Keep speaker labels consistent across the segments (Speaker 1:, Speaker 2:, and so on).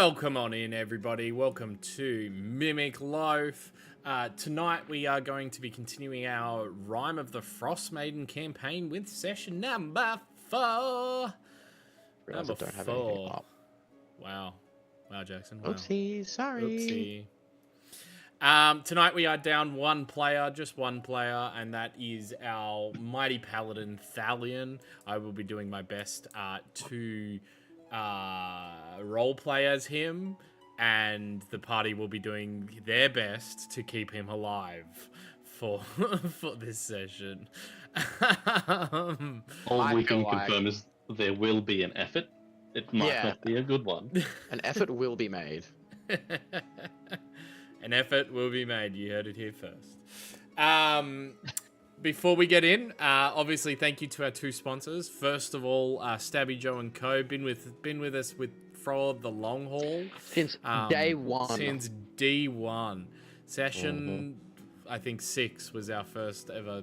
Speaker 1: Welcome on in, everybody. Welcome to Mimic Loaf. Tonight we are going to be continuing our Rime of the Frostmaiden campaign with session number 4.
Speaker 2: Realize I don't have anything up.
Speaker 1: Wow, Jackson. Wow.
Speaker 2: Oopsie, sorry.
Speaker 1: Oopsie. Tonight we are down one player, just one player, and that is our mighty paladin Thalion. I will be doing my best to role play as him, and the party will be doing their best to keep him alive for for this session.
Speaker 3: All we can confirm is there will be an effort. It might not be a good one.
Speaker 2: An effort will be made.
Speaker 1: An effort will be made. You heard it here first. Before we get in, obviously thank you to our two sponsors. First of all, Stabby Joe and Co. Been with us for the long haul
Speaker 2: Since day one.
Speaker 1: Since D1. Session, I think 6 was our first ever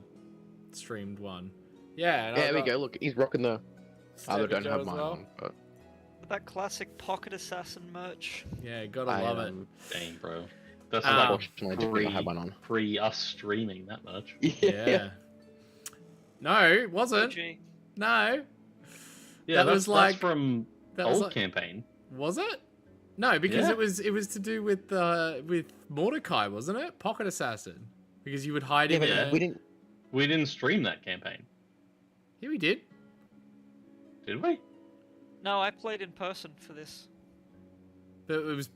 Speaker 1: streamed one. Yeah.
Speaker 2: There we go. Look, he's rocking the. I
Speaker 1: Stabby
Speaker 2: don't
Speaker 1: Joe
Speaker 2: have
Speaker 1: as
Speaker 2: mine
Speaker 1: well.
Speaker 2: on, but
Speaker 4: That classic pocket assassin merch.
Speaker 1: Yeah, gotta love it.
Speaker 3: Dang, bro. That's
Speaker 2: unfortunately, I did not have one on.
Speaker 3: pre us streaming that much.
Speaker 1: Yeah. No, it wasn't.
Speaker 4: OG.
Speaker 1: No.
Speaker 3: Yeah,
Speaker 1: That was
Speaker 3: that's
Speaker 1: like-
Speaker 3: from
Speaker 1: That was
Speaker 3: old
Speaker 1: like,
Speaker 3: campaign.
Speaker 1: was it? No, because
Speaker 3: Yeah.
Speaker 1: it was to do with Mordecai, wasn't it? Pocket assassin. Because you would hide
Speaker 2: Yeah,
Speaker 1: in
Speaker 2: but
Speaker 1: there.
Speaker 3: We didn't stream that campaign,
Speaker 1: Yeah, we did.
Speaker 3: did we?
Speaker 4: No, I played in person for this.
Speaker 1: But it was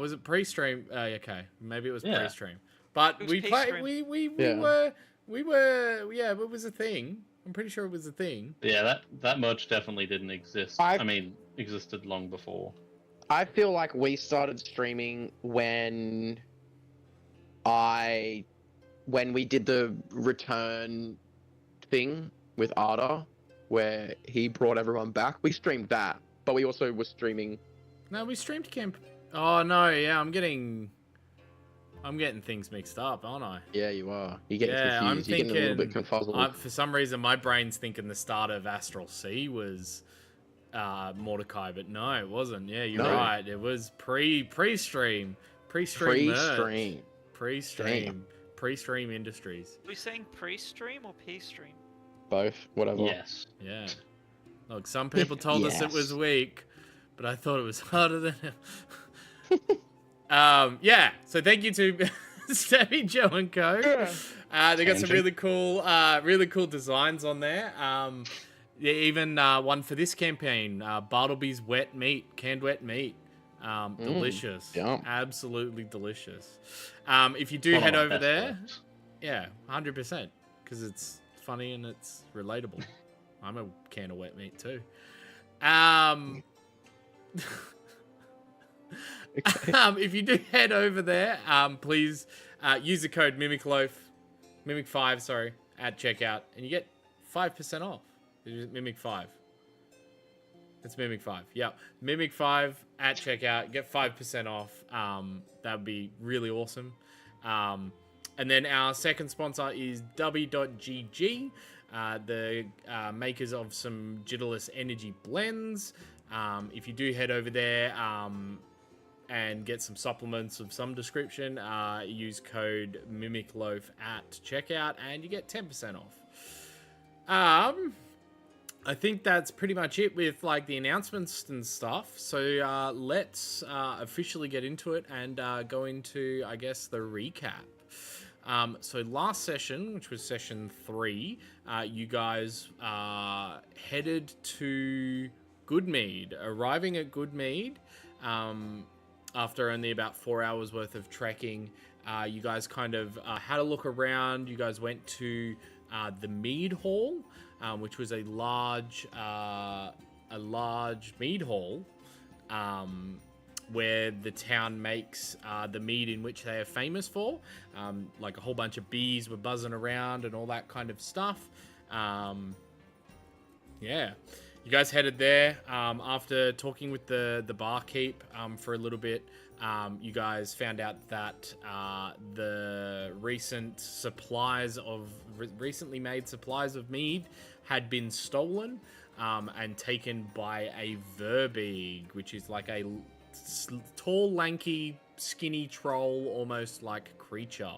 Speaker 1: was it pre-stream? Okay, maybe it was
Speaker 3: Yeah.
Speaker 1: pre-stream. But
Speaker 4: It was
Speaker 1: we played.
Speaker 4: pre-stream.
Speaker 1: We were. Yeah, it was a thing. I'm pretty sure it was a thing.
Speaker 3: Yeah, that merch definitely didn't exist. I mean, existed long before.
Speaker 2: I feel like we started streaming when we did the return thing with Arda, where he brought everyone back. We streamed that, but we also were streaming.
Speaker 1: No, we streamed camp. Oh no, yeah, I'm getting things mixed up, aren't I?
Speaker 2: Yeah, you are. You're getting
Speaker 1: Yeah, I'm
Speaker 2: confused. You're getting a little bit
Speaker 1: thinking-
Speaker 2: confuzzled.
Speaker 1: For some reason, my brain's thinking the start of Astral Sea was Mordecai, but no, it wasn't. Yeah, you're
Speaker 2: No.
Speaker 1: right. It was pre-stream merch.
Speaker 2: Pre-stream.
Speaker 1: Pre-stream Industries.
Speaker 4: Are we saying pre-stream or P-stream?
Speaker 2: Both. Whatever.
Speaker 3: Yes.
Speaker 1: Yeah. Look, some people told us it was weak, but I thought it was harder than it. Yeah. So thank you to Stabby Joe and Co. They got some really cool designs on there. Yeah, even one for this campaign, Bartleby's canned wet meat. Delicious.
Speaker 2: Yum.
Speaker 1: Absolutely delicious. If you do head over there, yeah, 100%, because it's funny and it's relatable. I'm a can of wet meat too. If you do head over there, please use the code Mimic5, sorry, at checkout, and you get 5% off. Mimic5. It's Mimic5. Yeah, Mimic5 at checkout. Get 5% off. That would be really awesome. And then our second sponsor is W.GG, the makers of some Jitterless energy blends. If you do head over there and get some supplements of some description, use code MimicLoaf at checkout, and you get 10% off. I think that's pretty much it with like the announcements and stuff. So let's officially get into it and go into, I guess, the recap. So last session, which was session 3, you guys headed to Goodmead, arriving at Goodmead after only about 4 hours worth of trekking. You guys kind of had a look around. You guys went to the Mead Hall, which was a large mead hall, where the town makes the mead in which they are famous for. Like a whole bunch of bees were buzzing around and all that kind of stuff. Yeah. You guys headed there after talking with the barkeep for a little bit. You guys found out that the recently made supplies of mead had been stolen and taken by a Verbeeg, which is like a tall, lanky, skinny troll, almost like creature.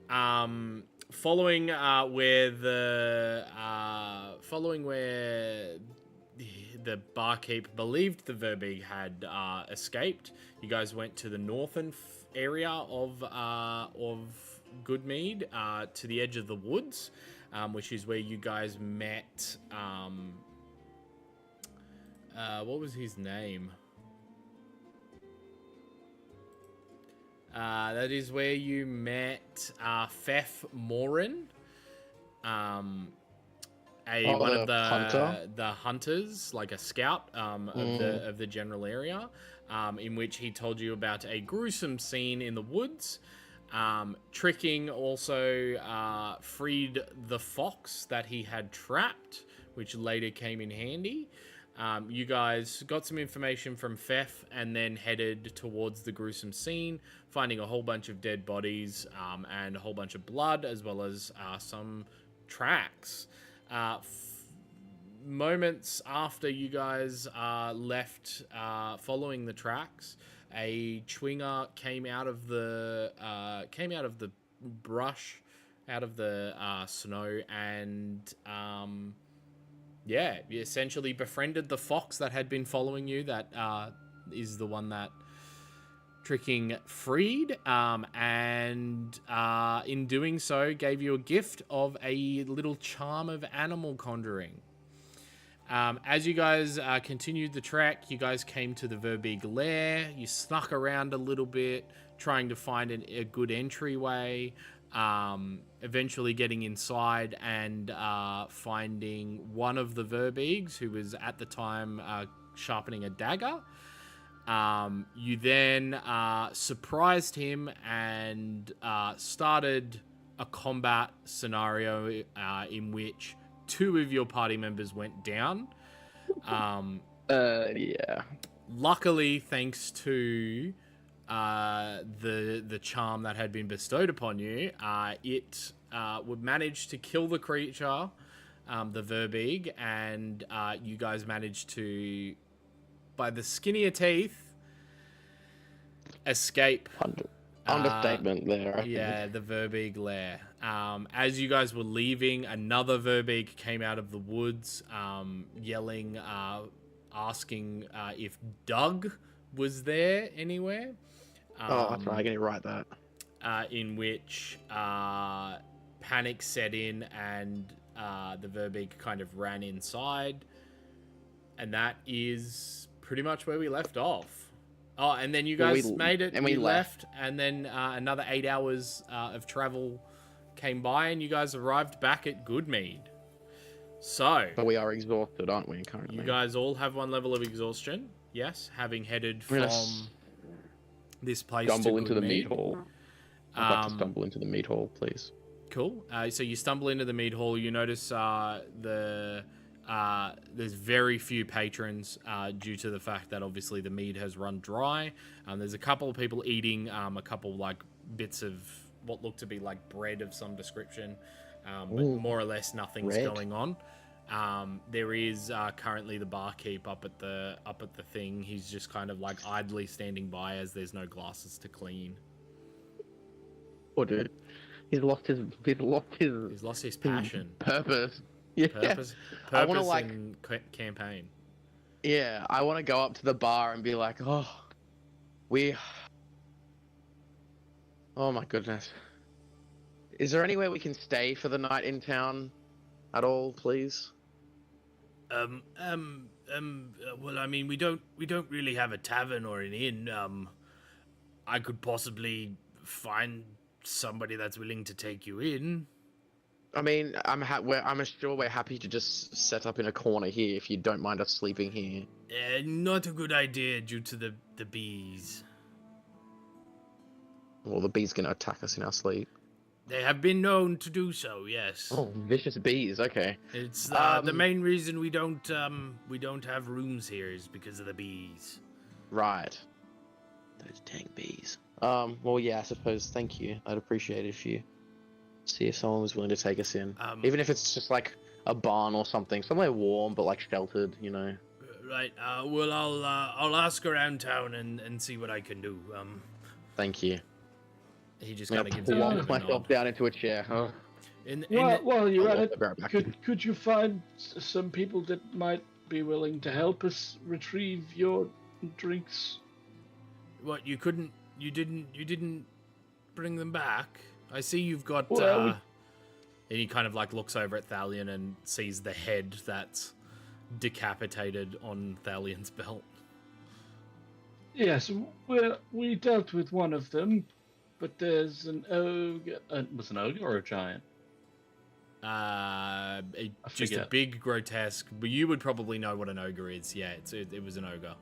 Speaker 1: Following where the barkeep believed the Verbeeg had escaped, you guys went to the northern area of Goodmead, to the edge of the woods, which is where you guys met. What was his name? That is where you met Fef Morin, one of the hunters, like a scout of the general area, in which he told you about a gruesome scene in the woods. Tricking also freed the fox that he had trapped, which later came in handy. You guys got some information from Fef and then headed towards the gruesome scene, finding a whole bunch of dead bodies and a whole bunch of blood, as well as some tracks. Moments after you guys left following the tracks, a Chwinger came out of the brush, out of the snow, and you essentially befriended the fox that had been following you. That is the one that Tricking freed, and in doing so, gave you a gift of a little charm of animal conjuring. As you guys continued the trek, you guys came to the Verbeeg lair. You snuck around a little bit, trying to find a good entryway. Eventually getting inside and finding one of the Verbeegs, who was at the time sharpening a dagger. You then surprised him and started a combat scenario in which two of your party members went down. Luckily, thanks to the charm that had been bestowed upon you, it would manage to kill the creature, the Verbeeg, and you guys managed to, by the skin of your teeth, escape.
Speaker 2: Understatement there, I think.
Speaker 1: Yeah, the Verbeeg lair. As you guys were leaving, another Verbeeg came out of the woods, yelling, asking if Doug was there anywhere.
Speaker 2: That's right, I can write that.
Speaker 1: In which panic set in and the Verbeeg kind of ran inside. And that is pretty much where we left off. Oh, and then you guys made it, and we left, and then another 8 hours of travel came by, and you guys arrived back at Goodmead. So,
Speaker 2: but we are exhausted, aren't we, currently?
Speaker 1: You guys all have one level of exhaustion, yes, having headed from this place to
Speaker 2: stumble into the
Speaker 1: Goodmead.
Speaker 2: meat hall. I'd like to stumble into the meat hall, please.
Speaker 1: Cool. So you stumble into the meat hall. You notice there's very few patrons due to the fact that obviously the mead has run dry. There's a couple of people eating a couple like bits of what look to be like bread of some description, but more or less nothing's going on. There is currently the barkeep up at the thing. He's just kind of like idly standing by as there's no glasses to clean.
Speaker 2: Oh, dude, he's lost his
Speaker 1: passion,
Speaker 2: purpose. Yeah.
Speaker 1: Purpose
Speaker 2: I want to like
Speaker 1: and campaign.
Speaker 2: Yeah, I want to go up to the bar and be like, oh my goodness. Is there anywhere we can stay for the night in town at all, please?
Speaker 1: Well, I mean, we don't really have a tavern or an inn. I could possibly find somebody that's willing to take you in.
Speaker 2: I mean, I'm sure we're happy to just set up in a corner here if you don't mind us sleeping here.
Speaker 1: Not a good idea due to the bees.
Speaker 2: Well, the bees gonna attack us in our sleep.
Speaker 1: They have been known to do so, yes.
Speaker 2: Oh, vicious bees. Okay.
Speaker 1: It's the main reason we don't have rooms here is because of the bees.
Speaker 2: Right. Those dang bees. Well, yeah, I suppose. Thank you. I'd appreciate it if you see if someone was willing to take us in, even if it's just like a barn or something, somewhere warm but like sheltered, you know.
Speaker 1: Right. Well, I'll ask around town and see what I can do.
Speaker 2: Thank you.
Speaker 1: He just
Speaker 2: I'm
Speaker 1: kind of
Speaker 2: gonna
Speaker 1: gives you a bit
Speaker 2: plonk
Speaker 1: of a
Speaker 2: myself
Speaker 1: nod.
Speaker 2: down into a chair. Oh,
Speaker 5: While you're
Speaker 2: I'll
Speaker 5: at
Speaker 2: walk
Speaker 5: it,
Speaker 2: back.
Speaker 5: could you find some people that might be willing to help us retrieve your drinks?
Speaker 1: What, you couldn't? You didn't bring them back? I see you've got.
Speaker 5: Well,
Speaker 1: And he kind of like looks over at Thalion and sees the head that's decapitated on Thalion's belt.
Speaker 5: Yes, we dealt with one of them, but there's an ogre.
Speaker 3: Was an ogre or a giant?
Speaker 1: Just a
Speaker 3: forget.
Speaker 1: big grotesque. But you would probably know what an ogre is. Yeah, it was an ogre.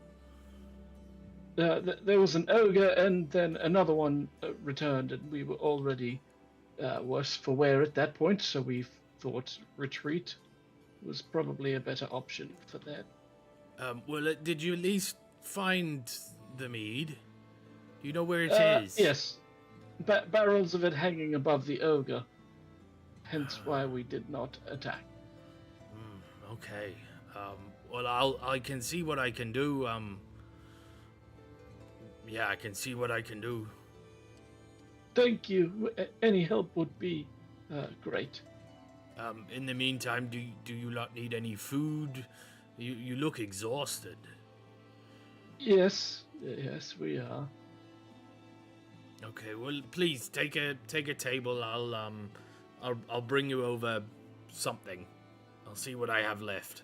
Speaker 5: There was an ogre, and then another one returned, and we were already worse for wear at that point, so we thought retreat was probably a better option for that.
Speaker 1: Well, did you at least find the mead? Do you know where it is?
Speaker 5: Yes, barrels of it hanging above the ogre. Hence why we did not attack.
Speaker 1: Okay. Well, I can see what I can do. Yeah, I can see what I can do.
Speaker 5: Thank you. Any help would be great.
Speaker 1: In the meantime, do you not need any food? You look exhausted.
Speaker 5: Yes, we are.
Speaker 1: Okay, well, please take a table. I'll bring you over something. I'll see what I have left.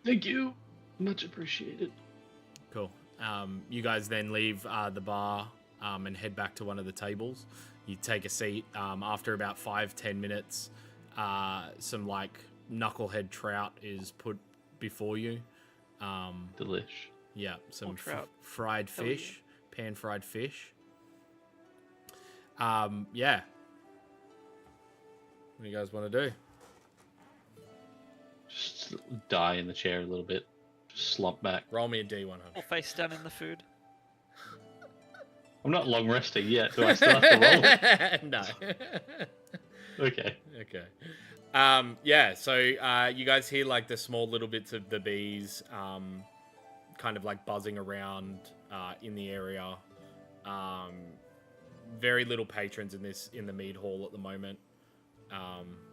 Speaker 5: Thank you. Much appreciated.
Speaker 1: Cool. You guys then leave the bar and head back to one of the tables. You take a seat. After about 5-10 minutes, some like knucklehead trout is put before you.
Speaker 3: Delish.
Speaker 1: Yeah, some
Speaker 4: More trout.
Speaker 1: fried
Speaker 4: Hell yeah.
Speaker 1: fish, pan-fried fish. Yeah. What do you guys want to do?
Speaker 3: Just die in the chair a little bit. Just slump back.
Speaker 1: Roll me a D100.
Speaker 4: Or face down in the food.
Speaker 3: I'm not long resting yet. Do I still have to roll?
Speaker 1: No.
Speaker 3: Okay.
Speaker 1: Okay. Yeah, so you guys hear like the small little bits of the bees kind of like buzzing around in the area. Very little patrons in the mead hall at the moment.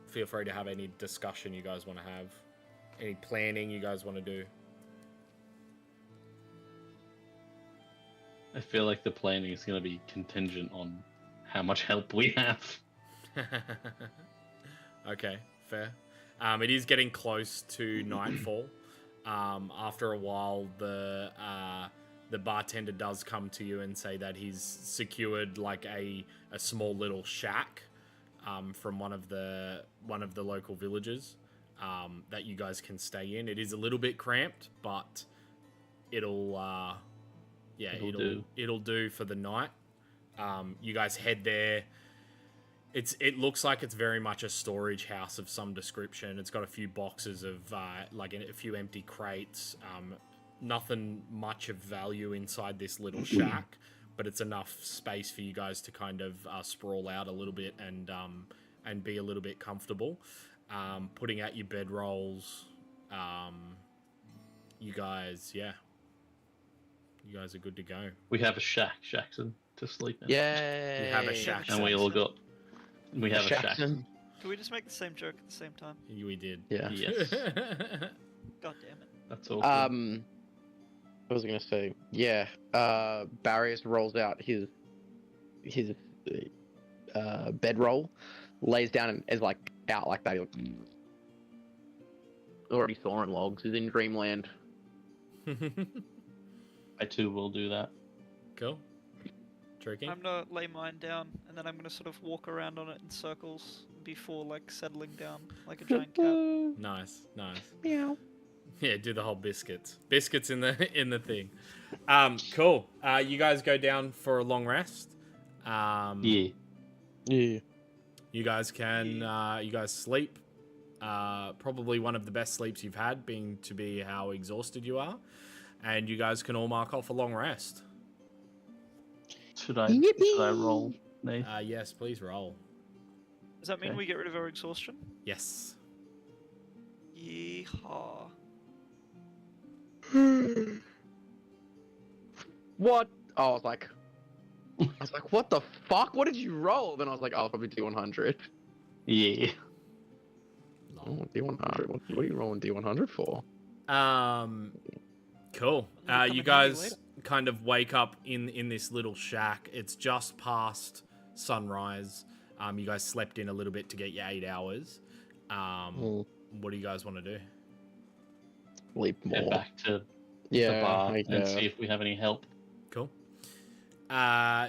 Speaker 1: Feel free to have any discussion you guys want to have. Any planning you guys want to do.
Speaker 3: I feel like the planning is going to be contingent on how much help we have.
Speaker 1: Okay, fair. It is getting close to nightfall. After a while, the bartender does come to you and say that he's secured like a small little shack from one of the local villages that you guys can stay in. It is a little bit cramped, but it'll do for the night. You guys head there. It looks like it's very much a storage house of some description. It's got a few boxes of like a few empty crates. Nothing much of value inside this little shack, but it's enough space for you guys to kind of sprawl out a little bit and be a little bit comfortable. Putting out your bedrolls. You guys are good to go.
Speaker 3: We have a shack, Jackson, to sleep in.
Speaker 2: Yay!
Speaker 1: You have a shack.
Speaker 3: And we all got... We have a shack.
Speaker 5: Jackson.
Speaker 4: Can we just make the same joke at the same time?
Speaker 1: We did.
Speaker 2: Yeah.
Speaker 3: Yes.
Speaker 4: God damn it.
Speaker 3: That's all.
Speaker 2: What was I gonna say? Yeah. Barrios rolls out his bedroll, lays down and is like out like that. He like, already sawing logs. Is in dreamland.
Speaker 3: I too will do that.
Speaker 1: Cool. Tricky.
Speaker 4: I'm gonna lay mine down, and then I'm gonna sort of walk around on it in circles before like settling down like a giant cat.
Speaker 1: Nice.
Speaker 2: Meow.
Speaker 1: Yeah, do the whole biscuits in the thing. Cool. You guys go down for a long rest.
Speaker 3: Yeah.
Speaker 2: Yeah.
Speaker 1: You guys can you guys sleep. Probably one of the best sleeps you've had, being to be how exhausted you are, and you guys can all mark off a long rest.
Speaker 3: Should I roll, Nate?
Speaker 1: Yes, please roll.
Speaker 4: Does that mean
Speaker 3: Okay.
Speaker 4: we get rid of our exhaustion?
Speaker 1: Yes.
Speaker 4: Yeehaw.
Speaker 2: What? I was like, what the fuck? What did you roll? Then I was like, oh, probably D100.
Speaker 3: Yeah.
Speaker 2: Oh, D100. What are you rolling D100 for?
Speaker 1: Cool.
Speaker 4: It'll come
Speaker 1: You
Speaker 4: in handy
Speaker 1: guys
Speaker 4: later.
Speaker 1: kind of wake up in this little shack. It's just past sunrise. You guys slept in a little bit to get your 8 hours. What do you guys want to do?
Speaker 2: Sleep
Speaker 3: Head
Speaker 2: more.
Speaker 3: back to
Speaker 2: Yeah,
Speaker 3: the bar
Speaker 2: I
Speaker 3: and see if we have any help.
Speaker 1: Cool.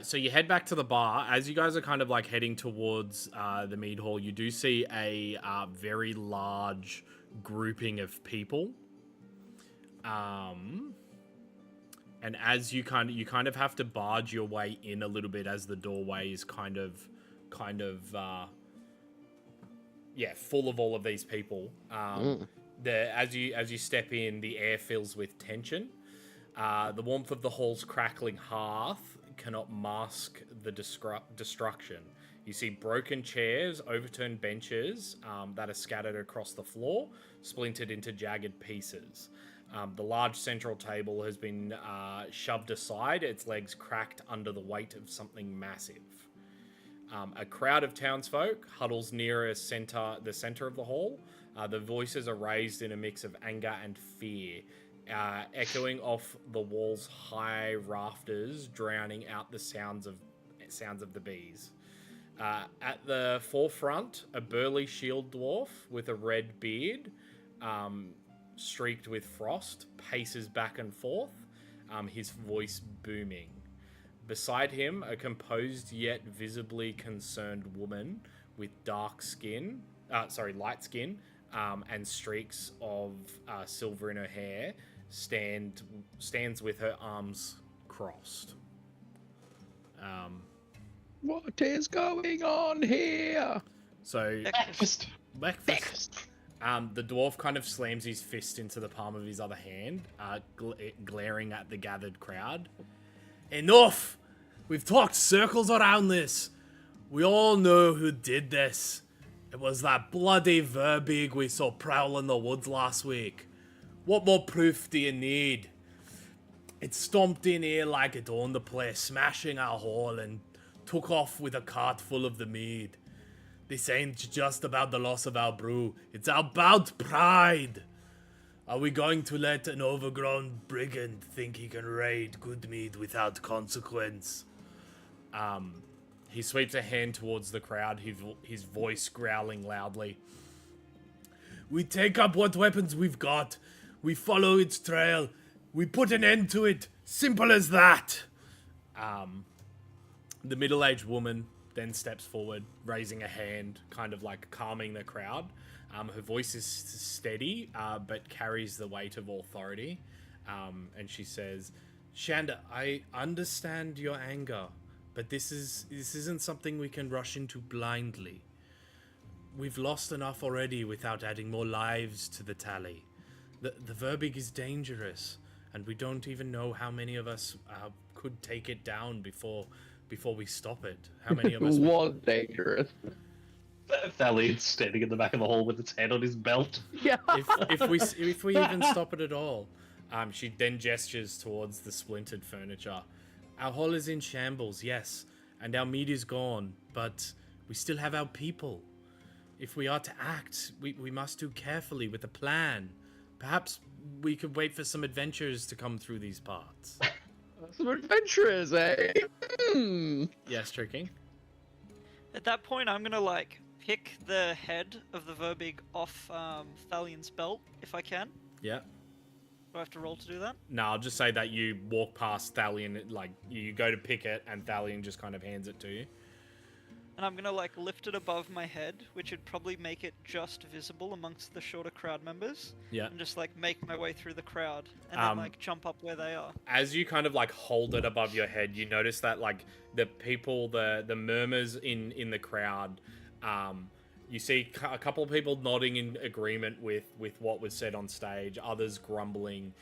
Speaker 1: So you head back to the bar. As you guys are kind of like heading towards the mead hall, you do see a very large grouping of people. And as you kind of have to barge your way in a little bit, as the doorway is kind of full of all of these people. As you step in, the air fills with tension. The warmth of the hall's crackling hearth cannot mask the destruction. You see broken chairs, overturned benches that are scattered across the floor, splintered into jagged pieces. The large central table has been shoved aside, its legs cracked under the weight of something massive. A crowd of townsfolk huddles near the center of the hall. The voices are raised in a mix of anger and fear, echoing off the wall's high rafters, drowning out the sounds of the bees. At the forefront, a burly shield dwarf with a red beard, streaked with frost, paces back and forth, his voice booming. Beside him, a composed yet visibly concerned woman with light skin, and streaks of silver in her hair, stands with her arms crossed.
Speaker 2: What is going on here?
Speaker 1: So
Speaker 3: Breakfast.
Speaker 1: breakfast. The dwarf kind of slams his fist into the palm of his other hand, glaring at the gathered crowd. Enough! We've talked circles around this. We all know who did this. It was that bloody Verbeeg we saw prowling the woods last week. What more proof do you need? It stomped in here like it owned the place, smashing our hall, and took off with a cart full of the mead. This ain't just about the loss of our brew. It's about pride. Are we going to let an overgrown brigand think he can raid good mead without consequence? He sweeps a hand towards the crowd, his voice growling loudly. We take up what weapons we've got. We follow its trail. We put an end to it. Simple as that. The middle-aged woman then steps forward, raising a hand, kind of like calming the crowd. Her voice is steady, but carries the weight of authority. And she says, Shanda, I understand your anger, but this isn't something we can rush into blindly. We've lost enough already without adding more lives to the tally. The Verbeeg is dangerous, and we don't even know how many of us could take it down before we stop it. How many of us
Speaker 2: was dangerous.
Speaker 3: Thalian's standing in the back of the hall with its hand on his belt.
Speaker 2: Yeah.
Speaker 1: if we even stop it at all. She then gestures towards the splintered furniture. Our hall is in shambles, yes, and our meat is gone, but we still have our people. If we are to act, we must do carefully with a plan. Perhaps we could wait for some adventurers to come through these parts.
Speaker 2: Some adventurers, eh?
Speaker 1: Yes, Tricking?
Speaker 4: At that point, I'm gonna pick the head of the Verbeeg off Thalian's belt if I can.
Speaker 1: Yeah.
Speaker 4: Do I have to roll to do that?
Speaker 1: No, I'll just say that you walk past Thalian, you go to pick it, and Thalian just kind of hands it to you.
Speaker 4: And I'm gonna lift it above my head, which would probably make it just visible amongst the shorter crowd members.
Speaker 1: Yeah.
Speaker 4: And just make my way through the crowd and then jump up where they are.
Speaker 1: As you kind of hold it above your head, you notice that the people, the murmurs in the crowd, you see a couple of people nodding in agreement with what was said on stage, others grumbling,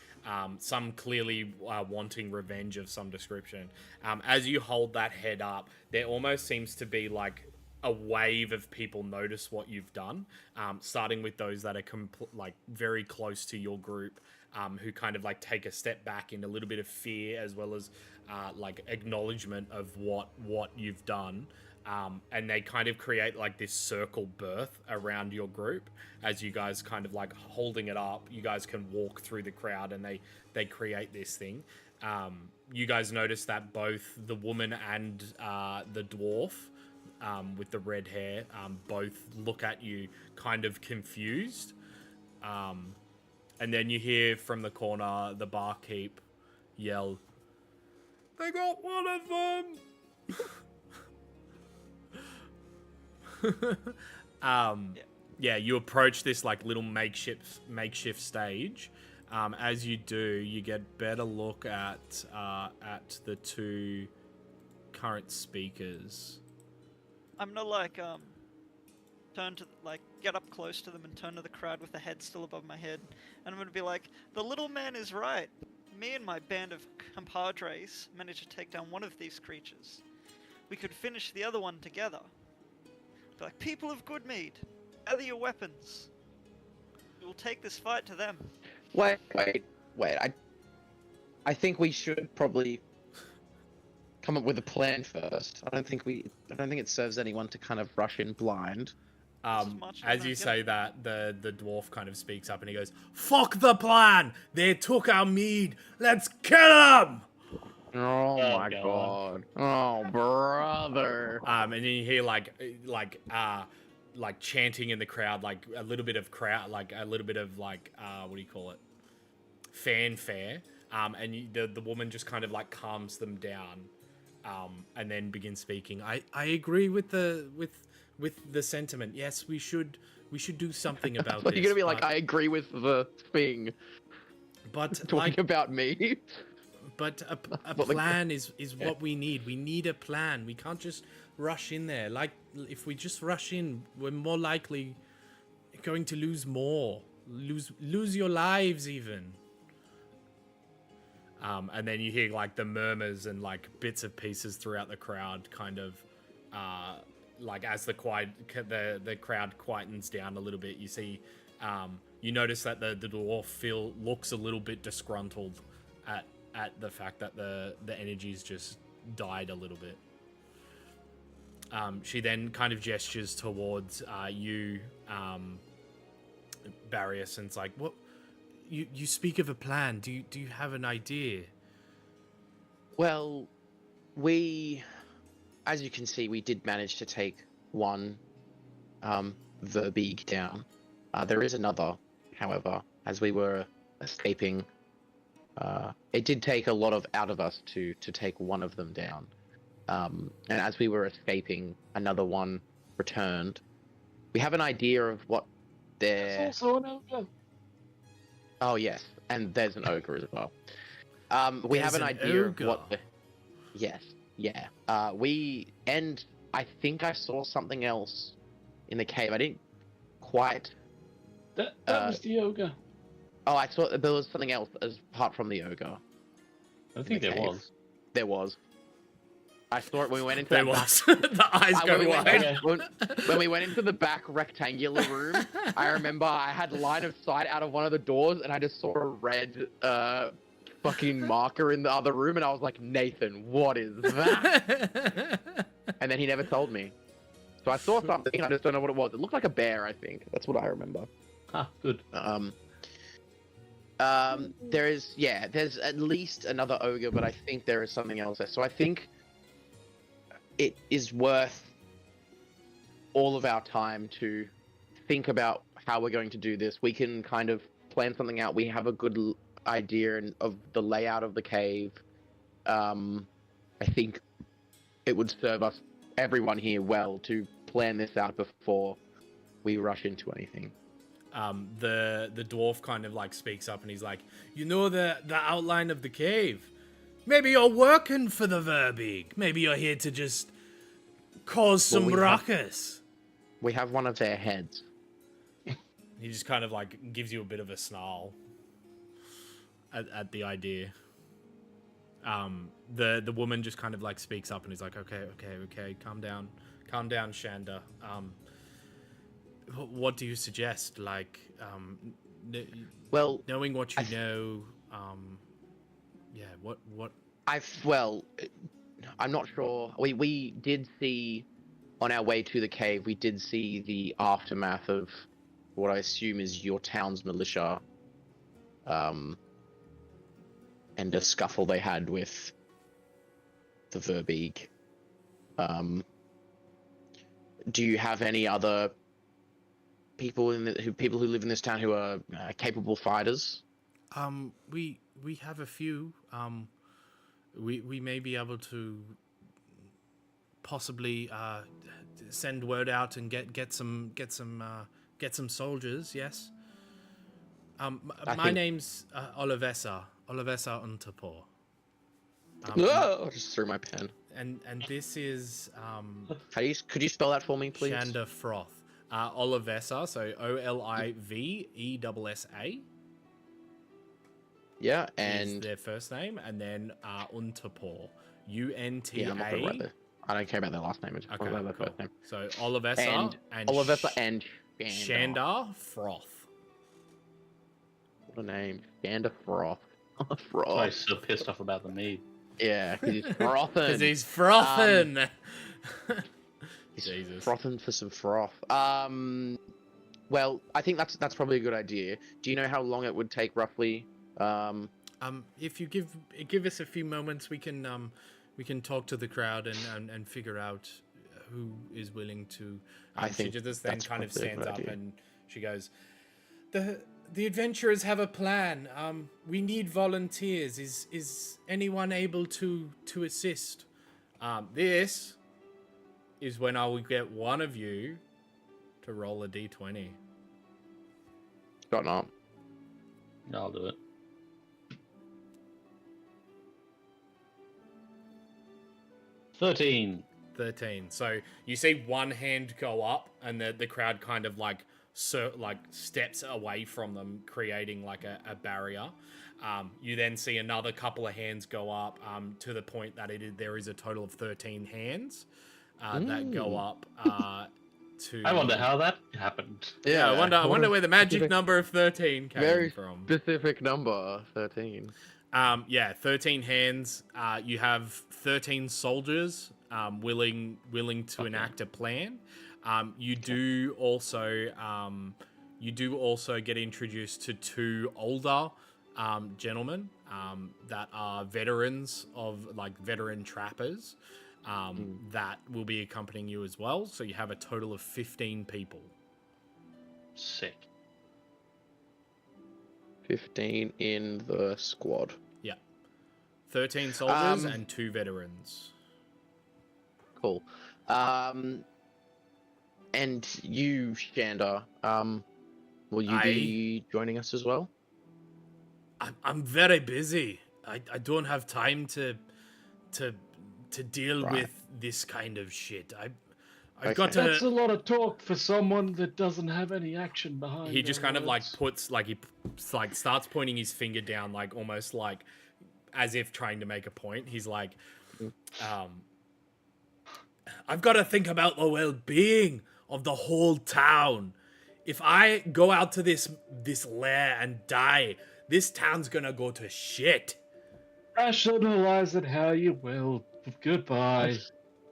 Speaker 1: some clearly wanting revenge of some description. As you hold that head up, there almost seems to be a wave of people notice what you've done, starting with those that are like very close to your group, who kind of like take a step back in a little bit of fear, as well as like acknowledgement of what you've done. And they kind of create like this circle birth around your group as you guys kind of like holding it up. You guys can walk through the crowd, and they create this thing. You guys notice that both the woman and the dwarf with the red hair both look at you kind of confused. And then you hear from the corner the barkeep yell, "They got one of them!" Yeah, you approach this like little makeshift stage. As you do, you get better look at the two current speakers.
Speaker 4: I'm gonna like turn to get up close to them and turn to the crowd with the head still above my head, and I'm gonna be like, "The little man is right. Me and my band of compadres managed to take down one of these creatures. We could finish the other one together. Be like, people of Goodmead, gather your weapons. We will take this fight to them."
Speaker 2: Wait. I think we should probably come up with a plan first. I don't think it serves anyone to kind of rush in blind.
Speaker 1: As you say that, the dwarf kind of speaks up and he goes, "Fuck the plan! They took our mead! Let's kill them!"
Speaker 2: Oh my god. Oh, brother.
Speaker 1: And then you hear like chanting in the crowd, like a little bit of what do you call it? Fanfare. And the woman just kind of like calms them down, and then begins speaking. I agree with the sentiment. Yes, we should do something about this.
Speaker 2: You're gonna be like, I agree with the thing.
Speaker 1: But
Speaker 2: talking about me.
Speaker 1: But a plan is what we need. We need a plan. We can't just rush in there. Like, if we just rush in, we're more likely going to lose more. Lose your lives even. And then you hear like the murmurs and like bits of pieces throughout the crowd, kind of like as the crowd quietens down a little bit. You see, you notice that the dwarf looks a little bit disgruntled at the fact that the energy's just died a little bit. She then kind of gestures towards you, Barrius, and it's like, "What? You speak of a plan. Do you have an idea?"
Speaker 2: Well, as you can see, we did manage to take one Verbeeg down. There is another, however, as we were escaping. It did take a lot out of us to take one of them down. And as we were escaping, another one returned. We have an idea of what their...
Speaker 5: There's also an ogre.
Speaker 2: Oh, yes. And there's an ogre as well. We have an idea of what... Yes. Yeah. I think I saw something else in the cave. I didn't quite...
Speaker 5: That was the ogre.
Speaker 2: Oh, I saw there was something else apart from the ogre.
Speaker 3: I think there was.
Speaker 2: There was. I saw it when we went into
Speaker 1: There was. The eyes go wide.
Speaker 2: When we went into the back rectangular room, I remember I had line of sight out of one of the doors, and I just saw a red fucking marker in the other room, and I was like, "Nathan, what is that?" And then he never told me. So I saw something, I just don't know what it was. It looked like a bear, I think. That's what I remember.
Speaker 3: Ah, good.
Speaker 2: There's at least another ogre, but I think there is something else there. So I think it is worth all of our time to think about how we're going to do this. We can kind of plan something out. We have a good idea of the layout of the cave. I think it would serve everyone here well to plan this out before we rush into anything.
Speaker 1: The dwarf kind of like speaks up and he's like, "You know the outline of the cave? Maybe you're working for the Verbeeg. Maybe you're here to just cause some ruckus."
Speaker 2: We have one of their heads.
Speaker 1: He just kind of like gives you a bit of a snarl at the idea. The woman just kind of like speaks up and is like, okay, calm down, calm down, Shanda. What do you suggest? Like,
Speaker 2: Well,
Speaker 1: knowing what you know, yeah. What?
Speaker 2: I'm not sure. We did see on our way to the cave. We did see the aftermath of what I assume is your town's militia, and a scuffle they had with the Verbeeg. Do you have any other people who live in this town who are capable fighters?
Speaker 1: We have a few. We may be able to possibly send word out and get some soldiers. Yes. My name's Olivesa Untapor.
Speaker 2: I just threw my pen.
Speaker 1: And this is
Speaker 2: Could you spell that for me, please?
Speaker 1: Shanda Froth. Olivesa, so Olivessa.
Speaker 2: Yeah,
Speaker 1: Is
Speaker 2: and
Speaker 1: their first name, and then Untapor. Unta.
Speaker 2: yeah, I'm not gonna write that. I don't care about their last name. I just
Speaker 1: Okay,
Speaker 2: want to know their
Speaker 1: cool.
Speaker 2: first name.
Speaker 1: So Olivesa and
Speaker 2: Olivesa and
Speaker 1: Shanda Froth.
Speaker 2: What a name, Shanda Froth. Froth.
Speaker 3: I'm so pissed off about the mead.
Speaker 2: Yeah, he's frothing.
Speaker 1: Because he's frothing.
Speaker 2: He's
Speaker 1: Jesus.
Speaker 2: frothing for some froth. Well, I think that's probably a good idea. Do you know how long it would take roughly?
Speaker 1: If you give us a few moments, we can talk to the crowd and figure out who is willing to.
Speaker 2: I think
Speaker 1: she just then
Speaker 2: that's
Speaker 1: kind of
Speaker 2: probably a
Speaker 1: stands
Speaker 2: good
Speaker 1: up
Speaker 2: idea.
Speaker 1: and she goes, The adventurers have a plan. We need volunteers. Is anyone able to assist? This is when I will get one of you to roll a d20.
Speaker 2: Got not.
Speaker 3: I'll do it. $13.
Speaker 1: 13. So you see one hand go up, and the crowd kind of like steps away from them, creating like a barrier. You then see another couple of hands go up, to the point that there is a total of 13 hands that go up. To
Speaker 3: I wonder how that happened.
Speaker 1: Yeah, I wonder where the magic number of 13 came
Speaker 2: very
Speaker 1: from.
Speaker 2: specific number, 13.
Speaker 1: 13 hands. You have 13 soldiers willing to enact a plan. You do also get introduced to two older gentlemen that are veterans veteran trappers that will be accompanying you as well. So you have a total of 15 people.
Speaker 3: Sick.
Speaker 2: 15 in the squad.
Speaker 1: 13 soldiers and 2 veterans.
Speaker 2: Cool. And you, Shanda, will you be joining us as well?
Speaker 1: I'm very busy. I don't have time to deal with this kind of shit. I've got to.
Speaker 5: That's a lot of talk for someone that doesn't have any action behind.
Speaker 1: He just
Speaker 5: their
Speaker 1: kind of
Speaker 5: words.
Speaker 1: starts pointing his finger down, almost as if trying to make a point. He's like, I've got to think about the well-being of the whole town. If I go out to this lair and die, this town's gonna go to shit.
Speaker 5: Rationalize it how you will. Goodbye.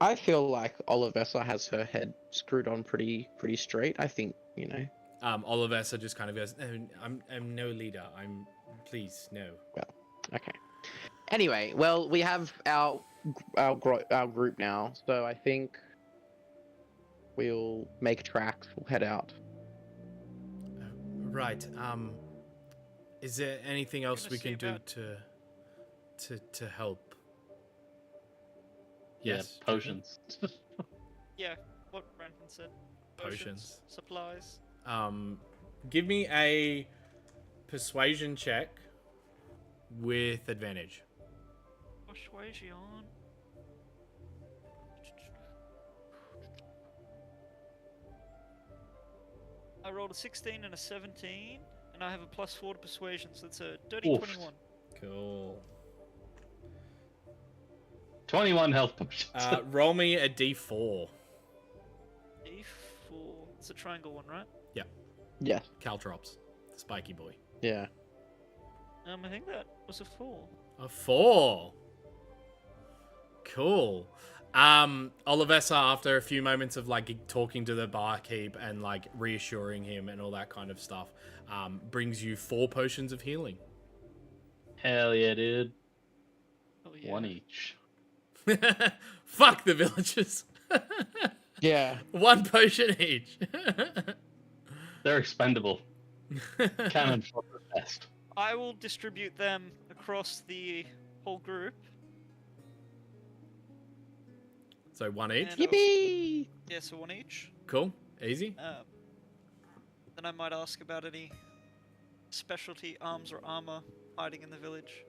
Speaker 2: I feel like Olivessa has her head screwed on pretty straight. I think,
Speaker 1: Olivessa just kind of goes, no, I'm no leader. Please, no.
Speaker 2: Well, okay. Anyway, well, we have our group now, so I think we'll make tracks. We'll head out.
Speaker 1: Right. Is there anything else we can do to help? Yes.
Speaker 3: Yeah, potions.
Speaker 4: Yeah, what Brandon said.
Speaker 1: Potions.
Speaker 4: Supplies.
Speaker 1: Give me a persuasion check with advantage.
Speaker 4: Persuasion. I rolled a 16 and a 17, and I have a +4 to persuasion, so it's a dirty
Speaker 3: Oof.
Speaker 4: 21.
Speaker 1: Cool.
Speaker 3: 21 health potions.
Speaker 1: Roll me a d4.
Speaker 4: D4. It's a triangle one, right?
Speaker 2: Yeah.
Speaker 1: Caltrops, the spiky boy.
Speaker 2: Yeah.
Speaker 4: I think that was a 4.
Speaker 1: A 4. Cool. Olivessa, after a few moments of like talking to the barkeep and like reassuring him and all that kind of stuff, brings you 4 potions of healing.
Speaker 3: Hell yeah, dude.
Speaker 4: Oh yeah.
Speaker 3: 1 each.
Speaker 1: Fuck the villagers.
Speaker 2: Yeah.
Speaker 1: 1 potion each.
Speaker 3: They're expendable. Cannon for the best.
Speaker 4: I will distribute them across the whole group.
Speaker 1: So 1 each.
Speaker 4: And
Speaker 2: Yippee!
Speaker 4: Yeah, so 1 each.
Speaker 1: Cool. Easy.
Speaker 4: Then I might ask about any specialty arms or armor hiding in the village.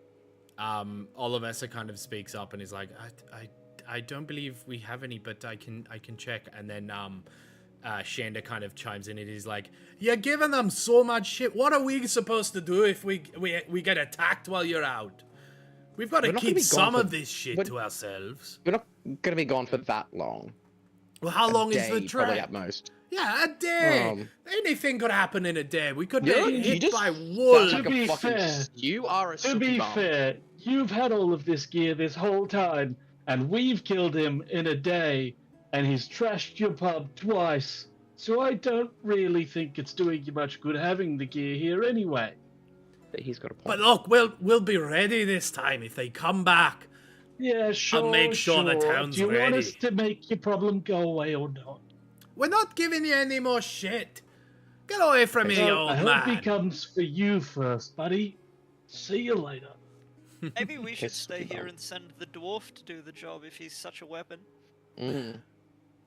Speaker 1: Olivessa kind of speaks up and is like, I don't believe we have any, but I can check. And then Shanda kind of chimes in and he's like, you're giving them so much shit. What are we supposed to do if we get attacked while you're out? We've got to
Speaker 2: We're not gonna
Speaker 1: keep
Speaker 2: be gone
Speaker 1: some
Speaker 2: for-
Speaker 1: of this shit to ourselves.
Speaker 2: We're not gonna be gone for that long.
Speaker 1: Well, how long is the
Speaker 2: Day, probably
Speaker 1: trek?
Speaker 2: at most.
Speaker 1: Yeah, a day.
Speaker 2: Um,
Speaker 1: Anything could happen in a day. We could
Speaker 2: You
Speaker 1: get
Speaker 2: you
Speaker 1: hit
Speaker 2: just
Speaker 1: by
Speaker 2: sound
Speaker 1: wolves.
Speaker 5: To
Speaker 2: like a
Speaker 5: be
Speaker 2: fucking
Speaker 5: fair-
Speaker 2: You are a
Speaker 5: To be
Speaker 2: bum.
Speaker 5: fair, you've had all of this gear this whole time, and we've killed him in a day, and he's trashed your pub twice. So I don't really think it's doing you much good having the gear here anyway.
Speaker 2: He's got a point.
Speaker 1: But look, we'll be ready this time if they come back.
Speaker 5: Yeah, sure.
Speaker 1: make sure the town's
Speaker 5: Do you want
Speaker 1: ready.
Speaker 5: us to make your problem go away or not?
Speaker 1: We're not giving you any more shit. Get away from me,
Speaker 5: So, I
Speaker 1: old
Speaker 5: hope he
Speaker 1: man.
Speaker 5: comes for you first, buddy. See you later.
Speaker 4: Maybe we should
Speaker 2: Piss
Speaker 4: stay
Speaker 2: me
Speaker 4: here
Speaker 2: off.
Speaker 4: and send the dwarf to do the job if he's such a weapon.
Speaker 2: Mm.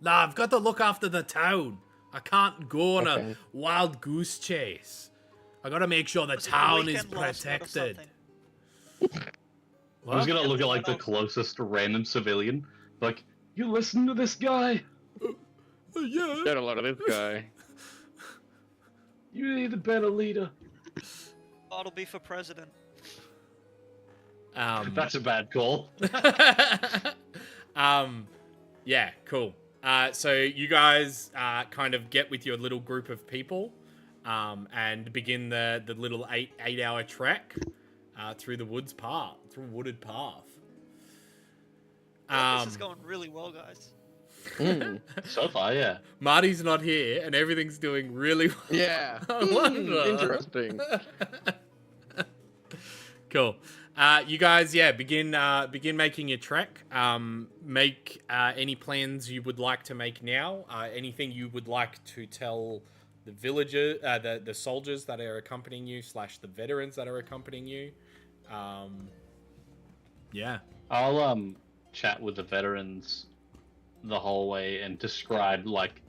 Speaker 1: Nah, I've got to look after the town. I can't go on
Speaker 2: Okay.
Speaker 1: a wild goose chase. I gotta make sure the
Speaker 4: Was it a
Speaker 1: town is
Speaker 4: weekend last night or
Speaker 1: protected.
Speaker 4: something?
Speaker 3: I was
Speaker 1: What?
Speaker 3: gonna look at like the
Speaker 4: Oh.
Speaker 3: closest random civilian. Like,
Speaker 5: You listen to this guy?
Speaker 1: Yeah.
Speaker 2: Got a lot of this guy.
Speaker 5: You need a better leader.
Speaker 4: Oh, it'll be for president.
Speaker 3: that's a bad call.
Speaker 1: Yeah, cool. So you guys kind of get with your little group of people and begin the little 8-hour trek through the wooded path.
Speaker 4: This is going really well, guys.
Speaker 2: Mm.
Speaker 3: So far, yeah.
Speaker 1: Marty's not here, and everything's doing really well.
Speaker 2: Yeah.
Speaker 1: I wonder.
Speaker 2: Interesting.
Speaker 1: Cool. You guys, begin making your trek. Make any plans you would like to make now. Anything you would like to tell the villager, the soldiers that are accompanying you, / the veterans that are accompanying you. Yeah.
Speaker 3: I'll chat with the veterans the whole way and describe like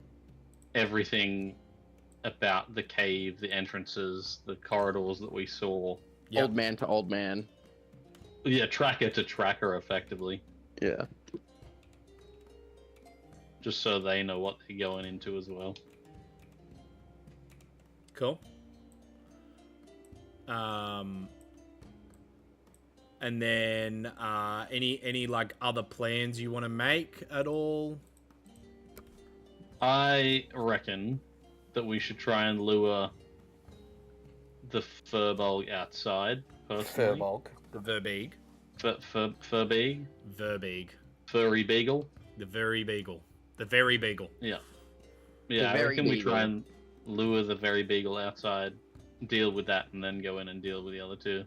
Speaker 3: everything about the cave, the entrances, the corridors that we saw.
Speaker 1: Yep.
Speaker 2: Old man to old man.
Speaker 3: Yeah, tracker to tracker, effectively,
Speaker 2: Yeah.
Speaker 3: just so they know what they're going into as well.
Speaker 1: Cool. And then any like other plans you want to make at all?
Speaker 3: I reckon that we should try and lure the Furbolg outside, personally.
Speaker 1: The Verbeeg.
Speaker 3: Furbeeg?
Speaker 1: Verbeeg.
Speaker 3: Furry Beagle?
Speaker 1: The very beagle. The very beagle.
Speaker 3: Yeah.
Speaker 2: The
Speaker 3: Yeah, I
Speaker 2: very
Speaker 3: reckon we
Speaker 2: beagle.
Speaker 3: try and lure the very beagle outside, deal with that, and then go in and deal with the other two.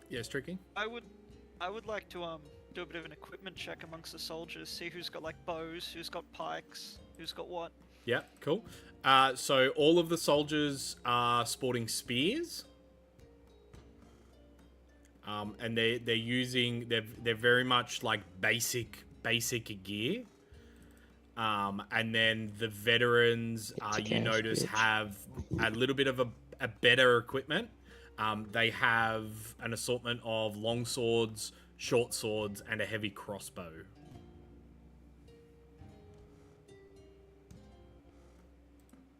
Speaker 1: Yes, Tricky?
Speaker 4: I would like to do a bit of an equipment check amongst the soldiers, see who's got like bows, who's got pikes, who's got what.
Speaker 1: Yeah, cool. So all of the soldiers are sporting spears. And they're very much like basic gear. And then the veterans,
Speaker 2: It's a
Speaker 1: you
Speaker 2: chaos
Speaker 1: notice,
Speaker 2: bitch.
Speaker 1: have a little bit of a better equipment. They have an assortment of long swords, short swords, and a heavy crossbow.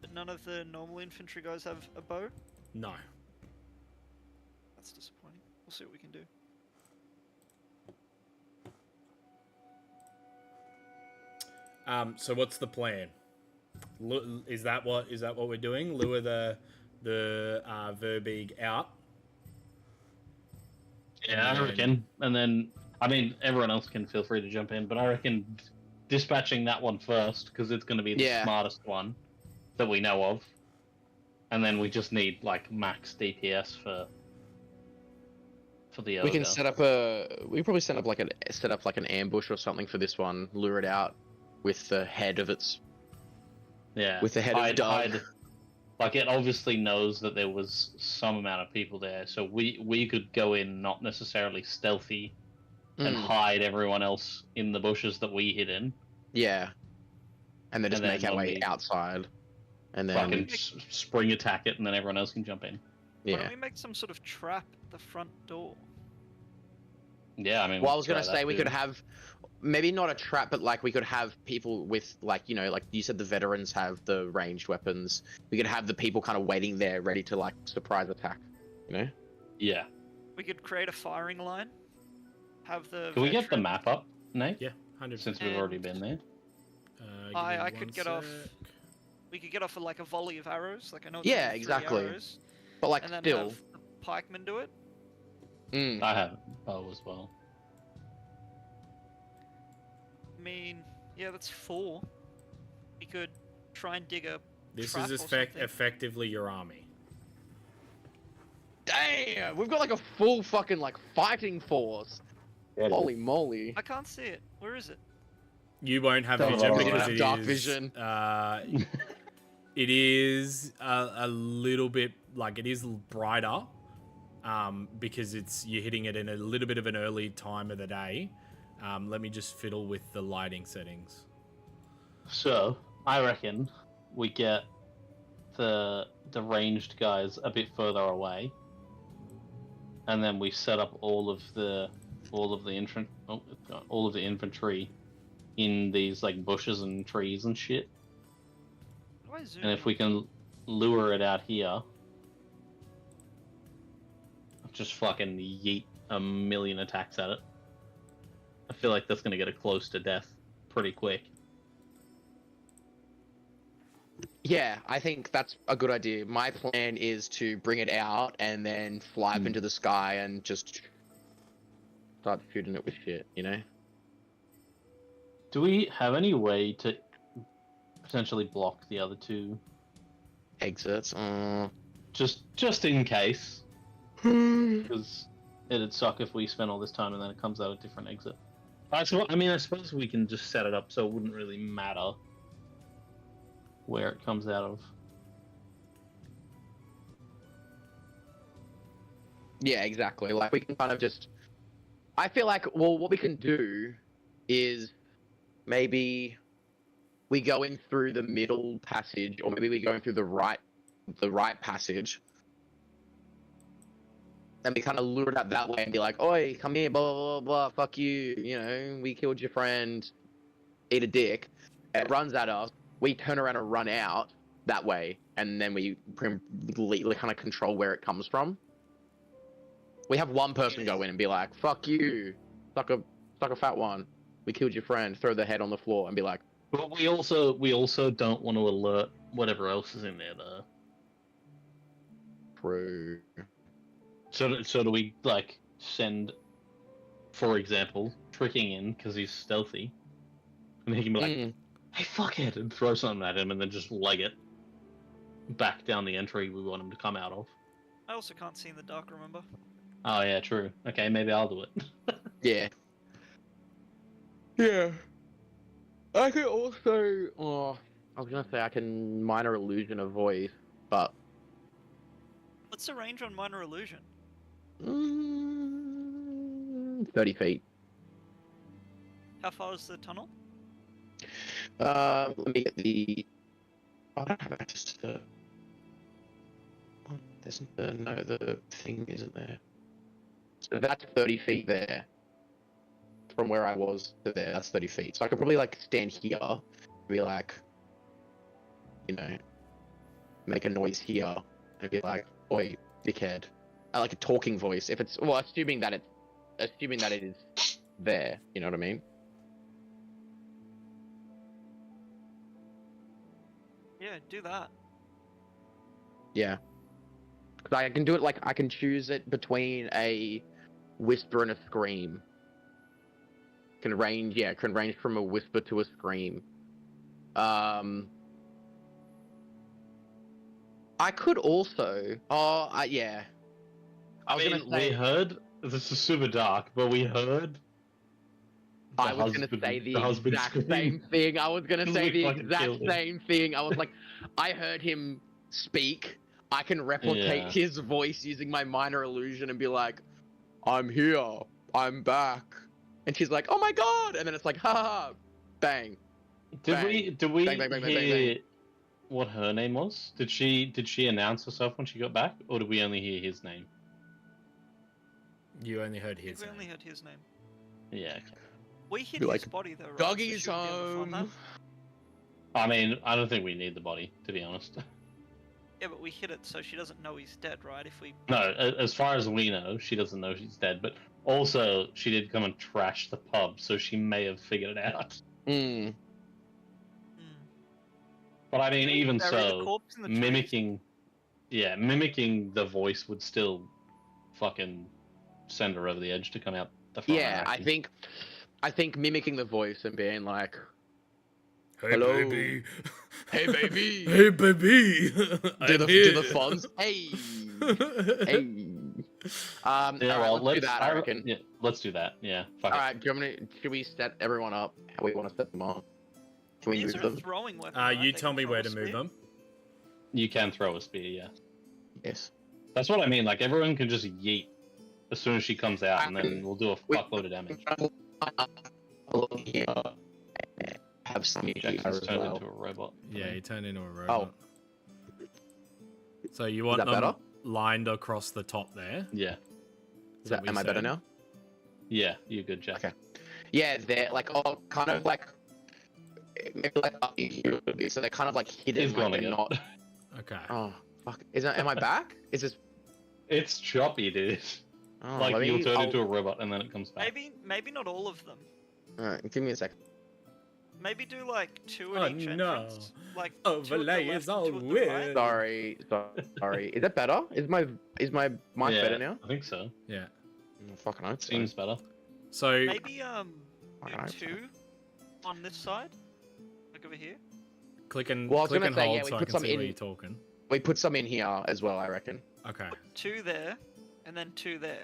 Speaker 4: But none of the normal infantry guys have a bow?
Speaker 1: No.
Speaker 4: That's disappointing. We'll see what we can do.
Speaker 1: So what's the plan? Is that what we're doing? Lure the Verbeeg out.
Speaker 3: Yeah,
Speaker 1: And
Speaker 3: I
Speaker 1: then-
Speaker 3: reckon. And then, I mean, everyone else can feel free to jump in, but I reckon dispatching that one first, because it's going to be the
Speaker 2: Yeah.
Speaker 3: smartest one that we know of. And then we just need, like, max DPS for the
Speaker 2: We can
Speaker 3: ogre.
Speaker 2: set up like an ambush or something for this one. Lure it out with the head of its
Speaker 3: Yeah.
Speaker 2: with the head of Doug.
Speaker 3: Like, it obviously knows that there was some amount of people there, so we could go in not necessarily stealthy and hide everyone else in the bushes that we hid in.
Speaker 2: Yeah. And then just
Speaker 3: And
Speaker 2: make
Speaker 3: then
Speaker 2: our
Speaker 3: when
Speaker 2: way
Speaker 3: we
Speaker 2: outside. And
Speaker 3: Fucking
Speaker 2: then
Speaker 3: spring attack it, and then everyone else can jump in.
Speaker 4: Why
Speaker 2: yeah.
Speaker 4: don't we make some sort of trap at the front door?
Speaker 3: Yeah, I mean.
Speaker 2: Well, I was
Speaker 3: try
Speaker 2: gonna
Speaker 3: that
Speaker 2: say we
Speaker 3: too.
Speaker 2: could have maybe not a trap, but like we could have people with like like you said the veterans have the ranged weapons. We could have the people kind of waiting there, ready to like surprise attack. You know?
Speaker 3: Yeah.
Speaker 4: We could create a firing line. Have the.
Speaker 3: Can we get the
Speaker 4: veteran-
Speaker 3: map up, Nate?
Speaker 1: Yeah, 100%.
Speaker 3: Since we've already been there.
Speaker 4: I could get off. We could get off with like a volley of arrows. Like I know. It's
Speaker 2: Yeah,
Speaker 4: only 3
Speaker 2: exactly.
Speaker 4: Arrows,
Speaker 2: But like
Speaker 4: and then
Speaker 2: still.
Speaker 4: have the pikemen do it.
Speaker 3: I have a bow as well.
Speaker 4: I mean, yeah, that's 4. We could try and dig a.
Speaker 1: This
Speaker 4: trap
Speaker 1: is
Speaker 4: or something.
Speaker 1: effectively your army.
Speaker 2: Damn, we've got like a full fucking like fighting force. Holy moly.
Speaker 4: I can't see it. Where is it?
Speaker 1: You won't have
Speaker 3: Don't
Speaker 1: vision
Speaker 3: worry.
Speaker 1: because
Speaker 2: Have
Speaker 1: it
Speaker 2: dark
Speaker 1: is,
Speaker 2: vision.
Speaker 1: It is a little bit like it is brighter, because you're hitting it in a little bit of an early time of the day. Let me just fiddle with the lighting settings.
Speaker 3: So I reckon we get the ranged guys a bit further away, and then we set up all of the infantry in these like bushes and trees and shit.
Speaker 4: How do I zoom
Speaker 3: And if
Speaker 4: in?
Speaker 3: we can lure it out here, just fucking yeet a million attacks at it. I feel like that's gonna get it close to death pretty quick.
Speaker 2: Yeah, I think that's a good idea. My plan is to bring it out and then fly up into the sky and just start shooting it with shit, you know?
Speaker 3: Do we have any way to potentially block the other two,
Speaker 2: Exits.
Speaker 3: just in case? Because it'd suck if we spend all this time and then it comes out a different exit. I suppose we can just set it up so it wouldn't really matter where it comes out of.
Speaker 2: Yeah, exactly. Like we can kind of just. I feel like what we can do is maybe we go in through the middle passage, or maybe we go in through the right passage, and we kind of lure it out that way and be like, "Oi, come here, blah blah blah blah, fuck you, you know, we killed your friend, eat a dick." It runs at us. We turn around and run out that way, and then we completely kind of control where it comes from. We have one person go in and be like, "Fuck you, suck a fat one. We killed your friend." Throw the head on the floor and be like,
Speaker 3: But we also don't want to alert whatever else is in there though.
Speaker 2: "True."
Speaker 3: So do we like send, for example, Tricking in because he's stealthy, and he can be like, "Hey, fuckhead," and throw something at him, and then just leg it back down the entry we want him to come out of.
Speaker 4: I also can't see in the dark. Remember?
Speaker 3: Oh yeah, true. Okay, maybe I'll do it.
Speaker 2: Yeah. Yeah. I could also. Oh, I was gonna say I can minor illusion a voice, but.
Speaker 4: What's the range on minor illusion?
Speaker 2: 30 feet.
Speaker 4: How far is the tunnel?
Speaker 2: Let me get the. I don't have access to the. Oh, there's no, the thing isn't there. So that's 30 feet there. From where I was to there, that's 30 feet. So I could probably like stand here, be like, you know, make a noise here, and be like, "Oi, dickhead." I like a talking voice. If it's assuming that it is there. You know what I mean?
Speaker 4: Yeah, do that.
Speaker 2: Yeah. 'Cause I can do it like I can choose it between a whisper and a scream. Can range from a whisper to a scream. I could also. Yeah.
Speaker 3: I
Speaker 2: was
Speaker 3: mean,
Speaker 2: gonna say.
Speaker 3: we heard this is super dark, but we heard.
Speaker 2: I was gonna say the
Speaker 3: husband
Speaker 2: exact
Speaker 3: scream.
Speaker 2: same thing. I was gonna
Speaker 3: Because
Speaker 2: say
Speaker 3: we
Speaker 2: the
Speaker 3: fucking
Speaker 2: exact
Speaker 3: killed him.
Speaker 2: same thing. I was like, I heard him speak. I can replicate
Speaker 3: Yeah.
Speaker 2: his voice using my minor illusion and be like, I'm here. I'm back. And she's like, oh my god! And then it's like, ha ha, ha. Bang.
Speaker 3: Did we
Speaker 2: Bang, bang, bang, bang, bang,
Speaker 3: hear what her name was? Did she announce herself when she got back, or did we only hear his name?
Speaker 1: You only heard
Speaker 4: I think
Speaker 1: his
Speaker 4: we
Speaker 1: name.
Speaker 4: only heard his name.
Speaker 3: Yeah.
Speaker 4: We hit
Speaker 2: Be
Speaker 4: his
Speaker 2: like,
Speaker 4: body though, right?
Speaker 2: Doggy's
Speaker 4: so she'll be able to find
Speaker 2: home.
Speaker 3: I mean, I don't think we need the body, to be honest.
Speaker 4: that. Yeah, but we hit it so she doesn't know he's dead, right? If we.
Speaker 3: No, as far as we know, she doesn't know she's dead. But also, she did come and trash the pub, so she may have figured it out.
Speaker 2: Mm.
Speaker 3: But I mean,
Speaker 4: Did we
Speaker 3: even
Speaker 4: bury the
Speaker 3: so,
Speaker 4: corpse in the trees?
Speaker 3: mimicking the voice would still fucking send her over the edge to come out the front.
Speaker 2: Yeah, I
Speaker 3: reckon.
Speaker 2: think mimicking the voice and being like,
Speaker 1: Hey,
Speaker 2: hello.
Speaker 1: baby.
Speaker 2: Hey, baby.
Speaker 1: Hey, baby.
Speaker 2: do the fonts. Hey. Hey.
Speaker 3: Yeah,
Speaker 2: alright,
Speaker 3: well,
Speaker 2: let's do that, I reckon.
Speaker 3: Yeah, let's do that. Yeah. Fuck it.
Speaker 2: Alright, should we set everyone up how we want to set them up? Can we
Speaker 4: These
Speaker 2: move
Speaker 4: are
Speaker 2: them?
Speaker 4: throwing weapons. right?
Speaker 1: You
Speaker 4: They
Speaker 1: tell
Speaker 4: can
Speaker 1: me
Speaker 4: throw
Speaker 1: where
Speaker 4: a
Speaker 1: to move
Speaker 4: spear.
Speaker 1: them.
Speaker 3: You can throw a spear, yeah.
Speaker 2: Yes.
Speaker 3: That's what I mean. Like everyone can just yeet as soon as she comes out, and then we'll do a
Speaker 2: We-
Speaker 3: fuckload of damage.
Speaker 2: Have some
Speaker 3: Jackson's
Speaker 2: as
Speaker 3: turned
Speaker 2: well.
Speaker 3: into a robot.
Speaker 1: Yeah, you turn into a robot. So you
Speaker 2: Is
Speaker 1: want
Speaker 2: that
Speaker 1: them
Speaker 2: better?
Speaker 1: lined across the top there.
Speaker 3: Yeah.
Speaker 2: Is that,
Speaker 1: what
Speaker 2: am
Speaker 1: we
Speaker 2: I better
Speaker 1: said.
Speaker 2: now?
Speaker 3: Yeah, you're good, Jack.
Speaker 2: Okay. Yeah, they're like all kind of like maybe like up here a little bit, so they're kind of like hidden.
Speaker 3: He's
Speaker 2: like
Speaker 3: gone
Speaker 2: they're
Speaker 3: again.
Speaker 2: not.
Speaker 1: Okay.
Speaker 2: Oh fuck! Am I back? Is this?
Speaker 3: It's choppy, dude.
Speaker 2: Oh,
Speaker 3: Like
Speaker 2: let me,
Speaker 3: you'll turn
Speaker 2: I'll-
Speaker 3: into a robot and then it comes back.
Speaker 4: Maybe not all of them.
Speaker 2: Alright, give me a second.
Speaker 4: Maybe do like two
Speaker 1: Oh,
Speaker 4: at each
Speaker 1: no.
Speaker 4: entrance. Like two at the
Speaker 1: Overlay
Speaker 4: left
Speaker 1: is
Speaker 4: and
Speaker 1: all
Speaker 4: two at the right.
Speaker 1: weird.
Speaker 2: Sorry. Is that better? Is my mic
Speaker 3: Yeah,
Speaker 2: better now?
Speaker 3: I think so.
Speaker 1: Yeah.
Speaker 2: Fucking hope so.
Speaker 3: Seems better.
Speaker 1: So
Speaker 4: Maybe
Speaker 2: Fucking
Speaker 4: do
Speaker 2: hope so.
Speaker 4: two on this side, like over here.
Speaker 1: click and
Speaker 2: Well, I was
Speaker 1: click
Speaker 2: gonna
Speaker 1: and
Speaker 2: say,
Speaker 1: hold
Speaker 2: yeah, we
Speaker 1: so I
Speaker 2: put
Speaker 1: can
Speaker 2: some
Speaker 1: see where
Speaker 2: in-
Speaker 1: you're talking.
Speaker 2: We put some in here as well, I reckon.
Speaker 1: Okay.
Speaker 4: Put two there, and then two there.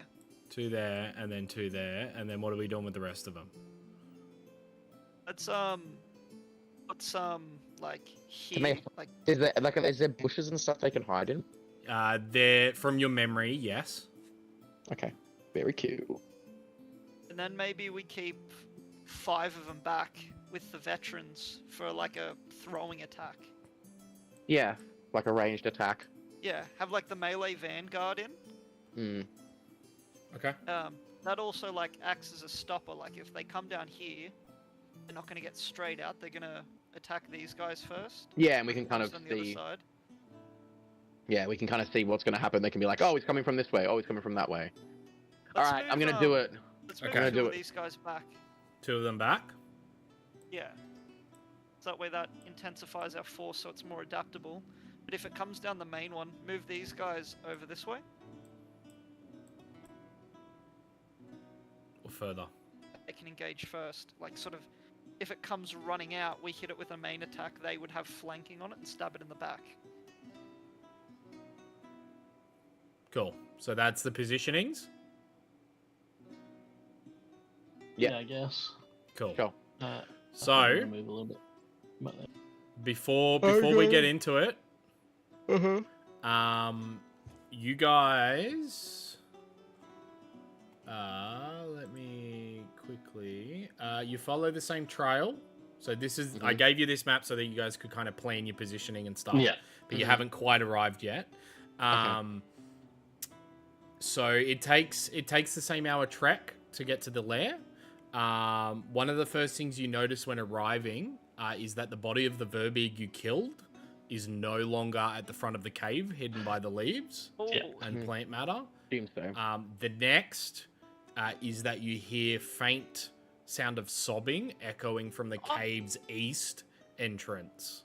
Speaker 1: 2 there, and then 2 there, and then what are we doing with the rest of them?
Speaker 4: Let's put some like here,
Speaker 2: they-
Speaker 4: like
Speaker 2: Is there bushes and stuff they can hide in?
Speaker 1: There, from your memory, yes.
Speaker 2: Okay, very cute.
Speaker 4: and then maybe we keep 5 of them back with the veterans for like a throwing attack.
Speaker 2: Yeah, like a ranged attack.
Speaker 4: Yeah, have like the melee vanguard in.
Speaker 2: Hmm.
Speaker 1: Okay.
Speaker 4: That also like acts as a stopper. Like if they come down here, they're not gonna get straight out. They're gonna attack these guys first.
Speaker 2: Yeah, and we can kind of
Speaker 4: on the other
Speaker 2: see.
Speaker 4: side.
Speaker 2: Yeah, we can kind of see what's going to happen. They can be like, "Oh, he's coming from this way. Oh, he's coming from that way." All
Speaker 4: Let's
Speaker 2: right, I'm
Speaker 4: move,
Speaker 2: gonna do it.
Speaker 4: Let's
Speaker 1: Okay.
Speaker 4: move
Speaker 2: Gonna
Speaker 4: two
Speaker 2: do
Speaker 4: of
Speaker 2: it.
Speaker 4: these guys back.
Speaker 1: 2 of them back.
Speaker 4: Yeah. So that way that intensifies our force, so it's more adaptable. But if it comes down the main one, move these guys over this way.
Speaker 1: Or further.
Speaker 4: They can engage first. Like sort of, if it comes running out, we hit it with a main attack. They would have flanking on it and stab it in the back.
Speaker 1: Cool. So that's the positionings.
Speaker 2: Yeah.
Speaker 3: I guess.
Speaker 1: Cool.
Speaker 2: Sure.
Speaker 1: So
Speaker 3: I'm gonna move a little bit.
Speaker 1: before we get into it,
Speaker 2: Uh-huh.
Speaker 1: you guys, let me quickly. You follow the same trail. So this is I gave you this map so that you guys could kind of plan your positioning and stuff.
Speaker 3: Yeah.
Speaker 1: But you haven't quite arrived yet. So it takes the same hour trek to get to the lair. One of the first things you notice when arriving is that the body of the Verbeeg you killed is no longer at the front of the cave, hidden by the leaves
Speaker 4: Oh,
Speaker 3: Yeah.
Speaker 1: and plant matter.
Speaker 2: Seems so.
Speaker 1: The next is that you hear faint sound of sobbing echoing from the cave's east entrance.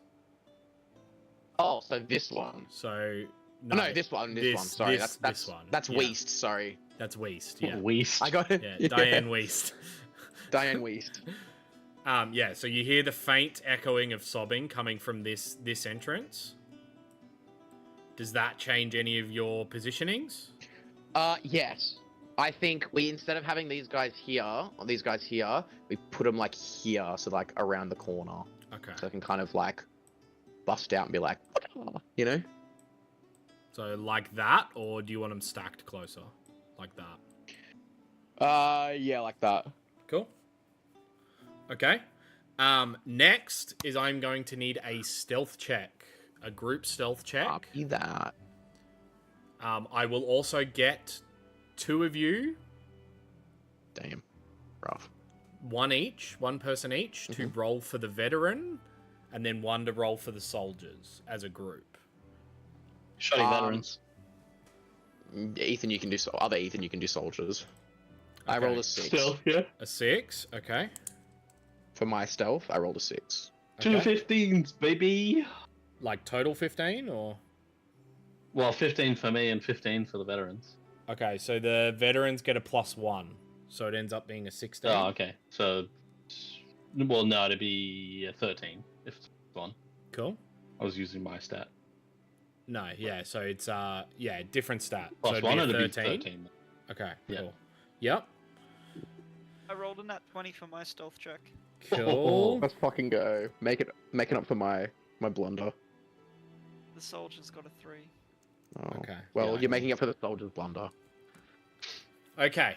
Speaker 2: Oh, so this one.
Speaker 1: So
Speaker 2: No, this one. This one. Sorry,
Speaker 1: this
Speaker 2: that's
Speaker 1: one.
Speaker 2: that's
Speaker 1: Yeah.
Speaker 2: Weast. Sorry.
Speaker 1: That's Weast. Yeah.
Speaker 3: Weast.
Speaker 2: I got it.
Speaker 1: Yeah. Diane Weast.
Speaker 2: Diane Weast.
Speaker 1: Yeah. So you hear the faint echoing of sobbing coming from this entrance. Does that change any of your positionings?
Speaker 2: Yes. I think we, instead of having these guys here, or these guys here, we put them like here, so like around the corner.
Speaker 1: Okay.
Speaker 2: So I can kind of like bust out and be like, you know?
Speaker 1: So like that, or do you want them stacked closer? Like that.
Speaker 2: Yeah, like that.
Speaker 1: Cool. Okay. Next is I'm going to need a stealth check. A group stealth check.
Speaker 2: Copy that.
Speaker 1: I will also get 2 of you,
Speaker 2: Damn. Rough.
Speaker 1: one person each, to roll for the veteran, and then 1 to roll for the soldiers as a group.
Speaker 3: Shoddy veterans.
Speaker 2: Ethan, you can do other Ethan, you can do soldiers. I
Speaker 1: Okay.
Speaker 2: rolled a 6.
Speaker 3: Still, yeah.
Speaker 1: A 6, okay.
Speaker 2: For my stealth, I rolled a 6.
Speaker 3: Two
Speaker 1: Okay.
Speaker 3: 15s, baby.
Speaker 1: Like total 15, or?
Speaker 3: Well, 15 for me and 15 for the veterans.
Speaker 1: Okay, so the veterans get a +1, so it ends up being a 16.
Speaker 3: Oh, okay. So, well, no, it'd be a 13 if it's one.
Speaker 1: Cool.
Speaker 3: I was using my stat.
Speaker 1: No, yeah, so it's different stat. So
Speaker 3: Plus
Speaker 1: it'd
Speaker 3: one,
Speaker 1: be a
Speaker 3: it'd be
Speaker 1: 13.
Speaker 3: 13.
Speaker 1: Okay,
Speaker 3: Yeah.
Speaker 1: cool. Yep.
Speaker 4: I rolled a nat 20 for my stealth check.
Speaker 1: Cool.
Speaker 2: Let's fucking go. Making up for my blunder.
Speaker 4: The soldier's got a 3.
Speaker 2: Oh.
Speaker 1: Okay.
Speaker 2: Well,
Speaker 1: Yeah.
Speaker 2: you're making up for the soldier's blunder.
Speaker 1: Okay,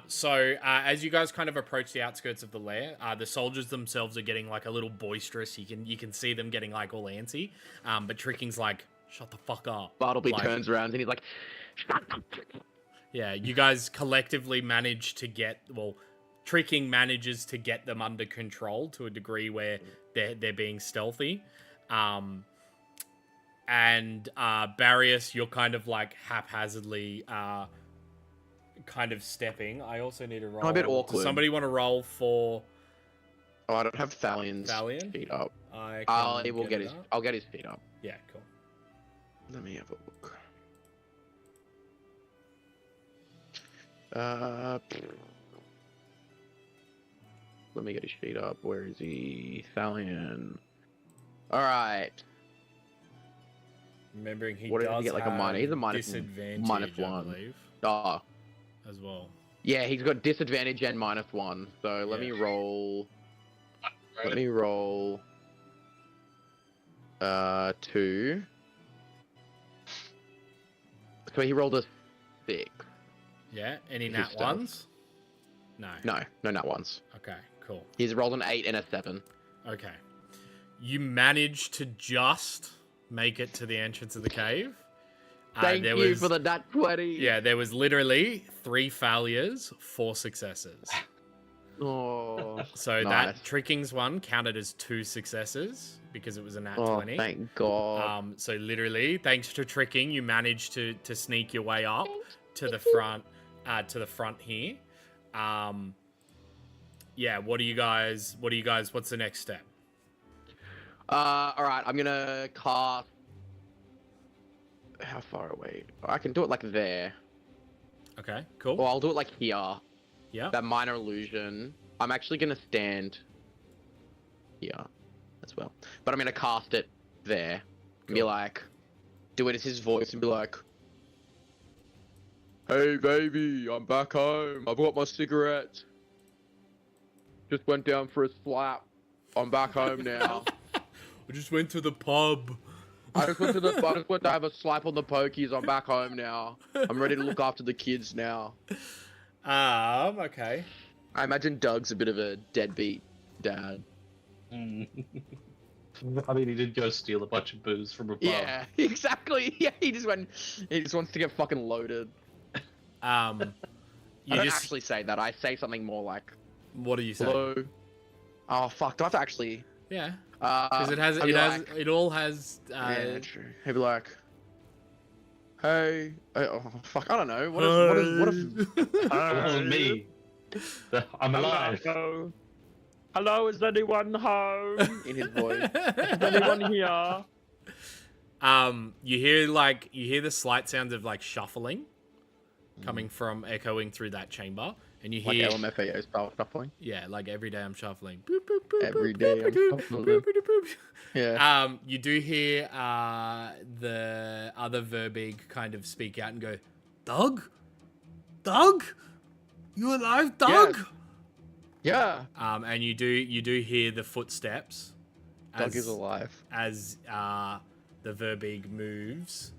Speaker 1: so as you guys kind of approach the outskirts of the lair, the soldiers themselves are getting like a little boisterous. You can see them getting like all antsy. But Tricking's like, shut the fuck up.
Speaker 2: Bartleby
Speaker 1: Like,
Speaker 2: turns around and he's like,
Speaker 1: yeah, you guys collectively manage to Tricking manages to get them under control to a degree where they're being stealthy. And Barrius, you're kind of like haphazardly kind of stepping. I also need a roll.
Speaker 2: I'm a bit
Speaker 1: Does
Speaker 2: awkward.
Speaker 1: somebody want to roll for
Speaker 2: oh, I don't have Thalion's
Speaker 1: Thalion?
Speaker 2: feet up.
Speaker 1: I
Speaker 2: I'll get
Speaker 1: it
Speaker 2: his.
Speaker 1: up.
Speaker 2: I'll get his feet up.
Speaker 1: Yeah, cool.
Speaker 2: Let me have a look. Let me get his feet up. Where is he? Thalion. All right.
Speaker 1: Remembering he
Speaker 2: What did he
Speaker 1: does
Speaker 2: get, like a
Speaker 1: have
Speaker 2: minor? He's a minus-
Speaker 1: disadvantage,
Speaker 2: minus
Speaker 1: I
Speaker 2: 1.
Speaker 1: believe,
Speaker 2: Oh,
Speaker 1: as well.
Speaker 2: yeah, he's got disadvantage and -1. So let
Speaker 1: Yeah.
Speaker 2: me roll. Let me roll. 2. So he rolled a 6.
Speaker 1: Yeah, any
Speaker 2: His
Speaker 1: nat
Speaker 2: stealth.
Speaker 1: ones? No.
Speaker 2: No, not once.
Speaker 1: Okay, cool.
Speaker 2: He's rolled an 8 and a 7.
Speaker 1: Okay. You managed to just make it to the entrance of the cave.
Speaker 2: Thank
Speaker 1: there
Speaker 2: you
Speaker 1: was,
Speaker 2: for the nat 20.
Speaker 1: Yeah, there was literally 3 failures, 4 successes.
Speaker 2: Oh.
Speaker 1: So
Speaker 2: Nice.
Speaker 1: that Tricking's one counted as 2 successes because it was a nat
Speaker 2: Oh,
Speaker 1: 20.
Speaker 2: thank God.
Speaker 1: So literally, thanks to Tricking, you managed to sneak your way up to the front here. Yeah, what do you guys, what's the next step?
Speaker 2: All right, I'm gonna cast. How far away? I can do it like there,
Speaker 1: Okay, cool.
Speaker 2: or I'll do it like here.
Speaker 1: Yeah.
Speaker 2: That minor illusion. I'm actually gonna stand here as well, but I'm gonna cast it there. And be
Speaker 1: Cool.
Speaker 2: like, do it as his voice and be like, "Hey baby, I'm back home. I've got my cigarette. Just went down for a slap. I'm back home now."
Speaker 1: I just went to the pub.
Speaker 2: I just went to have a slap on the pokies. I'm back home now. I'm ready to look after the kids now.
Speaker 1: Okay.
Speaker 2: I imagine Doug's a bit of a deadbeat dad.
Speaker 3: Mm. I mean, he did go steal a bunch of booze from a pub.
Speaker 2: Yeah, exactly. Yeah, he just wants to get fucking loaded.
Speaker 1: You
Speaker 2: I don't
Speaker 1: just,
Speaker 2: actually say that. I say something more like,
Speaker 1: what do you say?
Speaker 2: "Hello." Oh fuck! Do I have to actually?
Speaker 1: Yeah.
Speaker 2: Because
Speaker 1: Because it all has,
Speaker 2: yeah, true. He'd be like, "Hey, oh fuck! I don't know. What if?
Speaker 3: Oh, me. I'm alive.
Speaker 2: Hello, is anyone home?" In his voice. Is anyone here?
Speaker 1: You hear the slight sounds of like shuffling coming from echoing through that chamber, and you
Speaker 2: Like
Speaker 1: hear
Speaker 2: LMFAO style shuffling.
Speaker 1: yeah, like every day I'm shuffling. Boop, boop, boop,
Speaker 2: Every
Speaker 1: boop,
Speaker 2: day
Speaker 1: boop,
Speaker 2: I'm
Speaker 1: boop,
Speaker 2: shuffling.
Speaker 1: boop, boop, boop.
Speaker 2: Yeah.
Speaker 1: You do hear the other Verbig kind of speak out and go, Doug? Doug? You alive, Doug?
Speaker 2: Yeah.
Speaker 1: And you do hear the footsteps
Speaker 2: Doug is alive.
Speaker 1: as the Verbig moves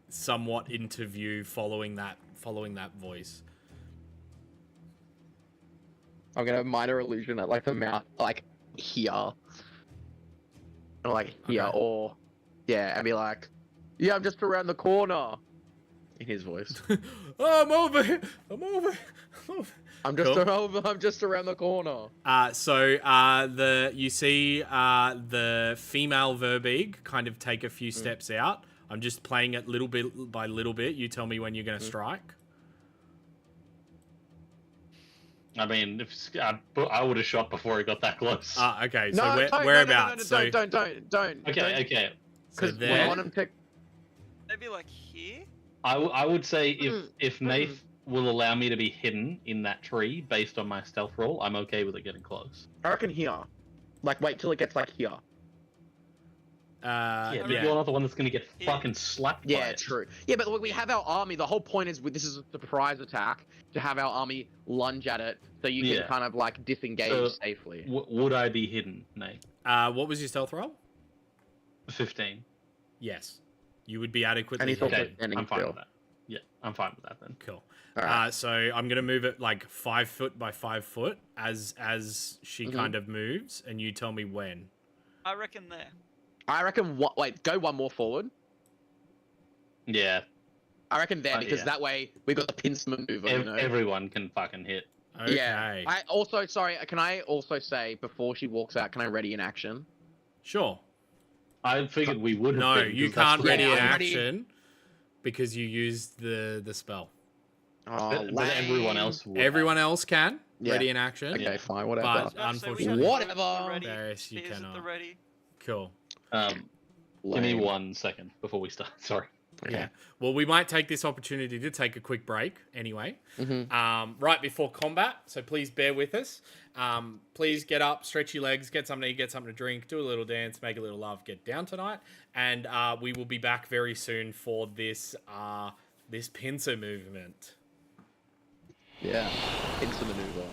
Speaker 1: somewhat into view following that voice.
Speaker 2: I'm gonna minor illusion at like the mouth, like here, or like here,
Speaker 1: Okay.
Speaker 2: or yeah, and be like, yeah, I'm just around the corner. In his voice.
Speaker 1: Oh, I'm over here. I'm over.
Speaker 2: I'm just
Speaker 1: Cool.
Speaker 2: I'm just around the corner.
Speaker 1: You see the female Verbig kind of take a few steps out. I'm just playing it little bit by little bit. You tell me when you're going to strike.
Speaker 3: I mean, I would have shot before he got that close.
Speaker 1: Okay. So
Speaker 2: No,
Speaker 1: whereabouts?
Speaker 2: don't.
Speaker 3: Okay.
Speaker 1: So
Speaker 2: Because
Speaker 1: there.
Speaker 2: we want him to.
Speaker 4: Maybe like here?
Speaker 3: I would say if Nath will allow me to be hidden in that tree based on my stealth roll, I'm okay with it getting close.
Speaker 2: I reckon here. Like, wait till it gets like here.
Speaker 3: But
Speaker 1: Yeah.
Speaker 3: you're not the one that's gonna get fucking slapped by
Speaker 2: Yeah,
Speaker 3: it.
Speaker 2: true. Yeah, but we have our army. The whole point is this is a surprise attack to have our army lunge at it, so you can
Speaker 3: Yeah.
Speaker 2: kind of like disengage
Speaker 3: So,
Speaker 2: safely.
Speaker 3: Would I be hidden, Nate?
Speaker 1: What was your stealth roll?
Speaker 3: 15.
Speaker 1: Yes. You would be adequately
Speaker 2: And he's also
Speaker 1: hidden.
Speaker 3: Okay,
Speaker 2: standing
Speaker 3: I'm fine
Speaker 2: still.
Speaker 3: with that. Yeah, I'm fine with that then.
Speaker 1: Cool.
Speaker 2: Alright.
Speaker 1: So I'm gonna move it like 5 foot by 5 foot as she kind of moves, and you tell me when.
Speaker 4: I reckon there.
Speaker 2: I reckon. Wait, go one more forward.
Speaker 3: Yeah,
Speaker 2: I reckon there because
Speaker 3: yeah.
Speaker 2: that way we got the pincer maneuver. You know?
Speaker 3: everyone can fucking hit.
Speaker 1: Okay.
Speaker 2: Yeah. I also Can I also say before she walks out, can I ready in action?
Speaker 1: Sure.
Speaker 3: I figured we would have
Speaker 1: No,
Speaker 3: been,
Speaker 1: you
Speaker 3: because that's
Speaker 1: can't
Speaker 3: the-
Speaker 1: ready in
Speaker 2: I'm ready.
Speaker 1: action because you used the spell.
Speaker 2: Oh,
Speaker 3: But everyone
Speaker 2: lame.
Speaker 3: else would.
Speaker 1: Everyone else can
Speaker 2: Yeah.
Speaker 1: ready in action.
Speaker 2: Okay,
Speaker 3: Yeah.
Speaker 2: fine, whatever.
Speaker 1: But
Speaker 4: No, so we
Speaker 1: unfortunately,
Speaker 4: have to
Speaker 2: Whatever.
Speaker 4: the ready.
Speaker 1: Yes, you
Speaker 4: Is it the
Speaker 1: cannot.
Speaker 4: ready?
Speaker 1: Cool.
Speaker 3: Give me
Speaker 2: Lame.
Speaker 3: 1 second before we start. Sorry.
Speaker 2: Okay.
Speaker 1: Yeah. Well, we might take this opportunity to take a quick break anyway.
Speaker 2: Mhm.
Speaker 1: Right before combat, so please bear with us. Please get up, stretch your legs, get something to eat, get something to drink, do a little dance, make a little love, get down tonight, and we will be back very soon for this pincer movement.
Speaker 2: Yeah. Pincer maneuver.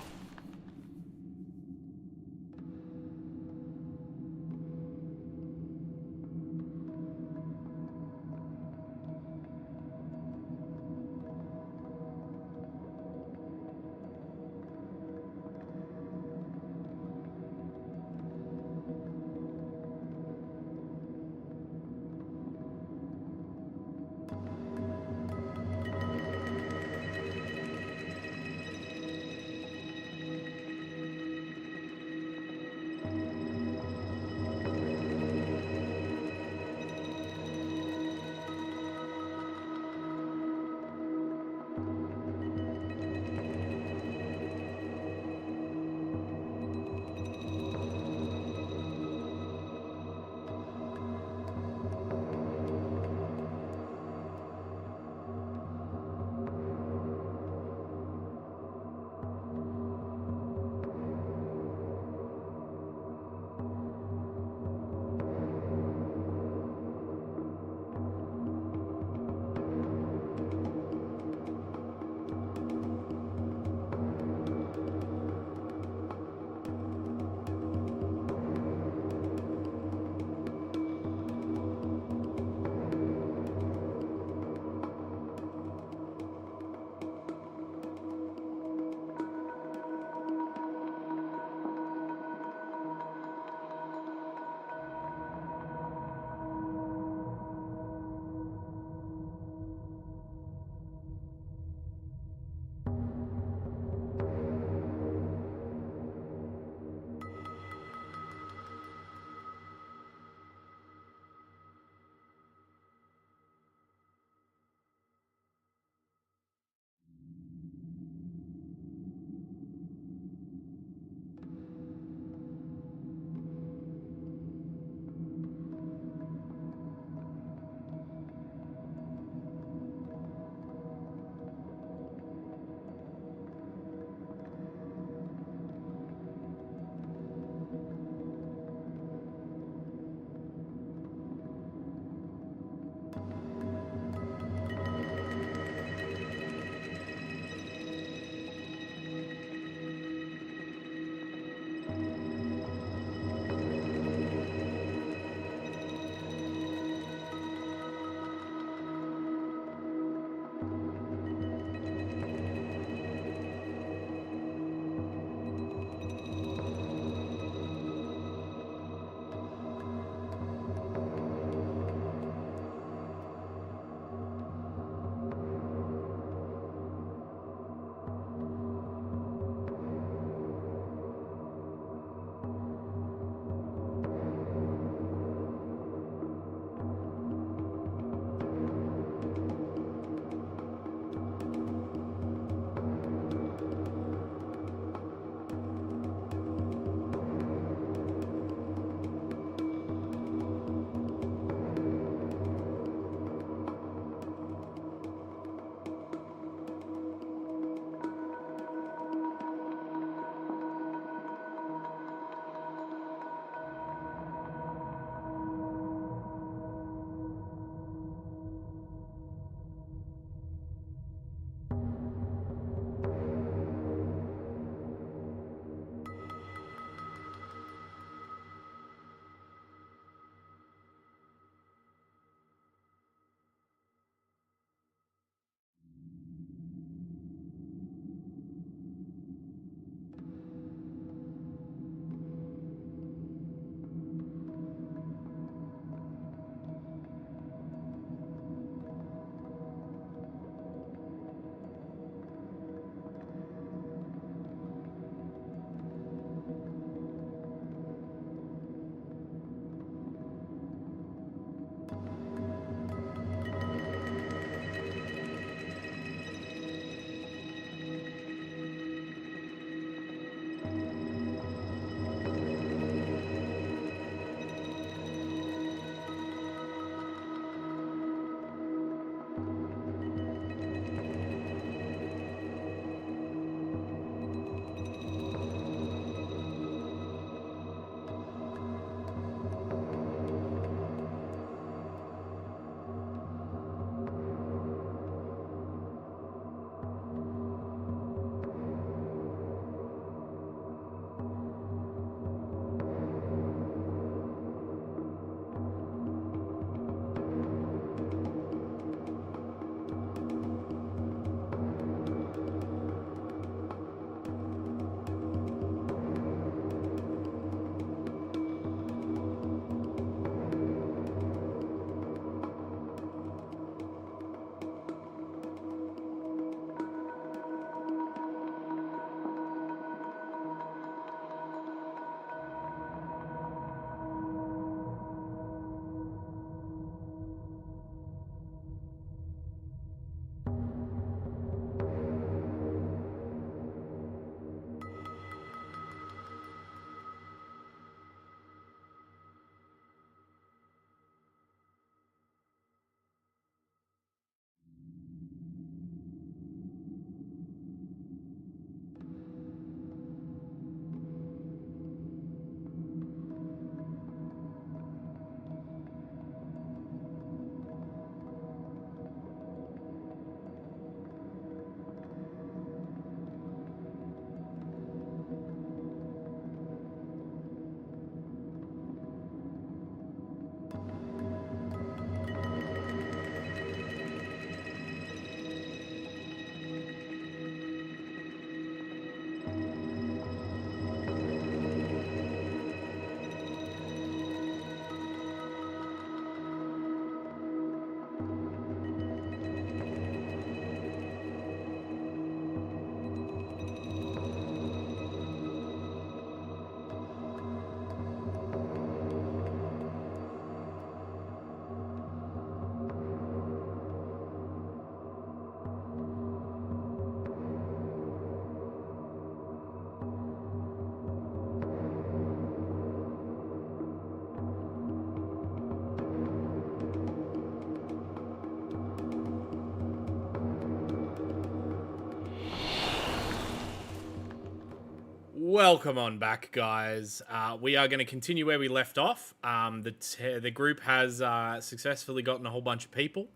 Speaker 1: Welcome on back, guys. We are going to continue where we left off. The group has successfully gotten a whole bunch of people,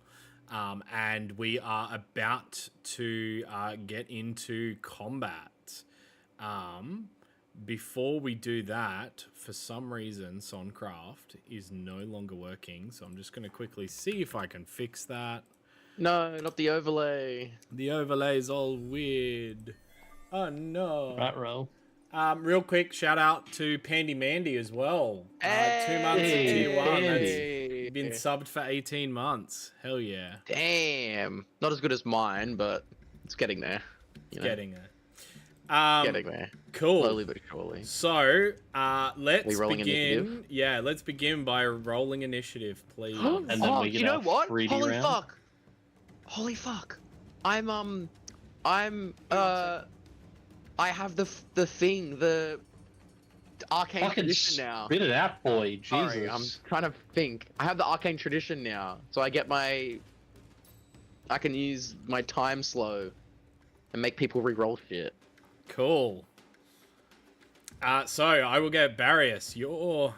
Speaker 1: and we are about to get into combat. Before we do that, for some reason, Soncraft is no longer working, so I'm just going to quickly see if I can fix that.
Speaker 2: No, not the overlay.
Speaker 1: The overlay's all weird. Oh, no.
Speaker 3: Right, roll.
Speaker 1: Real quick, shout out to Pandy Mandy as well. 2 months at tier 1. That's been subbed for 18 months. Hell yeah.
Speaker 2: Damn. Not as good as mine, but it's getting there. You know?
Speaker 1: Getting there.
Speaker 2: Getting there.
Speaker 1: Cool.
Speaker 2: Slowly but surely.
Speaker 1: So, let's
Speaker 2: rolling
Speaker 1: begin.
Speaker 2: initiative?
Speaker 1: Yeah, let's begin by rolling initiative, please.
Speaker 3: And then we get
Speaker 2: you know
Speaker 3: our
Speaker 2: what?
Speaker 3: 3D
Speaker 2: Holy
Speaker 3: round.
Speaker 2: fuck. Holy fuck. I have the thing, the arcane
Speaker 3: Fucking
Speaker 2: tradition now.
Speaker 3: spit it out, boy. Jesus.
Speaker 2: Sorry, I'm trying to think. I have the arcane tradition now, so I can use my time slow and make people re-roll shit.
Speaker 1: Cool. So I will get Barrius. Your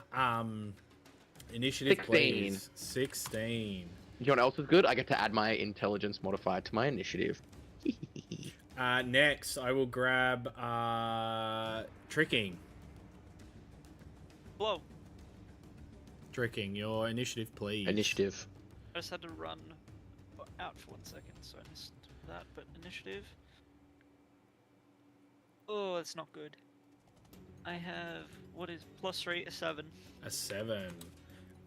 Speaker 1: initiative,
Speaker 2: 16.
Speaker 1: please. 16.
Speaker 2: You know what else is good? I get to add my intelligence modifier to my initiative.
Speaker 1: Next, I will grab Tricking.
Speaker 4: Whoa.
Speaker 1: Tricking, your initiative, please.
Speaker 2: Initiative.
Speaker 4: I just had to run out for 1 second, so I missed that. But initiative. Oh, that's not good. I have what is +3, a 7.
Speaker 1: A 7.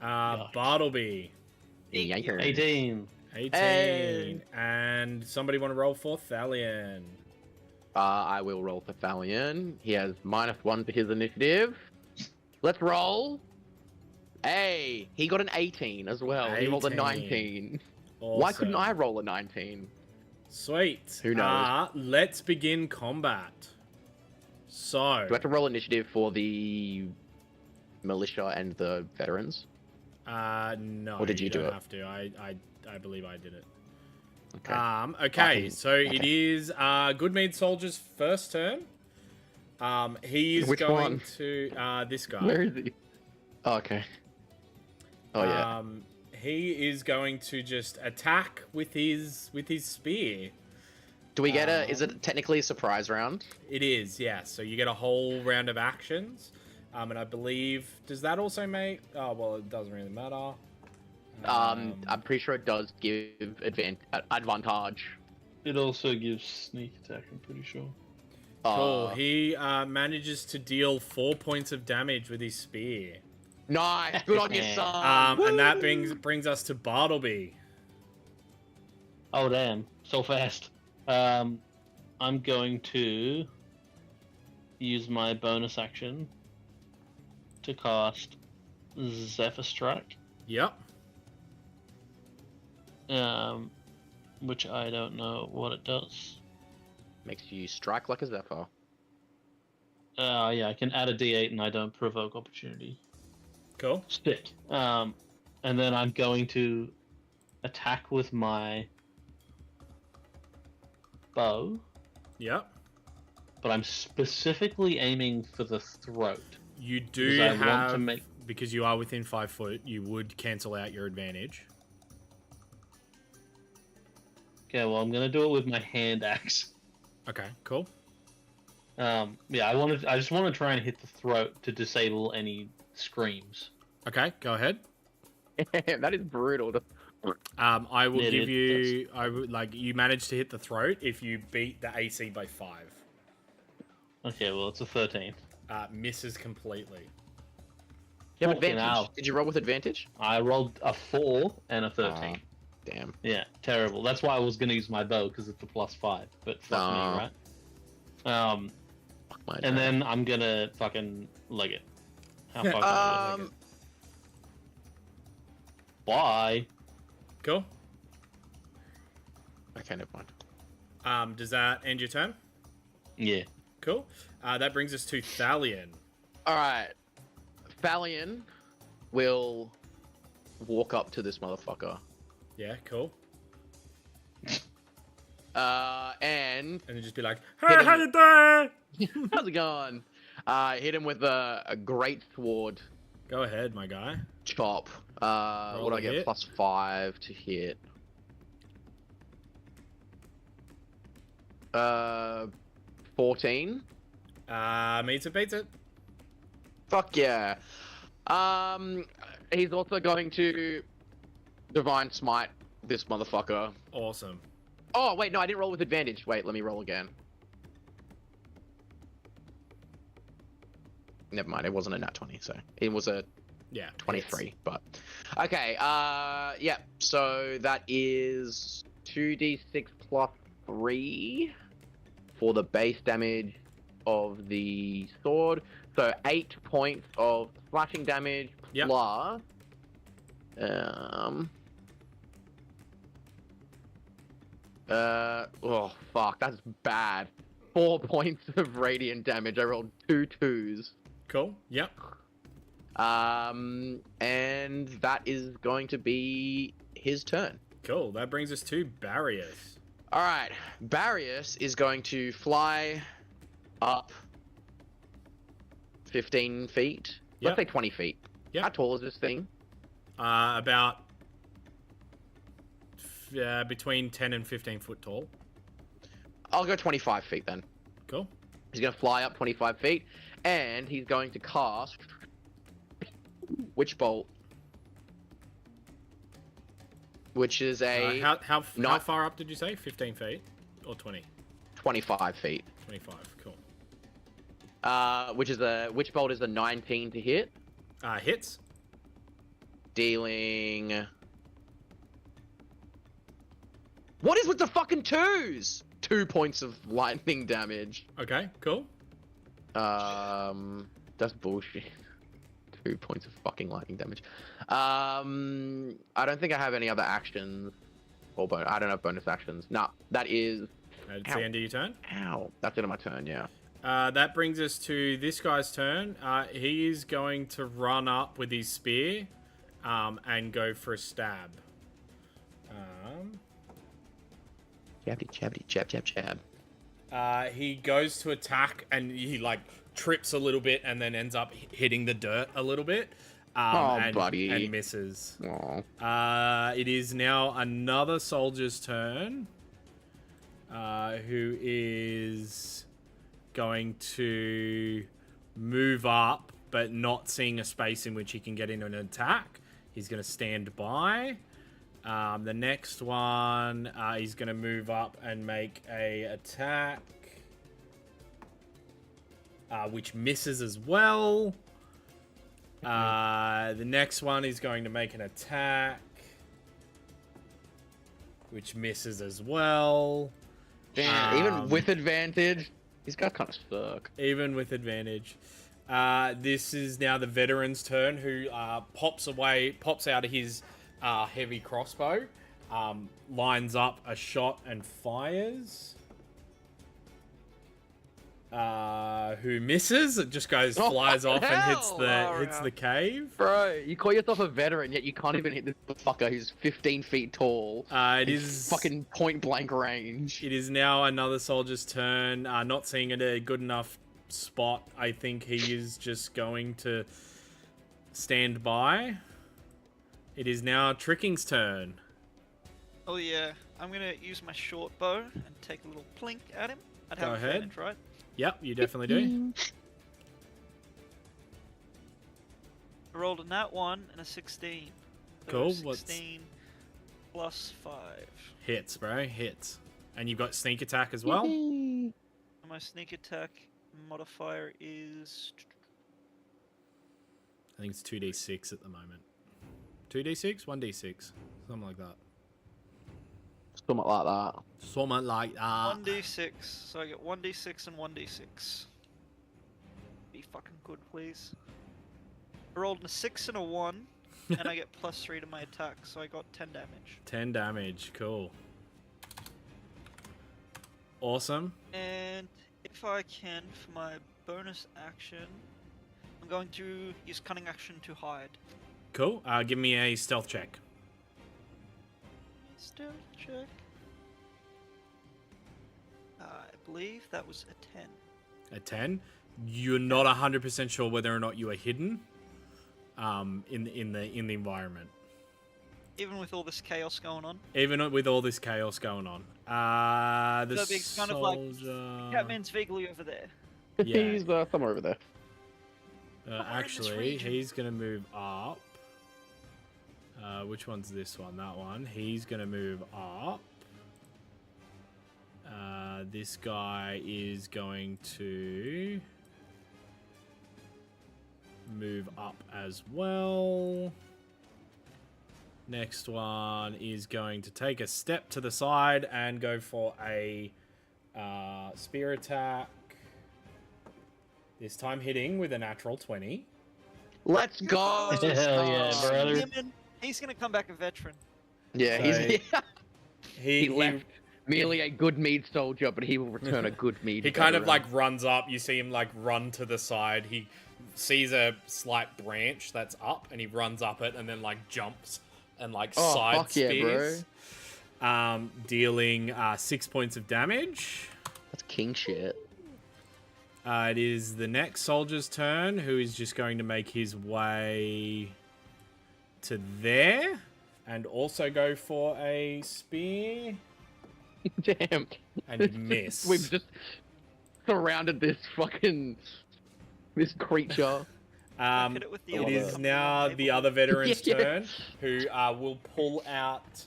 Speaker 3: Yikes.
Speaker 1: Bartleby.
Speaker 2: Yeah,
Speaker 3: 18.
Speaker 1: 18.
Speaker 2: Hey.
Speaker 1: And somebody want to roll for Thalion?
Speaker 2: I will roll for Thalion. He has -1 to his initiative. Let's roll. Hey, he got an 18 as well. He rolled a
Speaker 1: 18.
Speaker 2: 19.
Speaker 1: Awesome.
Speaker 2: Why couldn't I roll a 19?
Speaker 1: Sweet.
Speaker 2: Who knows?
Speaker 1: Let's begin combat. So.
Speaker 2: Do I have to roll initiative for the militia and the veterans?
Speaker 1: No.
Speaker 2: Or did you do
Speaker 1: don't
Speaker 2: it?
Speaker 1: have to. I believe I did it.
Speaker 2: Okay.
Speaker 1: Okay, so it is Goodmead Soldier's first turn. He is
Speaker 2: Which
Speaker 1: going
Speaker 2: one?
Speaker 1: to this guy.
Speaker 2: Where is he? Oh, okay. Oh yeah.
Speaker 1: He is going to just attack with his spear.
Speaker 2: Do we get is it technically a surprise round?
Speaker 1: It is, yeah. So you get a whole round of actions. And I believe, does that also make? Oh well, it doesn't really matter.
Speaker 2: I'm pretty sure it does give advantage.
Speaker 3: It also gives sneak attack, I'm pretty sure.
Speaker 1: Cool. He manages to deal 4 points of damage with his spear.
Speaker 2: Nice. Good on you, son.
Speaker 1: And that brings us to Bartleby.
Speaker 3: Oh, damn. So fast. I'm going to use my bonus action to cast Zephyr Strike.
Speaker 1: Yep.
Speaker 3: Which I don't know what it does.
Speaker 2: Makes you strike like a zephyr.
Speaker 3: Yeah, I can add a D8 and I don't provoke opportunity.
Speaker 1: Cool.
Speaker 3: Sick. And then I'm going to attack with my bow,
Speaker 1: Yep.
Speaker 3: but I'm specifically aiming for the throat.
Speaker 1: You do
Speaker 3: Because I want
Speaker 1: have,
Speaker 3: to make-
Speaker 1: because you are within 5 foot, you would cancel out your advantage.
Speaker 3: Okay, well, I'm gonna do it with my hand axe.
Speaker 1: Okay, cool.
Speaker 3: Yeah, I just want to try and hit the throat to disable any screams.
Speaker 1: Okay, go ahead.
Speaker 2: That is brutal.
Speaker 1: I will
Speaker 3: Yeah,
Speaker 1: give
Speaker 3: it
Speaker 1: you. I would like you manage to hit the throat if you beat the AC by 5.
Speaker 3: Okay, well, it's a 13.
Speaker 1: Misses completely.
Speaker 2: You have
Speaker 3: Fucking
Speaker 2: advantage.
Speaker 3: hell.
Speaker 2: Did you roll with advantage?
Speaker 3: I rolled a 4 and a 13.
Speaker 2: Damn.
Speaker 3: Yeah, terrible. That's why I was gonna use my bow, because it's a +5. But fuck me, right?
Speaker 2: Fuck my
Speaker 3: And
Speaker 2: turn.
Speaker 3: then I'm gonna fucking leg it. How far can I leg it? Why?
Speaker 1: Cool.
Speaker 2: Okay, never mind.
Speaker 1: Does that end your turn?
Speaker 3: Yeah.
Speaker 1: Cool. That brings us to Thalion.
Speaker 2: Alright. Thalion will walk up to this motherfucker.
Speaker 1: Yeah, cool.
Speaker 2: And
Speaker 1: And then just be like,
Speaker 2: Hit
Speaker 1: "Hey,
Speaker 2: him.
Speaker 1: how you doing?"
Speaker 2: how's it going? Hit him with a great sword
Speaker 1: Go ahead, my guy.
Speaker 2: chop.
Speaker 1: Roll
Speaker 2: What do
Speaker 1: a
Speaker 2: I get?
Speaker 1: hit.
Speaker 2: +5 to hit. 14.
Speaker 1: Meets it, beats it.
Speaker 2: Fuck yeah. He's also going to divine smite this motherfucker.
Speaker 1: Awesome.
Speaker 2: Oh wait, no, I didn't roll with advantage. Wait, let me roll again. Never mind, it wasn't a nat 20, so it was a
Speaker 1: Yeah.
Speaker 2: 23.
Speaker 1: hits.
Speaker 2: But okay, yeah. So that is 2d6 plus 3 for the base damage of the sword. So 8 points of slashing damage
Speaker 1: Yep.
Speaker 2: plus oh fuck, that's bad. 4 points of radiant damage. I rolled 2 2s.
Speaker 1: Cool. Yep.
Speaker 2: And that is going to be his turn.
Speaker 1: Cool. That brings us to Barriers.
Speaker 2: All right, Barrius is going to fly up 15 feet.
Speaker 1: Yep.
Speaker 2: Let's say 20 feet.
Speaker 1: Yep.
Speaker 2: How tall is this thing?
Speaker 1: About between 10 and 15 foot tall.
Speaker 2: I'll go 25 feet then.
Speaker 1: Cool.
Speaker 2: He's going to fly up 25 feet, and he's going to cast Witch Bolt, which is a
Speaker 1: How
Speaker 2: not-
Speaker 1: far up did you say? 15 feet or 20?
Speaker 2: 25 feet.
Speaker 1: 25. Cool.
Speaker 2: Which is a Witch Bolt is a 19 to hit,
Speaker 1: Hits.
Speaker 2: dealing. What is with the fucking 2s? 2 points of lightning damage.
Speaker 1: Okay. Cool.
Speaker 2: That's bullshit. 2 points of fucking lightning damage. I don't think I have any other actions. Or I don't have bonus actions. Nah, that is.
Speaker 1: That's
Speaker 2: Ow.
Speaker 1: the end of your turn.
Speaker 2: Ow. That's it on my turn, yeah.
Speaker 1: That brings us to this guy's turn. He is going to run up with his spear and go for a stab.
Speaker 2: Jabby, jabby, jab, jab, jab.
Speaker 1: He goes to attack and he like trips a little bit and then ends up hitting the dirt a little bit.
Speaker 2: Buddy.
Speaker 1: And misses.
Speaker 2: Aw.
Speaker 1: It is now another soldier's turn. Who is going to move up, but not seeing a space in which he can get into an attack. He's going to stand by. The next one, he's going to move up and make a attack, which misses as well. The next one is going to make an attack, which misses as well.
Speaker 2: Damn, even with advantage, these guys kind of suck.
Speaker 1: Even with advantage. This is now the veteran's turn, who pops out of his heavy crossbow, lines up a shot and fires. Who misses? It just flies off and hits the cave.
Speaker 2: Bro, you call yourself a veteran, yet you can't even hit this fucker who's 15 feet tall.
Speaker 1: It is
Speaker 2: fucking point blank range.
Speaker 1: It is now another soldier's turn. Not seeing it a good enough spot, I think he is just going to stand by. It is now Tricking's turn.
Speaker 4: Oh yeah, I'm gonna use my short bow and take a little plink at him. I'd
Speaker 1: Go
Speaker 4: have
Speaker 1: ahead.
Speaker 4: advantage, right?
Speaker 1: Yep, you definitely do.
Speaker 4: I rolled a nat 1 and a 16. So
Speaker 1: Cool,
Speaker 4: 16 plus 5.
Speaker 1: Hits, bro. Hits. And you've got sneak attack as well.
Speaker 4: And my sneak attack modifier is...
Speaker 1: I think it's 2d6 at the moment. 2d6? 1d6? Something like that.
Speaker 2: Something like that.
Speaker 1: Something like that.
Speaker 4: 1d6. So I get 1d6 and 1d6. Be fucking good, please. I rolled a 6 and a 1, and I get +3 to my attack, so I got 10 damage.
Speaker 1: 10 damage. Cool. Awesome.
Speaker 4: And if I can, for my bonus action, I'm going to use cunning action to hide.
Speaker 1: Cool. Give me a stealth check.
Speaker 4: Stealth check. I believe that was a 10.
Speaker 1: A 10. you're not 100% sure whether or not you are hidden in the environment.
Speaker 4: Even with all this chaos going on.
Speaker 1: Even with all this chaos going on. The
Speaker 4: Verbeek's kind of like Catman's vaguely over there.
Speaker 1: Yeah.
Speaker 2: He's somewhere over there.
Speaker 4: in this
Speaker 1: Actually,
Speaker 4: region.
Speaker 1: he's going to move up. Which one's this one? That one. He's going to move up. This guy is going to move up as well. Next one is going to take a step to the side and go for a spear attack. This time hitting with a natural 20.
Speaker 2: Let's go!
Speaker 3: Hell yeah, brother.
Speaker 4: He's gonna come back a veteran.
Speaker 2: Yeah,
Speaker 1: So,
Speaker 2: he
Speaker 1: He
Speaker 2: left merely a good mead soldier, but he will return a good mead.
Speaker 1: He kind of
Speaker 2: veteran.
Speaker 1: like runs up. You see him like run to the side. He sees a slight branch that's up, and he runs up it, and then like jumps and like side
Speaker 2: fuck yeah,
Speaker 1: spears. Dealing 6 points of damage.
Speaker 2: That's king shit.
Speaker 1: It is the next soldier's turn, who is just going to make his way to there, and also go for a spear.
Speaker 2: Damn.
Speaker 1: And miss.
Speaker 2: We've just surrounded this creature.
Speaker 4: Hit it with the
Speaker 1: It
Speaker 4: other
Speaker 1: is
Speaker 4: couple
Speaker 1: now
Speaker 4: of
Speaker 1: the other veteran's
Speaker 2: Yeah.
Speaker 1: turn, who will pull out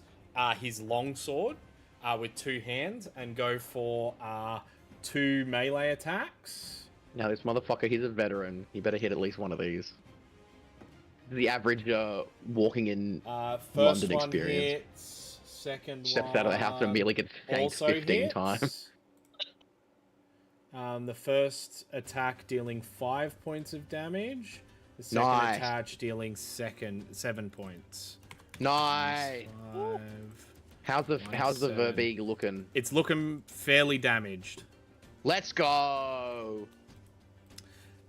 Speaker 1: his longsword with 2 hands and go for 2 melee attacks.
Speaker 2: Now this motherfucker, he's a veteran. He better hit at least one of these. The average walking in
Speaker 1: First
Speaker 2: London
Speaker 1: one
Speaker 2: experience.
Speaker 1: hits. Second
Speaker 2: Steps
Speaker 1: one
Speaker 2: out of the house and immediately gets shanked
Speaker 1: also
Speaker 2: 15
Speaker 1: hits.
Speaker 2: times.
Speaker 1: The first attack dealing 5 points of damage. The second
Speaker 2: Nice.
Speaker 1: attack dealing 7 points.
Speaker 2: Nice.
Speaker 1: 5.
Speaker 2: How's the
Speaker 1: 7.
Speaker 2: Verbeeg looking?
Speaker 1: It's looking fairly damaged.
Speaker 2: Let's go.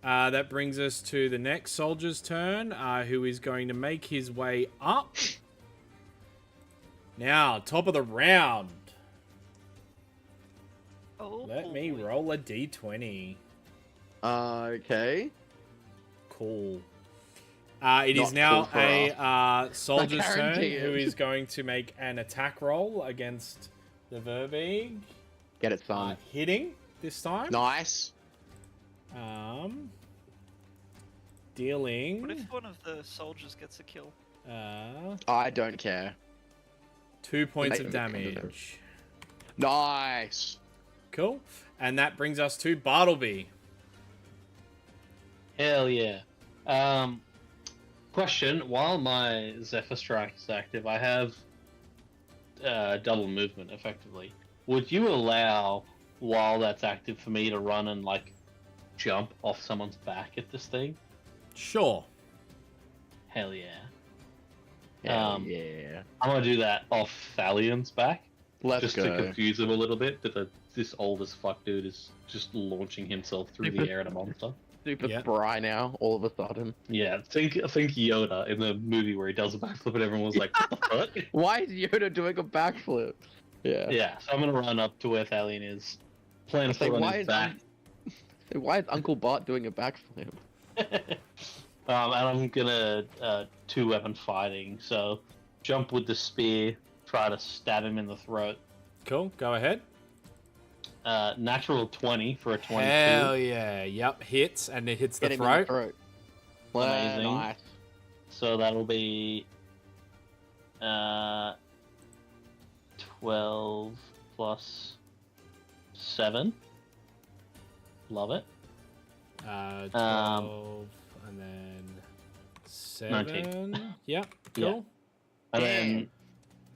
Speaker 1: That brings us to the next soldier's turn, who is going to make his way up. Now, top of the round.
Speaker 4: Oh,
Speaker 1: Let me
Speaker 4: boy.
Speaker 1: roll a d20.
Speaker 2: Okay.
Speaker 1: Cool. It is
Speaker 2: Not
Speaker 1: now
Speaker 2: cool for
Speaker 1: a soldier's
Speaker 2: I
Speaker 1: turn,
Speaker 2: guarantee
Speaker 1: who
Speaker 2: it.
Speaker 1: is going to make an attack roll against the Verbeeg.
Speaker 2: Get it, son.
Speaker 1: Hitting this time.
Speaker 2: Nice.
Speaker 1: Dealing
Speaker 4: What if one of the soldiers gets a kill?
Speaker 2: I don't care.
Speaker 1: 2 points of
Speaker 2: Make them a
Speaker 1: damage.
Speaker 2: Nice.
Speaker 1: Cool. And that brings us to Bartleby.
Speaker 3: Hell yeah. Question: while my Zephyr Strike is active, I have double movement effectively. Would you allow, while that's active, for me to run and like jump off someone's back at this thing?
Speaker 1: Sure.
Speaker 3: Hell yeah.
Speaker 2: Hell yeah.
Speaker 3: I'm gonna do that off Thalion's back,
Speaker 2: Let's
Speaker 3: just
Speaker 2: go.
Speaker 3: to confuse him a little bit. That this old as fuck dude is just launching himself through the air at a monster.
Speaker 2: Super
Speaker 1: Yeah.
Speaker 2: spry now, all of a sudden.
Speaker 3: Yeah, think Yoda in the movie where he does a backflip and everyone was like, "What the fuck?"
Speaker 2: Why is Yoda doing a backflip? Yeah.
Speaker 3: Yeah, so I'm gonna run up to where Thalion is, plant a
Speaker 2: Say,
Speaker 3: foot on
Speaker 2: why
Speaker 3: his
Speaker 2: is
Speaker 3: back,
Speaker 2: Why is Uncle Bart doing a backflip?
Speaker 3: and I'm gonna 2-weapon fighting. So jump with the spear, try to stab him in the throat.
Speaker 1: Cool. Go ahead.
Speaker 3: Natural 20 for a 22.
Speaker 1: Hell yeah. Yep. Hits, and it hits the
Speaker 2: Get him in the
Speaker 1: throat.
Speaker 2: throat.
Speaker 3: Amazing.
Speaker 2: Nice.
Speaker 3: So that'll be 12 plus 7. Love it.
Speaker 1: 12, and then 7.
Speaker 3: 19.
Speaker 1: Yep.
Speaker 3: Yeah.
Speaker 1: Cool.
Speaker 3: And then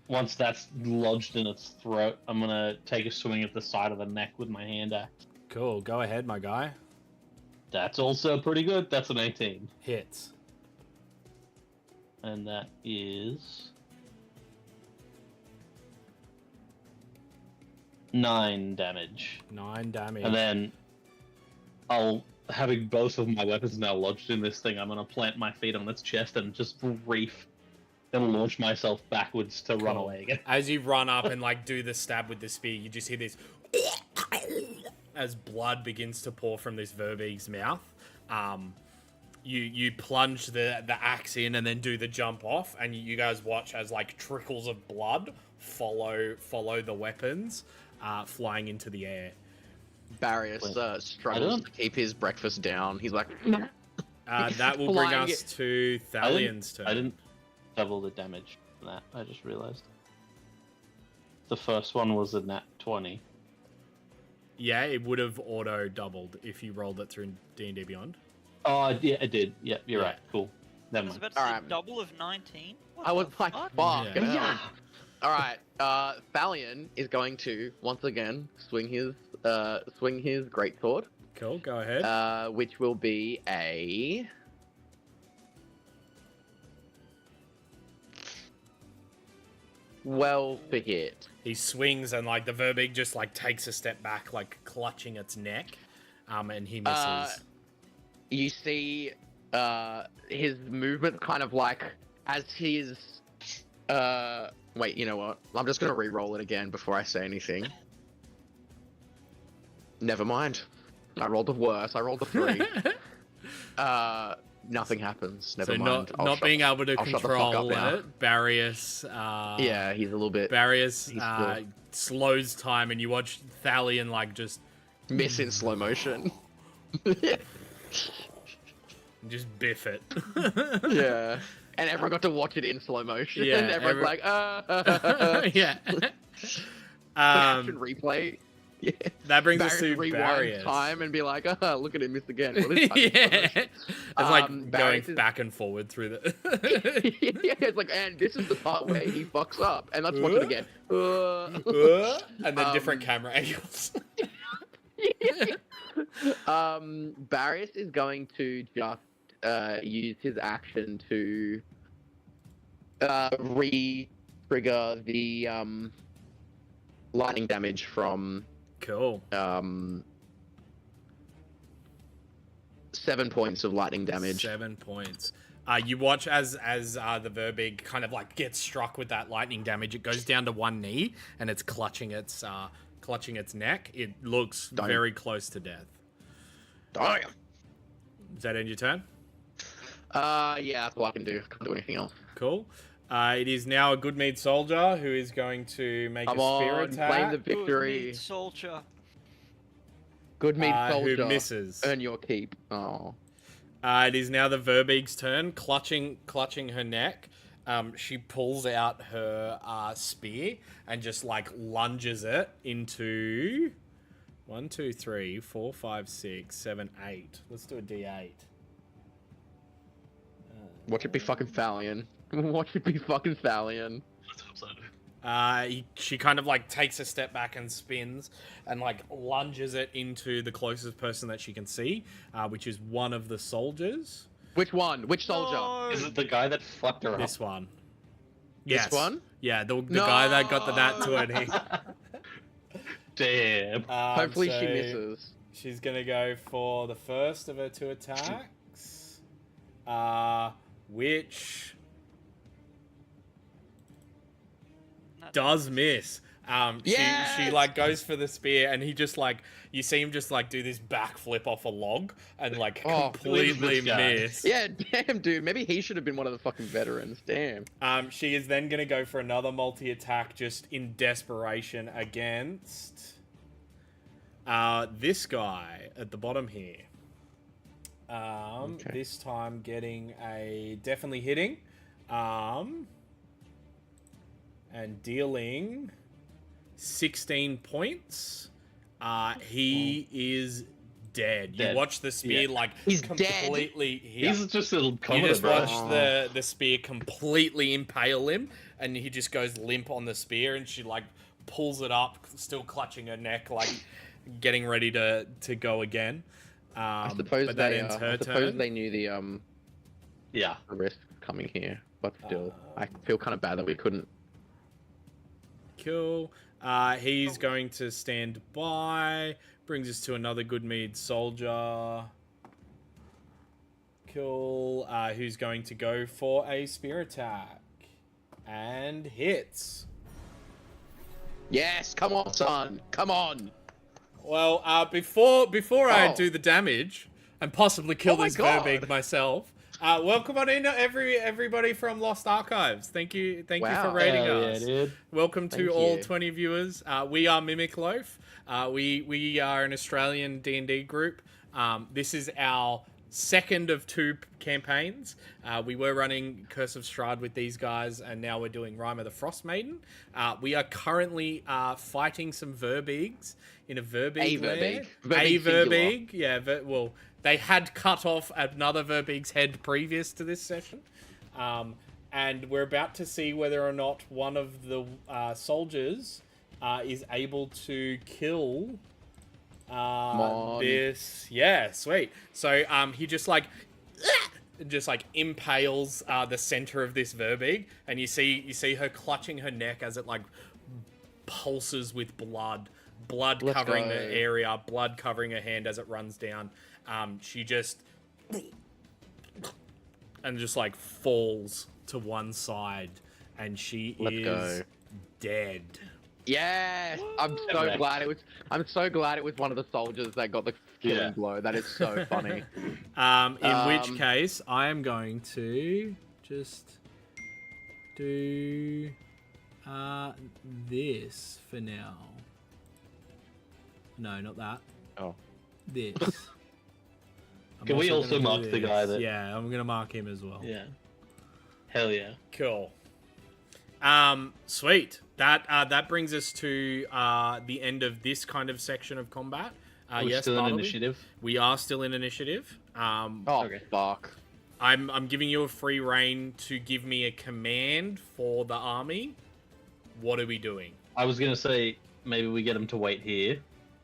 Speaker 3: once that's lodged in its throat, I'm gonna take a swing at the side of the neck with my hand axe.
Speaker 1: Cool. Go ahead, my guy.
Speaker 3: That's also pretty good. That's an 18.
Speaker 1: Hits.
Speaker 3: And that is 9 damage.
Speaker 1: 9 damage.
Speaker 3: And then having both of my weapons now lodged in this thing, I'm gonna plant my feet on its chest and just reef and launch myself backwards to run
Speaker 1: Cool.
Speaker 3: away again.
Speaker 1: As you run up and like do the stab with the spear, you just hear this, as blood begins to pour from this Verbeeg's mouth, you plunge the axe in and then do the jump off, and you guys watch as like trickles of blood follow the weapons flying into the air.
Speaker 2: Barrius struggles to keep his breakfast down. He's like,
Speaker 1: that will bring us to Thalion's turn.
Speaker 3: I didn't double the damage from that. I just realized. The first one was a nat 20.
Speaker 1: Yeah, it would have auto doubled if you rolled it through D&D Beyond.
Speaker 3: Oh, yeah, it did. Yeah, you're right. Cool.
Speaker 4: I
Speaker 3: Never
Speaker 4: was
Speaker 3: mind.
Speaker 4: about to say
Speaker 2: Alright.
Speaker 4: double of 19. What
Speaker 2: I was
Speaker 4: the
Speaker 2: like,
Speaker 4: fuck?
Speaker 2: fuck.
Speaker 1: Yeah.
Speaker 2: All right. Thalion is going to once again swing his greatsword,
Speaker 1: Cool, go ahead.
Speaker 2: which will be a 12 to hit.
Speaker 1: He swings and like the Verbeeg just like takes a step back, like clutching its neck, and he misses.
Speaker 2: You see his movement kind of like as his wait, you know what? I'm just gonna re-roll it again before I say anything. Never mind. I rolled the worse. I rolled a 3. Nothing happens. Never
Speaker 1: So
Speaker 2: mind.
Speaker 1: not being able to
Speaker 2: I'll shut the fuck up
Speaker 1: control
Speaker 2: now.
Speaker 1: it, Barrius.
Speaker 2: Yeah, he's a little bit
Speaker 1: Barrius
Speaker 2: he's still-
Speaker 1: slows time, and you watch Thalion like just
Speaker 2: miss in slow motion.
Speaker 1: just biff it.
Speaker 2: Yeah. And everyone got to watch it in slow motion.
Speaker 1: Yeah,
Speaker 2: And everyone's like,
Speaker 1: yeah.
Speaker 2: action replay. Yeah.
Speaker 1: That brings us to
Speaker 2: Rewind
Speaker 1: Barrius.
Speaker 2: time and be like, look at him miss again. What is that?
Speaker 1: Yeah. It's like going
Speaker 2: Barrius is-
Speaker 1: back and forward through the.
Speaker 2: Yeah, it's like, and this is the part where he fucks up. And let's watch it again.
Speaker 1: And then different camera angles.
Speaker 2: Barrius is going to just use his action to re-trigger the lightning damage from
Speaker 1: Cool.
Speaker 2: 7 points of lightning damage.
Speaker 1: 7 points. You watch as the Verbeeg kind of like gets struck with that lightning damage. It goes down to one knee and it's clutching its neck. It looks
Speaker 2: Damn.
Speaker 1: very close to death.
Speaker 2: Damn.
Speaker 1: Does that end your turn?
Speaker 2: Yeah, that's all I can do. Can't do anything else.
Speaker 1: Cool. It is now a Goodmead soldier who is going to make
Speaker 2: Come
Speaker 1: a spear
Speaker 2: on,
Speaker 1: attack.
Speaker 2: claim the
Speaker 4: Good
Speaker 2: victory.
Speaker 4: meat soldier.
Speaker 2: Good meat soldier.
Speaker 1: Who misses.
Speaker 2: Earn your keep. Oh.
Speaker 1: It is now the Verbeeg's turn, clutching her neck. She pulls out her spear and just like lunges it into 1, 2, 3, 4, 5, 6, 7, 8. Let's do a D8.
Speaker 2: Watch it be fucking Thalion. Watch it be fucking Thalion.
Speaker 1: She kind of like takes a step back and spins and like lunges it into the closest person that she can see, which is one of the soldiers.
Speaker 2: Which one? Which soldier?
Speaker 4: No.
Speaker 3: Is it the guy that fucked her up?
Speaker 1: This one.
Speaker 2: This
Speaker 1: Yes.
Speaker 2: one?
Speaker 1: Yeah, the guy that got the nat 20.
Speaker 3: Damn.
Speaker 2: Hopefully she
Speaker 1: so
Speaker 2: misses.
Speaker 1: She's gonna go for the first of her 2 attacks, which
Speaker 4: Not-
Speaker 1: does miss. She
Speaker 2: Yes!
Speaker 1: like goes for the spear, and he just like you see him just like do this backflip off a log and like
Speaker 2: Oh,
Speaker 1: completely
Speaker 3: this guy.
Speaker 1: miss.
Speaker 2: Yeah, damn, dude. Maybe he should have been one of the fucking veterans. Damn.
Speaker 1: She is then gonna go for another multi-attack just in desperation against this guy at the bottom here.
Speaker 2: Okay.
Speaker 1: This time getting definitely hitting, and dealing 16 points. He is dead. You
Speaker 3: Dead.
Speaker 1: watch the spear
Speaker 3: Yeah.
Speaker 1: like
Speaker 2: He's dead?
Speaker 1: completely. Yeah.
Speaker 3: He's just a little
Speaker 1: You
Speaker 3: commoner,
Speaker 1: just
Speaker 3: bro.
Speaker 1: watch the spear completely impale him, and he just goes limp on the spear, and she like pulls it up, still clutching her neck, like getting ready to go again.
Speaker 2: I suppose
Speaker 1: but that
Speaker 2: they.
Speaker 1: ends her
Speaker 2: I suppose
Speaker 1: turn.
Speaker 2: they knew the
Speaker 3: Yeah.
Speaker 2: risk coming here, but still, I feel kind of bad that we couldn't.
Speaker 1: Cool. He's going to stand by. Brings us to another Goodmead soldier. Cool. Who's going to go for a spear attack. And hits.
Speaker 2: Yes, come on, son. Come on.
Speaker 1: Well, before I do the damage and possibly kill
Speaker 2: Oh my
Speaker 1: this
Speaker 2: God.
Speaker 1: Verbeeg myself, welcome on in everybody from Lost Archives. Thank you for
Speaker 2: Wow.
Speaker 1: rating
Speaker 3: Hell
Speaker 1: us.
Speaker 3: yeah, dude.
Speaker 1: Welcome to
Speaker 2: Thank
Speaker 1: all
Speaker 2: you.
Speaker 1: 20 viewers. We are Mimic Loaf. We are an Australian D&D group. This is our second of two campaigns. We were running Curse of Strahd with these guys, and now we're doing Rime of the Frostmaiden. We are currently fighting some Verbeegs in a Verbeeg lair.
Speaker 2: Verbeeg singular.
Speaker 1: Verbeeg, yeah. Well, they had cut off another Verbeeg's head previous to this session. And we're about to see whether or not one of the soldiers is able to kill this. Yeah, sweet. So he just like impales the center of this Verbeeg, and you see her clutching her neck as it like pulses with blood covering the area, blood covering her hand as it runs down. She just like falls to one side, and she is dead.
Speaker 2: Yes, I'm so glad it was one of the soldiers that got the killing blow. That is so funny.
Speaker 1: In which case, I am going to just do this for now. No, not that.
Speaker 2: Oh.
Speaker 1: This.
Speaker 3: Can we also mark the guy that?
Speaker 1: Yeah, I'm gonna mark him as well.
Speaker 3: Yeah. Hell yeah.
Speaker 1: Cool. Sweet. That brings us to the end of this kind of section of combat. Yes,
Speaker 3: still in
Speaker 1: Bartleby?
Speaker 3: initiative.
Speaker 1: We are still in initiative.
Speaker 3: Okay.
Speaker 2: Fuck.
Speaker 1: I'm giving you a free reign to give me a command for the army. What are we doing?
Speaker 3: I was gonna say maybe we get him to wait here,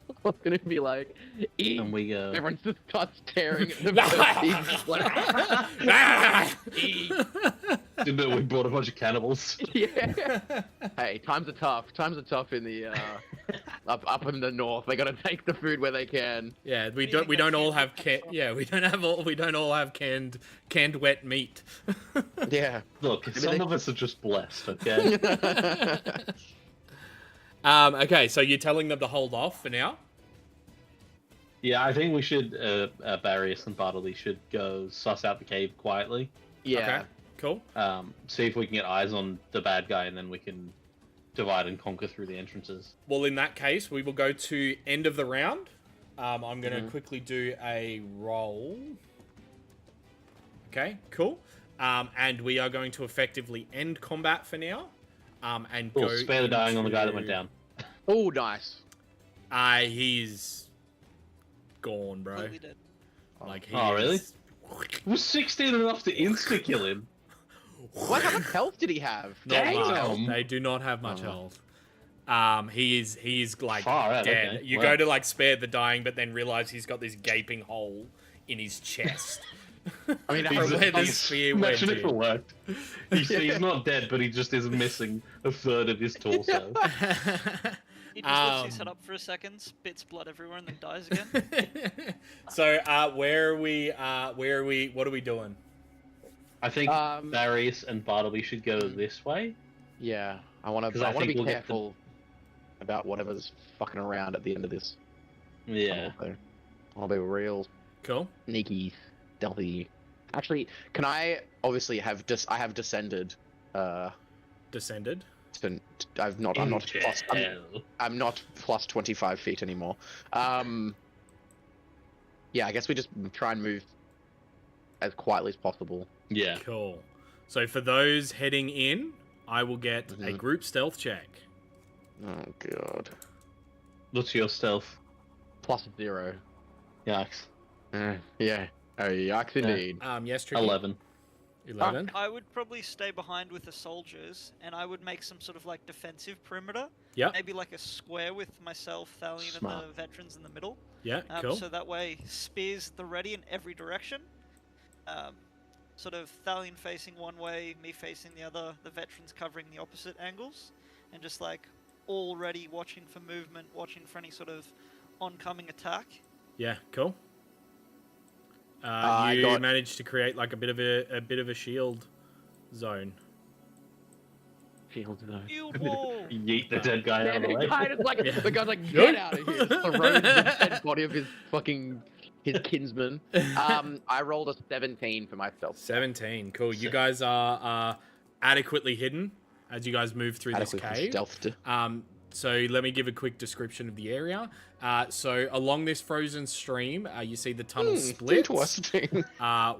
Speaker 2: I was gonna be like, eat.
Speaker 3: and we go.
Speaker 2: Everyone just starts staring at the Verbeeg, just like, eat.
Speaker 3: Didn't know we brought a bunch of cannibals.
Speaker 2: Yeah. Hey, times are tough. Times are tough in the up in the north. They gotta take the food where they can.
Speaker 1: Yeah, we don't all have we don't all have canned wet meat.
Speaker 2: Yeah.
Speaker 3: Look, some of us are just blessed, okay?
Speaker 1: Okay, so you're telling them to hold off for now?
Speaker 3: Yeah, I think we should, Barrius and Bartleby should go suss out the cave quietly.
Speaker 2: Yeah.
Speaker 1: Okay, cool.
Speaker 3: See if we can get eyes on the bad guy, and then we can divide and conquer through the entrances.
Speaker 1: Well, in that case, we will go to end of the round. I'm going to quickly do a roll. Okay, cool. And we are going to effectively end combat for now. And
Speaker 3: Cool,
Speaker 1: go
Speaker 3: spare the dying on the guy that went down.
Speaker 2: Oh, nice.
Speaker 1: He's gone, bro.
Speaker 4: Completely dead.
Speaker 1: Like,
Speaker 3: Oh, really?
Speaker 1: is-
Speaker 3: Was 16 enough to insta-kill him?
Speaker 2: What? How much health did he have?
Speaker 1: Not
Speaker 3: Damn.
Speaker 1: much. They do not have much health. He's like
Speaker 3: Far out,
Speaker 1: dead.
Speaker 3: okay.
Speaker 1: You
Speaker 3: Wow.
Speaker 1: go to like spare the dying, but then realize he's got this gaping hole in his chest.
Speaker 2: I mean,
Speaker 1: From where the spear went
Speaker 3: Imagine if it
Speaker 1: in.
Speaker 3: worked. He's not dead, but he just is missing a third of his torso.
Speaker 4: He just lets his head up for a second, spits blood everywhere, and then dies again.
Speaker 1: So, where are we? What are we doing?
Speaker 3: I think Darius and Bartleby should go this way.
Speaker 2: Yeah, I want
Speaker 3: 'Cause
Speaker 2: to.
Speaker 3: I
Speaker 2: I want to
Speaker 3: think
Speaker 2: be
Speaker 3: we'll get
Speaker 2: careful about whatever's fucking around at the end of this.
Speaker 3: Yeah.
Speaker 2: I'll be real
Speaker 1: Cool.
Speaker 2: sneaky, stealthy. Actually, can I? Obviously, I have descended.
Speaker 1: Descended.
Speaker 2: I'm not
Speaker 3: Into
Speaker 2: plus.
Speaker 3: hell.
Speaker 2: I'm not plus 25 feet anymore. Yeah, I guess we just try and move as quietly as possible.
Speaker 3: Yeah.
Speaker 1: Cool. So for those heading in, I will get a group stealth check.
Speaker 2: Oh god.
Speaker 3: What's your stealth?
Speaker 2: Plus 0.
Speaker 3: Yikes.
Speaker 2: Yeah. Oh, yikes indeed.
Speaker 1: Yes, Tricky.
Speaker 3: 11.
Speaker 1: 11.
Speaker 4: I would probably stay behind with the soldiers, and I would make some sort of like defensive perimeter.
Speaker 1: Yeah.
Speaker 4: Maybe like a square with myself, Thalion,
Speaker 2: Smart.
Speaker 4: and the veterans in the middle.
Speaker 1: Yeah. Cool.
Speaker 4: So that way, spears at the ready in every direction. Sort of Thalion facing one way, me facing the other, the veterans covering the opposite angles, and just like all ready, watching for movement, watching for any sort of oncoming attack.
Speaker 1: Yeah. Cool.
Speaker 2: I
Speaker 1: You
Speaker 2: got-
Speaker 1: managed to create like a bit of a shield zone.
Speaker 2: feels though.
Speaker 4: You wall.
Speaker 3: Yeet the dead guy out of the
Speaker 2: The
Speaker 3: way.
Speaker 2: guy just like
Speaker 1: Yeah.
Speaker 2: the guy's like,
Speaker 1: Good.
Speaker 2: get out of here! Just throws the dead body of his kinsman. I rolled a 17 for myself.
Speaker 1: 17. Cool. You guys are adequately hidden as you guys move through this cave.
Speaker 2: Stealthed.
Speaker 1: So let me give a quick description of the area. So along this frozen stream, you see the tunnel splits
Speaker 2: Interesting.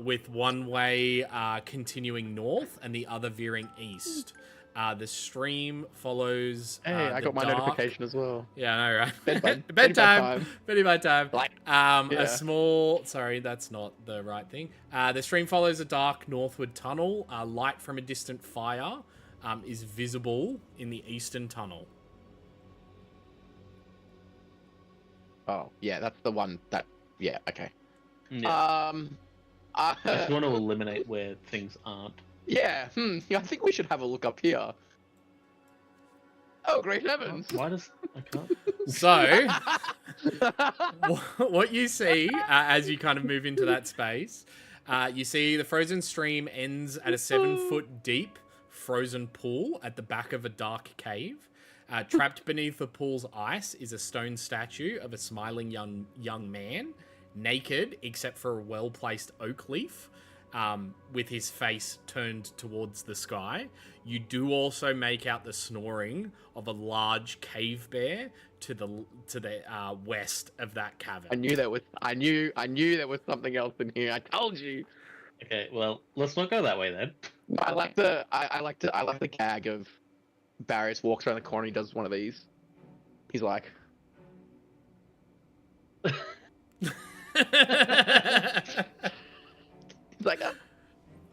Speaker 1: with one way continuing north and the other veering east. The stream follows.
Speaker 2: Hey, I
Speaker 1: the
Speaker 2: got my
Speaker 1: dark-
Speaker 2: notification as well.
Speaker 1: Yeah, I know, right?
Speaker 2: Bedtime.
Speaker 1: Bedtime. Bedtime.
Speaker 2: Like,
Speaker 1: A
Speaker 2: yeah.
Speaker 1: small. Sorry, that's not the right thing. The stream follows a dark northward tunnel. Light from a distant fire is visible in the eastern tunnel.
Speaker 2: Oh, yeah, that's the one that. Yeah, okay.
Speaker 3: Yeah. I just
Speaker 2: Yeah.
Speaker 3: want to eliminate where things aren't.
Speaker 2: Yeah, I think we should have a look up here. Oh, great heavens!
Speaker 3: Why does I can't?
Speaker 1: So, what you see as you kind of move into that space, you see the frozen stream ends at a 7-foot deep frozen pool at the back of a dark cave. Trapped beneath the pool's ice is a stone statue of a smiling young man, naked except for a well-placed oak leaf, with his face turned towards the sky. You do also make out the snoring of a large cave bear to the west of that cavern.
Speaker 2: I knew there was there was something else in here. I told you.
Speaker 3: Okay, well, let's not go that way then.
Speaker 2: I like the gag of Barrios walks around the corner. He does one of these. He's like, I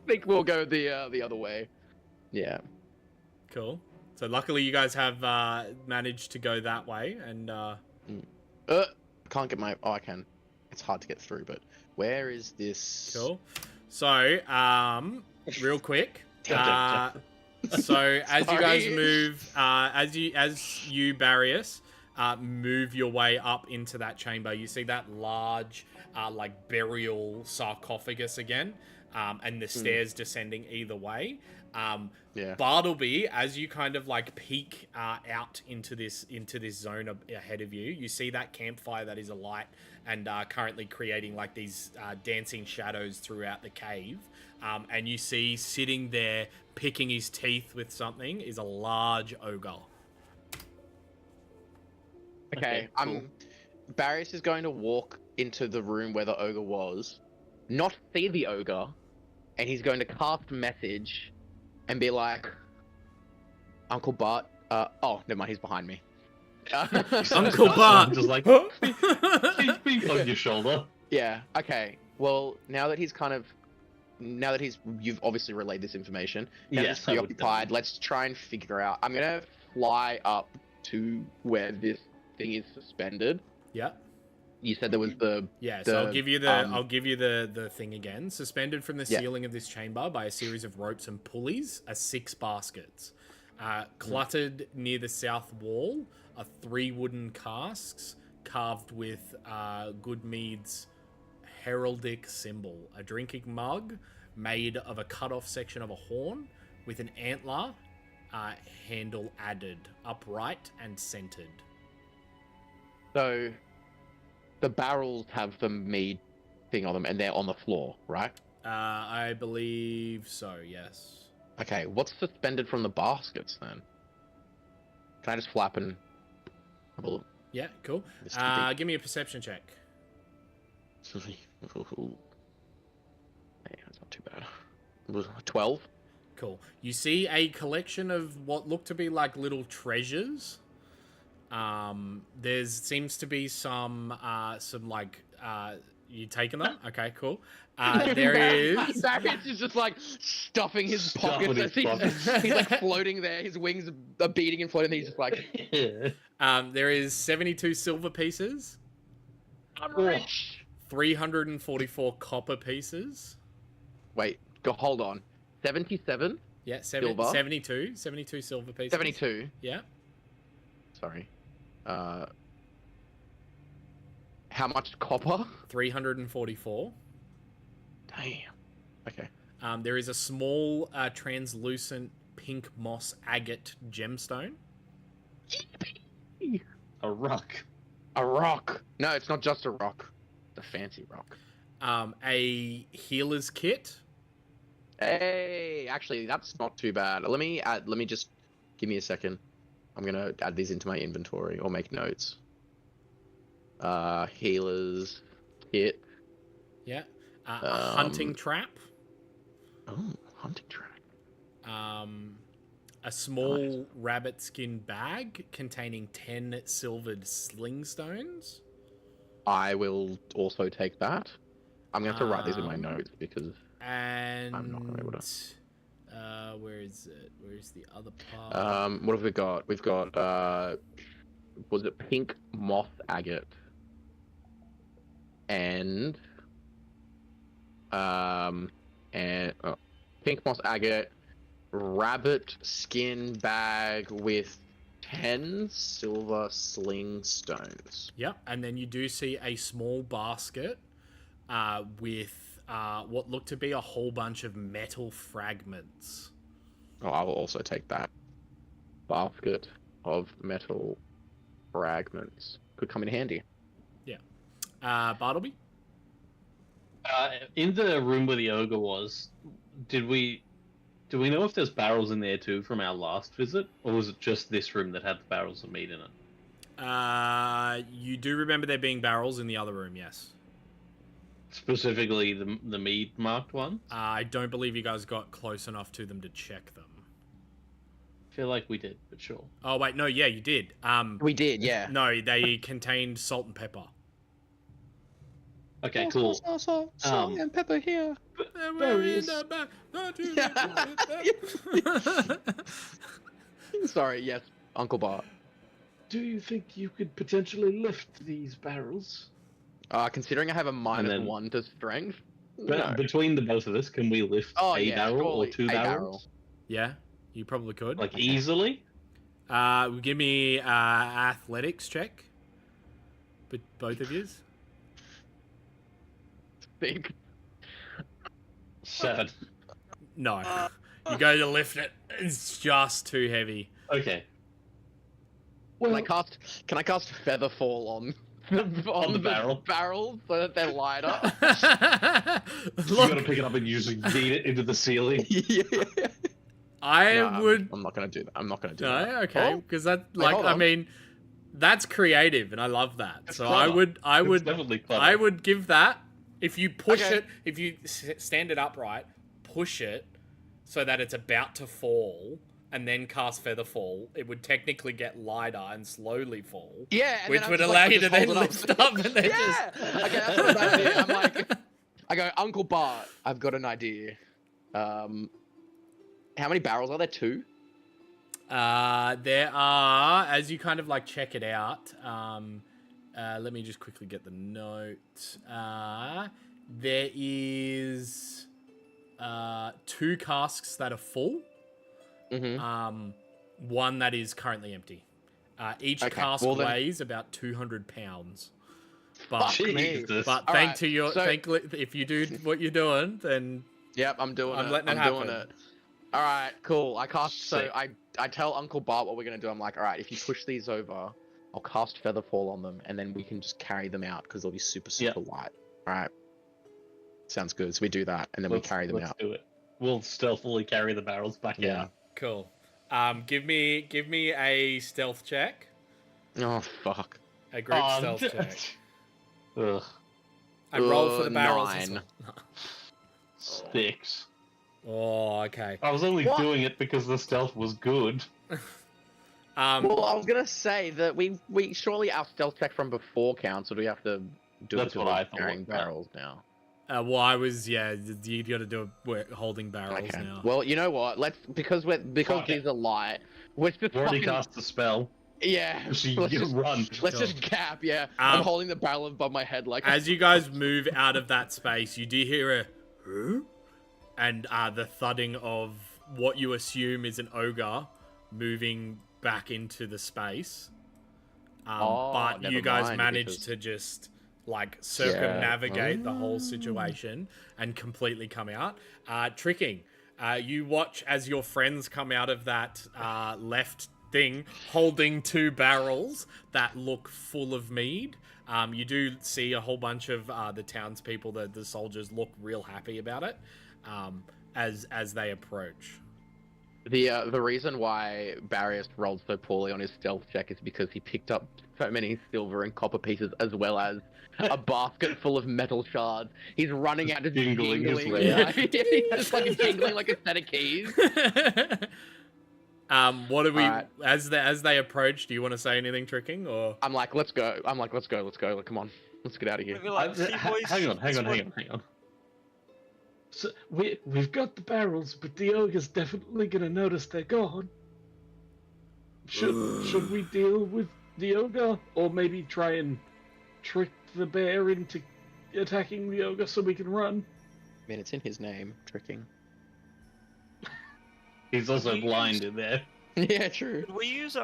Speaker 2: think we'll go the other way. Yeah.
Speaker 1: Cool. So luckily you guys have managed to go that way, and
Speaker 2: Can't get my. Oh, I can. It's hard to get through, but where is this?
Speaker 1: cool. So real quick. So as you guys
Speaker 2: Sorry.
Speaker 1: move, as you Barrios, move your way up into that chamber, you see that large, like burial sarcophagus again, and the stairs descending either way.
Speaker 2: Yeah.
Speaker 1: Bartleby, as you kind of like peek out into this zone ahead of you, you see that campfire that is alight and currently creating like these dancing shadows throughout the cave. And you see sitting there picking his teeth with something is a large ogre.
Speaker 2: Okay.
Speaker 3: cool.
Speaker 2: Barrios is going to walk into the room where the ogre was, not see the ogre, and he's going to cast message and be like, Uncle Bart. Oh, never mind. He's behind me.
Speaker 1: Uncle Bart!
Speaker 3: Just like
Speaker 1: Huh?
Speaker 3: beep on your shoulder.
Speaker 2: Yeah. Okay. Well, now that you've obviously relayed this information. Now that he's
Speaker 3: Yes, I would
Speaker 2: preoccupied. Let's try and figure out. I'm gonna fly up to where this thing is suspended.
Speaker 1: Yeah.
Speaker 2: You said there was the.
Speaker 1: Yeah, so I'll
Speaker 2: The,
Speaker 1: give you the thing again. Suspended from the
Speaker 2: Yeah.
Speaker 1: ceiling of this chamber by a series of ropes and pulleys are 6 baskets. Cluttered near the south wall are 3 wooden casks carved with Goodmead's heraldic symbol, a drinking mug made of a cut-off section of a horn with an antler handle added, upright and centered.
Speaker 2: So, the barrels have the mead thing on them, and they're on the floor, right?
Speaker 1: I believe so, yes.
Speaker 2: Okay. What's suspended from the baskets then? Can I just flap and have a look?
Speaker 1: Yeah, cool.
Speaker 2: This could be-
Speaker 1: Give me a perception check.
Speaker 2: Hey, that's not too bad. 12.
Speaker 1: Cool. You see a collection of what look to be like little treasures. There seems to be some like you taking them? Okay, cool. There is.
Speaker 2: Barrios is just like stuffing his
Speaker 3: Stuffing
Speaker 2: pockets.
Speaker 3: his
Speaker 2: as he's like floating there. His wings are beating and floating. He's just like,
Speaker 1: There is 72 silver pieces,
Speaker 2: I'm rich.
Speaker 1: 344 copper pieces.
Speaker 2: Wait, hold on. 77?
Speaker 1: Yeah,
Speaker 2: Silver.
Speaker 1: 72 silver pieces.
Speaker 2: 72.
Speaker 1: Yeah.
Speaker 2: Sorry. How much copper?
Speaker 1: 344.
Speaker 2: Damn. Okay.
Speaker 1: There is a small translucent pink moss agate gemstone.
Speaker 3: A rock.
Speaker 2: A rock. No, it's not just a rock. It's a fancy rock.
Speaker 1: A healer's kit.
Speaker 2: Hey, actually, that's not too bad. Let me just give me a second. I'm gonna add these into my inventory or make notes. Healer's kit.
Speaker 1: Yeah. A hunting trap.
Speaker 2: Oh, hunting trap.
Speaker 1: A small rabbit skin bag containing 10 silvered sling stones.
Speaker 2: I will also take that. I'm gonna have to write these in my notes because
Speaker 1: And
Speaker 2: I'm not gonna be able to.
Speaker 1: where is it? Where's the other part?
Speaker 2: What have we got? We've got was it pink moss agate? And pink moss agate, rabbit skin bag with 10 silver sling stones.
Speaker 1: Yep, and then you do see a small basket with what looked to be a whole bunch of metal fragments.
Speaker 2: Oh, I will also take that basket of metal fragments. Could come in handy.
Speaker 1: Bartleby?
Speaker 3: In the room where the ogre was, do we know if there's barrels in there too from our last visit, or was it just this room that had the barrels of meat in it?
Speaker 1: You do remember there being barrels in the other room, yes.
Speaker 3: Specifically the mead marked ones?
Speaker 1: I don't believe you guys got close enough to them to check them.
Speaker 3: I feel like we did, but sure.
Speaker 1: Oh wait, no, yeah, you did.
Speaker 2: We did, yeah.
Speaker 1: No, they contained salt and pepper.
Speaker 3: Okay, cool.
Speaker 2: Salt and pepper here.
Speaker 3: Berries.
Speaker 2: Sorry, yes, Uncle Bart.
Speaker 5: Do you think you could potentially lift these barrels?
Speaker 2: Considering I have a minus
Speaker 3: then-
Speaker 2: 1 to strength.
Speaker 3: But
Speaker 2: No.
Speaker 3: between the both of us, can we lift
Speaker 2: Oh,
Speaker 3: a
Speaker 2: yeah,
Speaker 3: barrel or
Speaker 2: surely
Speaker 3: 2
Speaker 2: a
Speaker 3: barrels?
Speaker 2: barrel.
Speaker 1: Yeah, you probably could.
Speaker 3: Like easily?
Speaker 1: Give me athletics check. But both of yous.
Speaker 2: Think.
Speaker 3: 7.
Speaker 1: No. You go to lift it. It's just too heavy.
Speaker 3: Okay.
Speaker 2: Can
Speaker 5: Well,
Speaker 2: I cast feather fall on
Speaker 3: On the barrel.
Speaker 2: barrels so that they're lighter?
Speaker 3: You gotta pick it up and usually beat it into the ceiling.
Speaker 2: Yeah.
Speaker 1: I
Speaker 2: No,
Speaker 1: would.
Speaker 2: I'm not gonna do that. I'm not gonna do
Speaker 1: No,
Speaker 2: that.
Speaker 1: okay,
Speaker 2: Oh,
Speaker 1: because that,
Speaker 2: Wait,
Speaker 1: like,
Speaker 2: hold
Speaker 1: I
Speaker 2: on.
Speaker 1: mean, that's creative, and I love that.
Speaker 3: It's
Speaker 1: So
Speaker 3: clever.
Speaker 1: I
Speaker 3: It's
Speaker 1: would,
Speaker 3: definitely clever.
Speaker 1: I would give that. If you push
Speaker 2: Okay.
Speaker 1: it, if you stand it upright, push it so that it's about to fall, and then cast feather fall, it would technically get lighter and slowly fall.
Speaker 2: Yeah, and
Speaker 1: Which
Speaker 2: then I'm
Speaker 1: would
Speaker 2: just
Speaker 1: allow
Speaker 2: like,
Speaker 1: you to
Speaker 2: just
Speaker 1: then
Speaker 2: hold it
Speaker 1: lift up and then
Speaker 2: yeah. Okay, that's what I did. I'm like, I go, Uncle Bart, I've got an idea. How many barrels are there? 2?
Speaker 1: There are, as you kind of like check it out. Let me just quickly get the note. There is 2 casks that are full.
Speaker 2: Mm-hmm.
Speaker 1: One that is currently empty. Each
Speaker 2: Okay,
Speaker 1: cask
Speaker 2: well then-
Speaker 1: weighs about 200 pounds. But
Speaker 2: Fuck me.
Speaker 3: Jesus.
Speaker 1: but
Speaker 2: All
Speaker 1: thank
Speaker 2: right,
Speaker 1: to your
Speaker 2: so-
Speaker 1: if you do what you're doing, then
Speaker 2: Yep, I'm doing
Speaker 1: I'm
Speaker 2: it.
Speaker 1: letting it
Speaker 2: I'm doing
Speaker 1: happen.
Speaker 2: it. All right, cool. I cast. So
Speaker 3: Sick.
Speaker 2: I tell Uncle Bart what we're gonna do. I'm like, all right, if you push these over, I'll cast Featherfall on them, and then we can just carry them out because they'll be super light. All right. Sounds good. So we do that, and then we carry them
Speaker 3: let's
Speaker 2: out.
Speaker 3: do it. We'll stealthily carry the barrels back
Speaker 2: Yeah.
Speaker 3: out.
Speaker 1: cool. Give me a stealth check.
Speaker 2: Oh fuck.
Speaker 1: A group
Speaker 3: Oh,
Speaker 1: stealth check.
Speaker 3: Ugh.
Speaker 1: And roll for the barrels. as
Speaker 2: 9.
Speaker 1: well.
Speaker 3: 6.
Speaker 1: Oh, okay.
Speaker 3: I was only
Speaker 2: What?
Speaker 3: doing it because the stealth was good.
Speaker 2: Well, I was gonna say that we surely our stealth check from before counts, or do we have to do
Speaker 3: That's
Speaker 2: it
Speaker 3: what
Speaker 2: because
Speaker 3: I
Speaker 2: we're
Speaker 3: thought,
Speaker 2: carrying
Speaker 3: yeah.
Speaker 2: barrels now?
Speaker 1: Well, I was, yeah. You got to do a holding barrels
Speaker 2: Okay.
Speaker 1: now.
Speaker 2: Well, you know what? Because
Speaker 3: Fuck
Speaker 2: these are light. We're just
Speaker 3: I've already
Speaker 2: fucking-
Speaker 3: cast the spell.
Speaker 2: Yeah.
Speaker 3: So
Speaker 2: let's
Speaker 3: you
Speaker 2: just,
Speaker 3: run.
Speaker 2: let's
Speaker 1: Sure.
Speaker 2: just gap. Yeah. I'm
Speaker 1: Um,
Speaker 2: holding the barrel above my head like.
Speaker 1: As you guys move out of that space, you do hear a "Huh?" and the thudding of what you assume is an ogre moving back into the space.
Speaker 2: Oh,
Speaker 1: But
Speaker 2: never
Speaker 1: you guys
Speaker 2: mind,
Speaker 1: managed
Speaker 2: because-
Speaker 1: to just like circumnavigate the whole
Speaker 2: Oh.
Speaker 1: situation and completely come out. Tricking. You watch as your friends come out of that left thing holding 2 barrels that look full of mead. You do see a whole bunch of the townspeople, the soldiers, look real happy about it as they approach.
Speaker 2: The reason why Barrios rolled so poorly on his stealth check is because he picked up so many silver and copper pieces as well as a basket full of metal shards. He's running out of
Speaker 3: Jingling his
Speaker 2: jingling.
Speaker 3: way.
Speaker 2: Yeah, just like jingling like a set of keys.
Speaker 1: What do we
Speaker 2: Alright.
Speaker 1: as they approach? Do you want to say anything, Tricking, or
Speaker 2: I'm like, let's go. Let's go. Like, come on, let's get out of here.
Speaker 4: Maybe like, "See, boys,
Speaker 3: Hang on.
Speaker 4: this one-
Speaker 5: So we've got the barrels, but the ogre's definitely gonna notice they're gone. Should we deal with the ogre, or maybe try and trick the bear into attacking the ogre so we can run?
Speaker 2: I mean, it's in his name, tricking.
Speaker 3: He's also
Speaker 4: We
Speaker 3: blind
Speaker 4: used-
Speaker 3: in there.
Speaker 2: Yeah, true.
Speaker 4: Could we use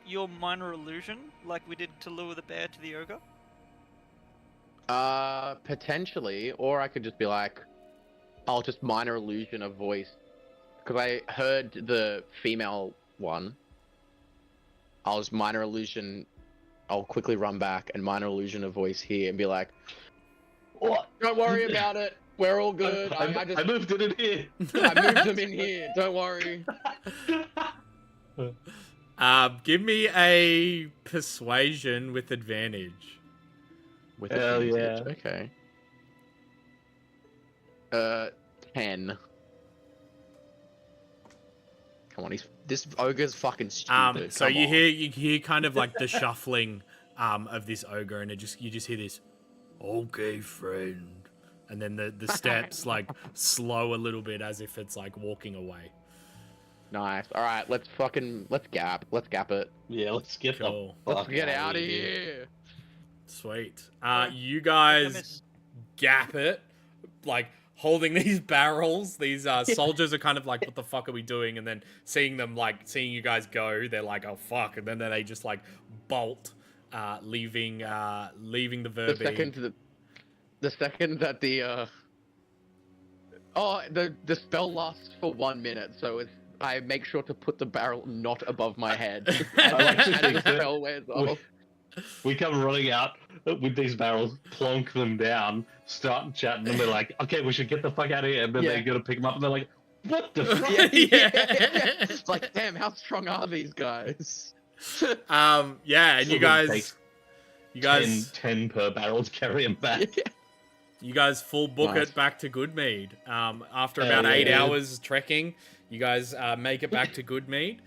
Speaker 4: your minor illusion like we did to lure the bear to the ogre?
Speaker 2: Potentially, or I could just be like, I'll just minor illusion a voice, because I heard the female one. I'll just minor illusion. I'll quickly run back and minor illusion a voice here and be like,
Speaker 3: What?
Speaker 2: "Don't worry about it. We're all good. I
Speaker 3: I moved it in here.
Speaker 2: I moved them in here. Don't worry."
Speaker 1: give me a persuasion with advantage.
Speaker 2: With
Speaker 3: Hell
Speaker 2: advantage.
Speaker 3: yeah.
Speaker 2: Okay. 10. Come on, this ogre's fucking stupid.
Speaker 1: So
Speaker 2: Come
Speaker 1: you
Speaker 2: on.
Speaker 1: hear kind of like the shuffling of this ogre, and you just hear this, "Okay, friend," and then the steps like slow a little bit as if it's like walking away.
Speaker 2: Nice. All right, let's gap. Let's gap it.
Speaker 3: Yeah, let's get
Speaker 1: Cool.
Speaker 3: the
Speaker 2: Let's
Speaker 3: fuck
Speaker 2: get out of here.
Speaker 1: Sweet.
Speaker 4: Alright.
Speaker 1: You
Speaker 4: I
Speaker 1: guys
Speaker 4: miss-
Speaker 1: gap it, like holding these barrels. These soldiers are kind of like, "What the fuck are we doing?" And then seeing you guys go, they're like, "Oh fuck!" And then they just like bolt, leaving the verb.
Speaker 2: The second that the spell lasts for 1 minute, so I make sure to put the barrel not above my head as the spell wears off.
Speaker 3: We come running out with these barrels, plonk them down, start chatting, and they're like, "Okay, we should get the fuck out of here." And then
Speaker 2: Yeah.
Speaker 3: they go to pick them up, and they're like, "What the fuck?"
Speaker 1: Yeah.
Speaker 2: It's like, damn, how strong are these guys?
Speaker 1: Yeah, and
Speaker 3: So
Speaker 1: you
Speaker 3: we'll
Speaker 1: guys,
Speaker 3: take 10 per barrel to carry them back.
Speaker 1: you guys full book
Speaker 2: Nice.
Speaker 1: it back to Goodmead. After
Speaker 3: Hell
Speaker 1: about 8
Speaker 3: yeah.
Speaker 1: hours trekking, you guys make it back to Goodmead.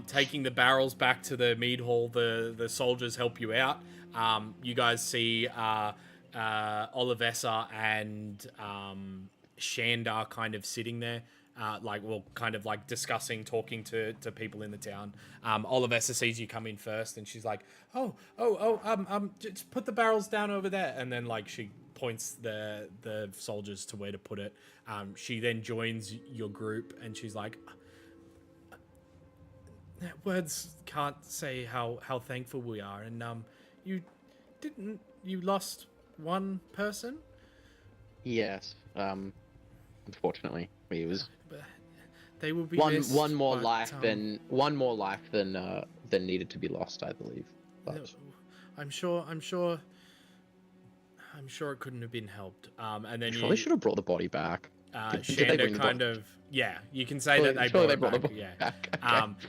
Speaker 1: Taking the barrels back to the mead hall, the soldiers help you out. You guys see Olivessa and Shandar kind of sitting there, kind of like discussing, talking to people in the town. Olivessa sees you come in first, and she's like, just put the barrels down over there, and then like she points the soldiers to where to put it. She then joins your group, and she's like, "Words can't say how thankful we are, and you lost one person."
Speaker 2: Yes. Unfortunately, it was
Speaker 1: They will be
Speaker 2: one
Speaker 1: missed,
Speaker 2: more
Speaker 1: but,
Speaker 2: life than needed to be lost, I believe.
Speaker 1: no,
Speaker 2: But
Speaker 1: I'm sure it couldn't have been helped. And then
Speaker 2: probably should have brought the body back. Did they
Speaker 1: Shanda
Speaker 2: bring the
Speaker 1: kind
Speaker 2: body-
Speaker 1: of, yeah, you can say that they
Speaker 2: Surely
Speaker 1: brought it
Speaker 2: the
Speaker 1: back,
Speaker 2: body
Speaker 1: yeah.
Speaker 2: back. Okay.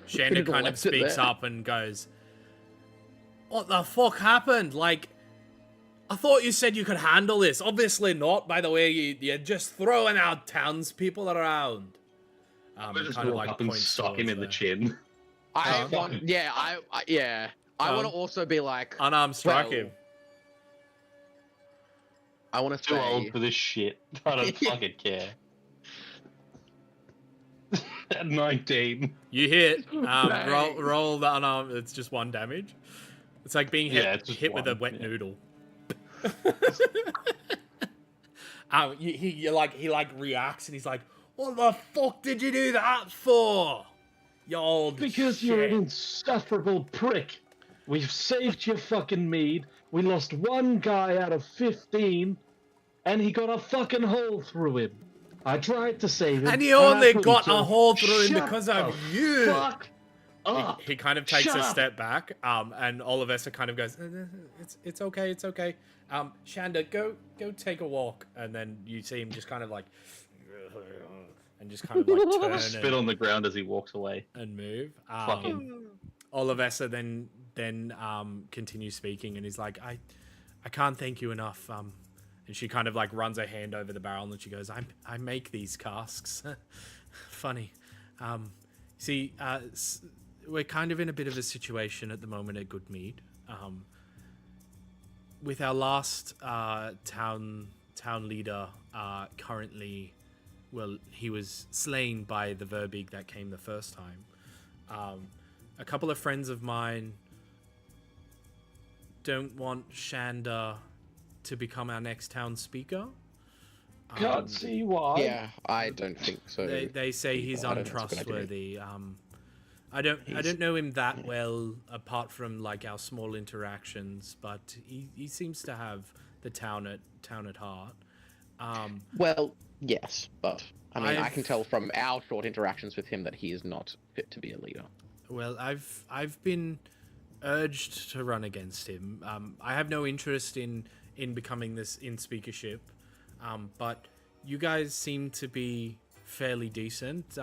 Speaker 1: Shanda
Speaker 2: Could've
Speaker 1: kind of
Speaker 2: left it
Speaker 1: speaks
Speaker 2: there.
Speaker 1: up and goes, "What the fuck happened? Like, I thought you said you could handle this. Obviously not, by the way you're just throwing our townspeople around."
Speaker 3: I just
Speaker 1: kind of
Speaker 3: walk up and
Speaker 1: points
Speaker 3: sock him
Speaker 1: towards
Speaker 3: in the
Speaker 1: there.
Speaker 3: chin.
Speaker 2: I
Speaker 1: Huh?
Speaker 2: want, yeah, I want to also be like,
Speaker 1: Unarmed strike
Speaker 2: well,
Speaker 1: him.
Speaker 2: I want to
Speaker 3: Too
Speaker 2: say,
Speaker 3: old for this shit. I don't fucking care. At 19.
Speaker 1: You hit.
Speaker 2: Bang.
Speaker 1: Roll the unarmed. It's just 1 damage. It's like being hit,
Speaker 3: Yeah, it's just
Speaker 1: hit with a
Speaker 3: one,
Speaker 1: wet
Speaker 3: yeah.
Speaker 1: noodle. He reacts and he's like, "What the fuck did you do that for? You old
Speaker 5: Because you're an
Speaker 1: shit."
Speaker 5: insufferable prick. We've saved your fucking mead. We lost one guy out of 15, and he got a fucking hole through him. I tried to save him.
Speaker 1: And he only
Speaker 5: I couldn't,
Speaker 1: got a
Speaker 5: so
Speaker 1: hole through him
Speaker 5: shut
Speaker 1: because
Speaker 5: the
Speaker 1: of you.
Speaker 5: Fuck up.
Speaker 1: He kind of takes
Speaker 5: Shut
Speaker 1: a
Speaker 5: up.
Speaker 1: step back, and Olivessa kind of goes, it's okay, it's okay. Shanda, go take a walk, and then you see him just kind of like, and just kind of like turn
Speaker 3: Spit on the ground as he walks away.
Speaker 1: and move.
Speaker 3: Fucking
Speaker 1: Olivessa then continues speaking, and he's like, I can't thank you enough. And she kind of like runs her hand over the barrel, and she goes, I make these casks. Funny. See, we're kind of in a bit of a situation at the moment at Goodmead. With our last town leader currently, well, he was slain by the Verbig that came the first time. A couple of friends of mine don't want Shanda to become our next town speaker.
Speaker 5: Can't see why.
Speaker 2: Yeah, I don't think so.
Speaker 1: They say he's
Speaker 2: I don't think it's a good idea.
Speaker 1: untrustworthy. I don't know him that well, apart from like our small interactions, but he seems to have the town at heart.
Speaker 2: Well, yes, but I mean, I
Speaker 1: I've-
Speaker 2: can tell from our short interactions with him that he is not fit to be a leader.
Speaker 1: Well, I've been urged to run against him. I have no interest in becoming this in speakership, but you guys seem to be fairly decent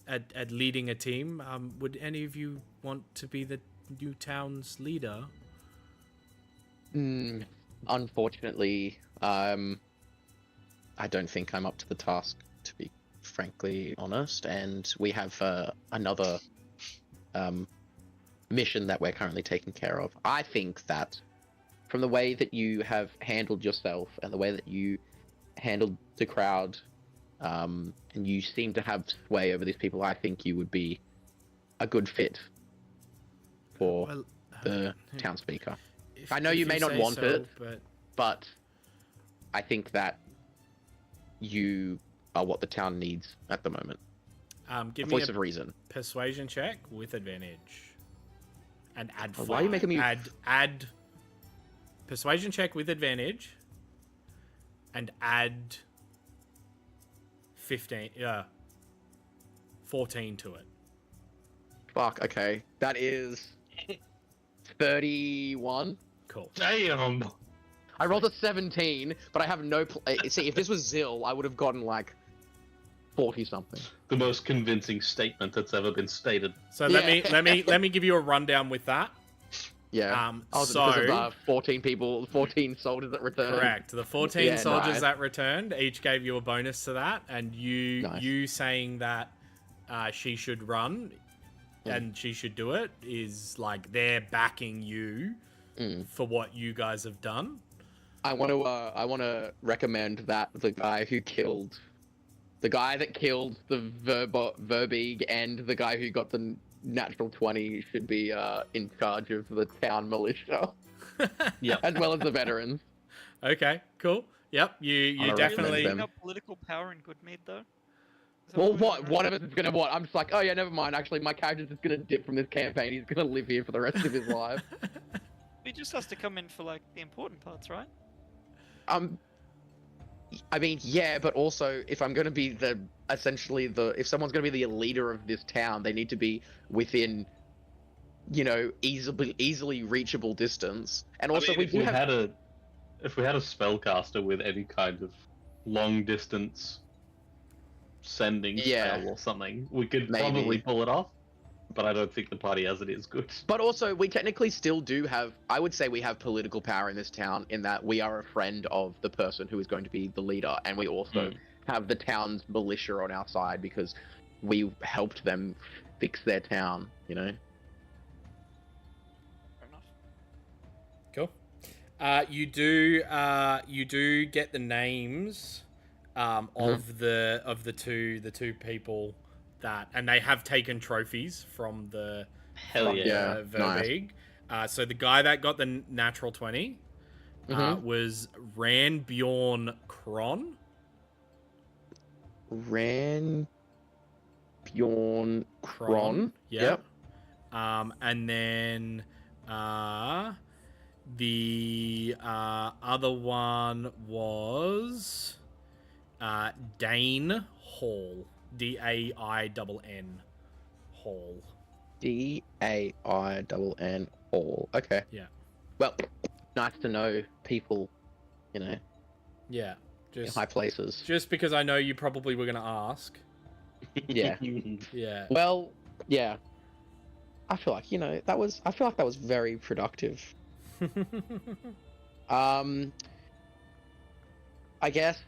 Speaker 1: at leading a team. Would any of you want to be the new town's leader?
Speaker 2: Unfortunately, I don't think I'm up to the task, to be frankly honest. And we have another mission that we're currently taking care of. I think that from the way that you have handled yourself and the way that you handled the crowd, and you seem to have sway over these people, I think you would be a good fit for
Speaker 1: Well,
Speaker 2: the town speaker.
Speaker 1: if-
Speaker 2: I know
Speaker 1: if
Speaker 2: you may not
Speaker 1: say
Speaker 2: want
Speaker 1: so,
Speaker 2: it.
Speaker 1: but
Speaker 2: But I think that you are what the town needs at the moment.
Speaker 1: give
Speaker 2: A
Speaker 1: me
Speaker 2: voice
Speaker 1: a
Speaker 2: of reason.
Speaker 1: persuasion check with advantage, and add
Speaker 2: Why are you
Speaker 1: 5.
Speaker 2: making me-
Speaker 1: add persuasion check with advantage, and add 14 to it.
Speaker 2: Fuck, okay. That is 31.
Speaker 1: Cool.
Speaker 3: damn.
Speaker 2: I rolled a 17, but I have no... See, if this was Zill, I would have gotten, like, 40-something.
Speaker 3: The most convincing statement that's ever been stated.
Speaker 1: So
Speaker 2: Yeah.
Speaker 1: let me give you a rundown with that.
Speaker 2: Yeah. Because
Speaker 1: So
Speaker 2: of 14 soldiers that returned.
Speaker 1: correct. The 14
Speaker 2: Yeah,
Speaker 1: soldiers
Speaker 2: nice.
Speaker 1: that returned each gave you a bonus to that, and
Speaker 2: Nice.
Speaker 1: you saying that she should run and she should do it is like they're backing you for what you guys have done.
Speaker 2: I want to recommend that the guy that killed the Verbig and the guy who got the natural 20 should be in charge of the town militia,
Speaker 3: Yep.
Speaker 2: as well as the veterans.
Speaker 1: Okay, cool. Yep, you
Speaker 2: I'll
Speaker 1: definitely.
Speaker 2: recommend them.
Speaker 4: Got political power in Goodmead though. Is that
Speaker 2: Well,
Speaker 4: we're
Speaker 2: what?
Speaker 4: doing?
Speaker 2: One of us is gonna what? I'm just like, oh yeah, never mind. Actually, my character's just gonna dip from this campaign. He's gonna live here for the rest of his life.
Speaker 4: He just has to come in for like the important parts, right?
Speaker 2: I mean, yeah, but also if I'm gonna be if someone's gonna be the leader of this town, they need to be within, easily reachable distance. And also,
Speaker 3: I mean,
Speaker 2: we have.
Speaker 3: if we had a spellcaster with any kind of long distance sending
Speaker 2: Yeah.
Speaker 3: spell or something, we could
Speaker 2: Maybe.
Speaker 3: probably pull it off. But I don't think the party as it is good.
Speaker 2: But also, we technically still do have. I would say we have political power in this town, in that we are a friend of the person who is going to be the leader, and we also have the town's militia on our side because we helped them fix their town.
Speaker 4: Fair enough.
Speaker 1: Cool. You do get the names of the two people that, and they have taken trophies from the
Speaker 3: Hell yeah.
Speaker 1: Verbig. So the guy that got the natural 20 was Ranbjorn Kron.
Speaker 2: Ran Bjorn Kron.
Speaker 1: Yep. And then the other one was Dane Hall. Dainn Hall.
Speaker 2: Dainn Hall. Okay.
Speaker 1: Yeah.
Speaker 2: Well, nice to know people,
Speaker 1: Yeah.
Speaker 2: in
Speaker 1: Just
Speaker 2: high places.
Speaker 1: just because I know you probably were gonna ask.
Speaker 2: Yeah.
Speaker 1: Yeah.
Speaker 2: Well, yeah. I feel like that was very productive. I guess.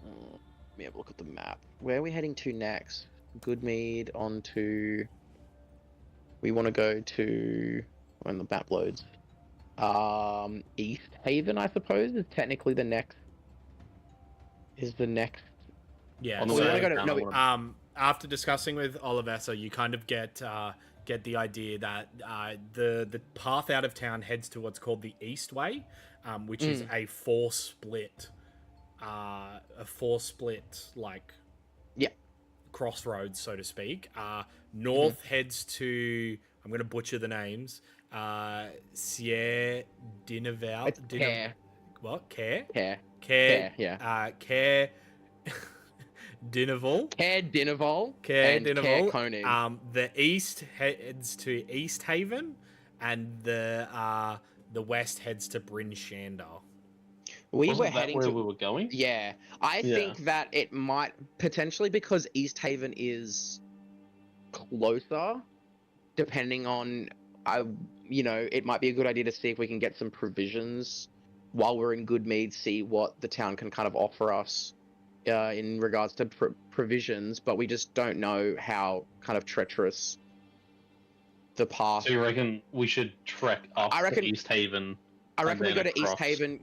Speaker 2: Let me have a look at the map. Where are we heading to next? Goodmead on to. We want to go to when the map loads. East Haven, I suppose, is technically the next. Is the next.
Speaker 1: Yeah.
Speaker 3: On the
Speaker 2: We
Speaker 3: way
Speaker 2: want to go
Speaker 3: down,
Speaker 2: to
Speaker 3: I
Speaker 2: no.
Speaker 3: wanna-
Speaker 1: After discussing with Olivessa, you kind of get the idea that the path out of town heads to what's called the East Way, which is a four split like crossroads, so to speak. North heads to, I'm going to butcher the names. Sierre Dinaval.
Speaker 2: It's Care.
Speaker 1: What? Care?
Speaker 2: Care.
Speaker 1: Care.
Speaker 2: Yeah.
Speaker 1: Care. Dinaval.
Speaker 2: Care Dinaval.
Speaker 1: Care
Speaker 2: and
Speaker 1: Dinaval.
Speaker 2: Care Koenig.
Speaker 1: The east heads to East Haven, and the west heads to Bryn Shandar.
Speaker 2: We
Speaker 3: Wasn't
Speaker 2: were
Speaker 3: that
Speaker 2: heading
Speaker 3: where
Speaker 2: to.
Speaker 3: we were going?
Speaker 2: Yeah, I think that it might potentially, because East Haven is closer, depending on, it might be a good idea to see if we can get some provisions while we're in Goodmead, see what the town can kind of offer us in regards to provisions, but we just don't know how kind of treacherous the path.
Speaker 3: So you reckon we should trek up to East Haven?
Speaker 2: I reckon we
Speaker 3: and
Speaker 2: go
Speaker 3: then
Speaker 2: to East
Speaker 3: across?
Speaker 2: Haven.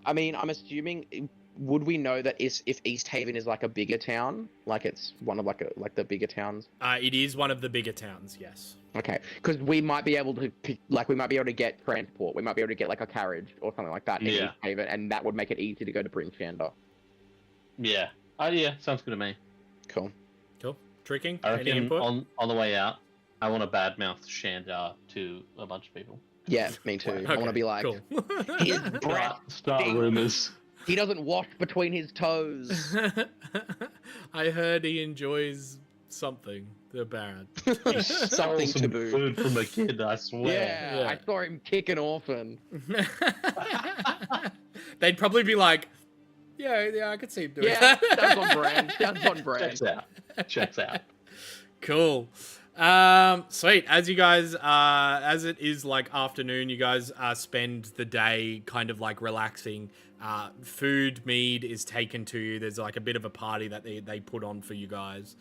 Speaker 2: I mean, I'm assuming. Would we know that if East Haven is like a bigger town, like it's one of like the bigger towns?
Speaker 1: It is one of the bigger towns, yes.
Speaker 2: Okay, because we might be able to get transport. We might be able to get like a carriage or something like that in
Speaker 3: Yeah.
Speaker 2: East Haven, and that would make it easy to go to Bryn Shandar.
Speaker 3: Yeah. Yeah, sounds good to me.
Speaker 2: Cool.
Speaker 1: Cool. Tricking?
Speaker 3: I
Speaker 1: Any
Speaker 3: reckon
Speaker 1: input?
Speaker 3: on the way out, I want to badmouth Shandar to a bunch of people.
Speaker 2: Yeah, me too. I want to be like,
Speaker 1: cool.
Speaker 2: his breath.
Speaker 3: Start rumors.
Speaker 2: He doesn't wash between his toes.
Speaker 1: I heard he enjoys something, the Baron.
Speaker 2: Something
Speaker 3: Some
Speaker 2: taboo.
Speaker 3: food from a kid, I swear.
Speaker 2: Yeah, I saw him kick an orphan.
Speaker 1: They'd probably be like, yeah, I could see him doing
Speaker 2: Yeah,
Speaker 1: that.
Speaker 2: that's on brand. That's on brand.
Speaker 3: Checks out. Checks out.
Speaker 1: Cool. Sweet. As you guys, as it is like afternoon, you guys spend the day kind of like relaxing. Food, mead is taken to you. There's like a bit of a party that they put on for you guys.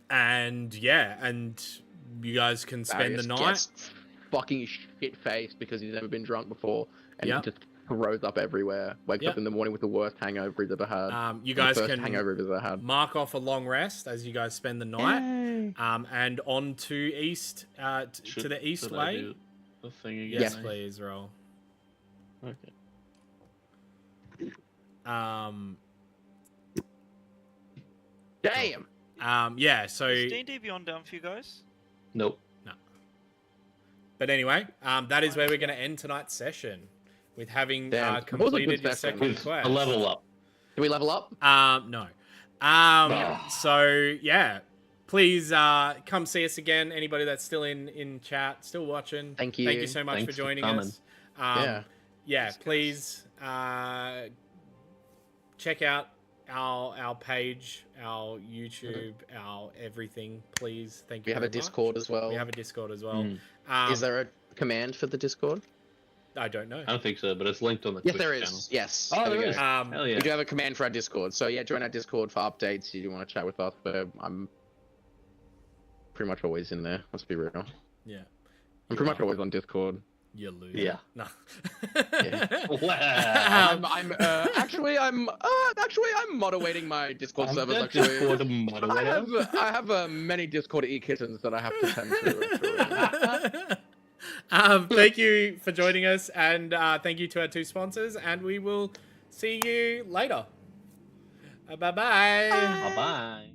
Speaker 1: And you guys can spend the
Speaker 2: Darius
Speaker 1: night.
Speaker 2: gets fucking shit faced because he's never been drunk before, and
Speaker 1: Yeah.
Speaker 2: he just throws up everywhere. Wakes
Speaker 1: Yeah.
Speaker 2: up in the morning with the worst hangover he's ever had.
Speaker 1: You
Speaker 2: The
Speaker 1: guys
Speaker 2: first
Speaker 1: can
Speaker 2: hangover he's ever had.
Speaker 1: mark off a long rest as you guys spend the night.
Speaker 2: Yay.
Speaker 1: And on to east, to the east
Speaker 3: Should I
Speaker 1: way.
Speaker 3: do the thing again?
Speaker 1: Yes,
Speaker 2: Yeah.
Speaker 1: please, roll.
Speaker 3: Okay.
Speaker 2: Damn.
Speaker 1: Yeah. So,
Speaker 4: Is D&D Beyond down for you guys?
Speaker 3: Nope.
Speaker 1: but anyway, that is where we're going to end tonight's session with having
Speaker 2: Damn, it was a
Speaker 1: completed
Speaker 2: good
Speaker 1: your
Speaker 2: session.
Speaker 1: second
Speaker 3: With
Speaker 1: quest.
Speaker 3: a level up.
Speaker 2: Do we level up?
Speaker 1: No. So yeah, please come see us again. Anybody that's still in chat, still watching.
Speaker 2: Thank you.
Speaker 1: Thank you so much
Speaker 3: Thanks
Speaker 1: for
Speaker 3: for
Speaker 1: joining
Speaker 3: coming.
Speaker 1: us.
Speaker 2: Yeah.
Speaker 1: Yeah. Please check out our page, our YouTube, our everything. Please. Thank you.
Speaker 2: We have a
Speaker 1: very much.
Speaker 2: Discord as well.
Speaker 1: We have a Discord as well.
Speaker 3: Mm.
Speaker 2: Is there a command for the Discord?
Speaker 1: I don't know.
Speaker 3: I don't think so, but it's linked on the
Speaker 2: Yes,
Speaker 3: Twitch
Speaker 2: there is.
Speaker 3: channel.
Speaker 2: Yes.
Speaker 3: Oh,
Speaker 2: we
Speaker 3: there
Speaker 2: go.
Speaker 3: is. Hell yeah.
Speaker 2: We do have a command for our Discord. So yeah, join our Discord for updates. If you want to chat with us, but I'm pretty much always in there. Let's be real.
Speaker 1: Yeah.
Speaker 2: I'm pretty much always on Discord.
Speaker 1: You lose.
Speaker 3: Yeah.
Speaker 1: No.
Speaker 3: Wow.
Speaker 2: I'm moderating my Discord
Speaker 3: I'm
Speaker 2: servers.
Speaker 3: the
Speaker 2: Actually,
Speaker 3: Discord moderator.
Speaker 2: I have many Discord e-kittens that I have to tend to. Actually.
Speaker 1: Thank you for joining us, and thank you to our two sponsors, and we will see you later. Bye-bye.
Speaker 3: Bye-bye.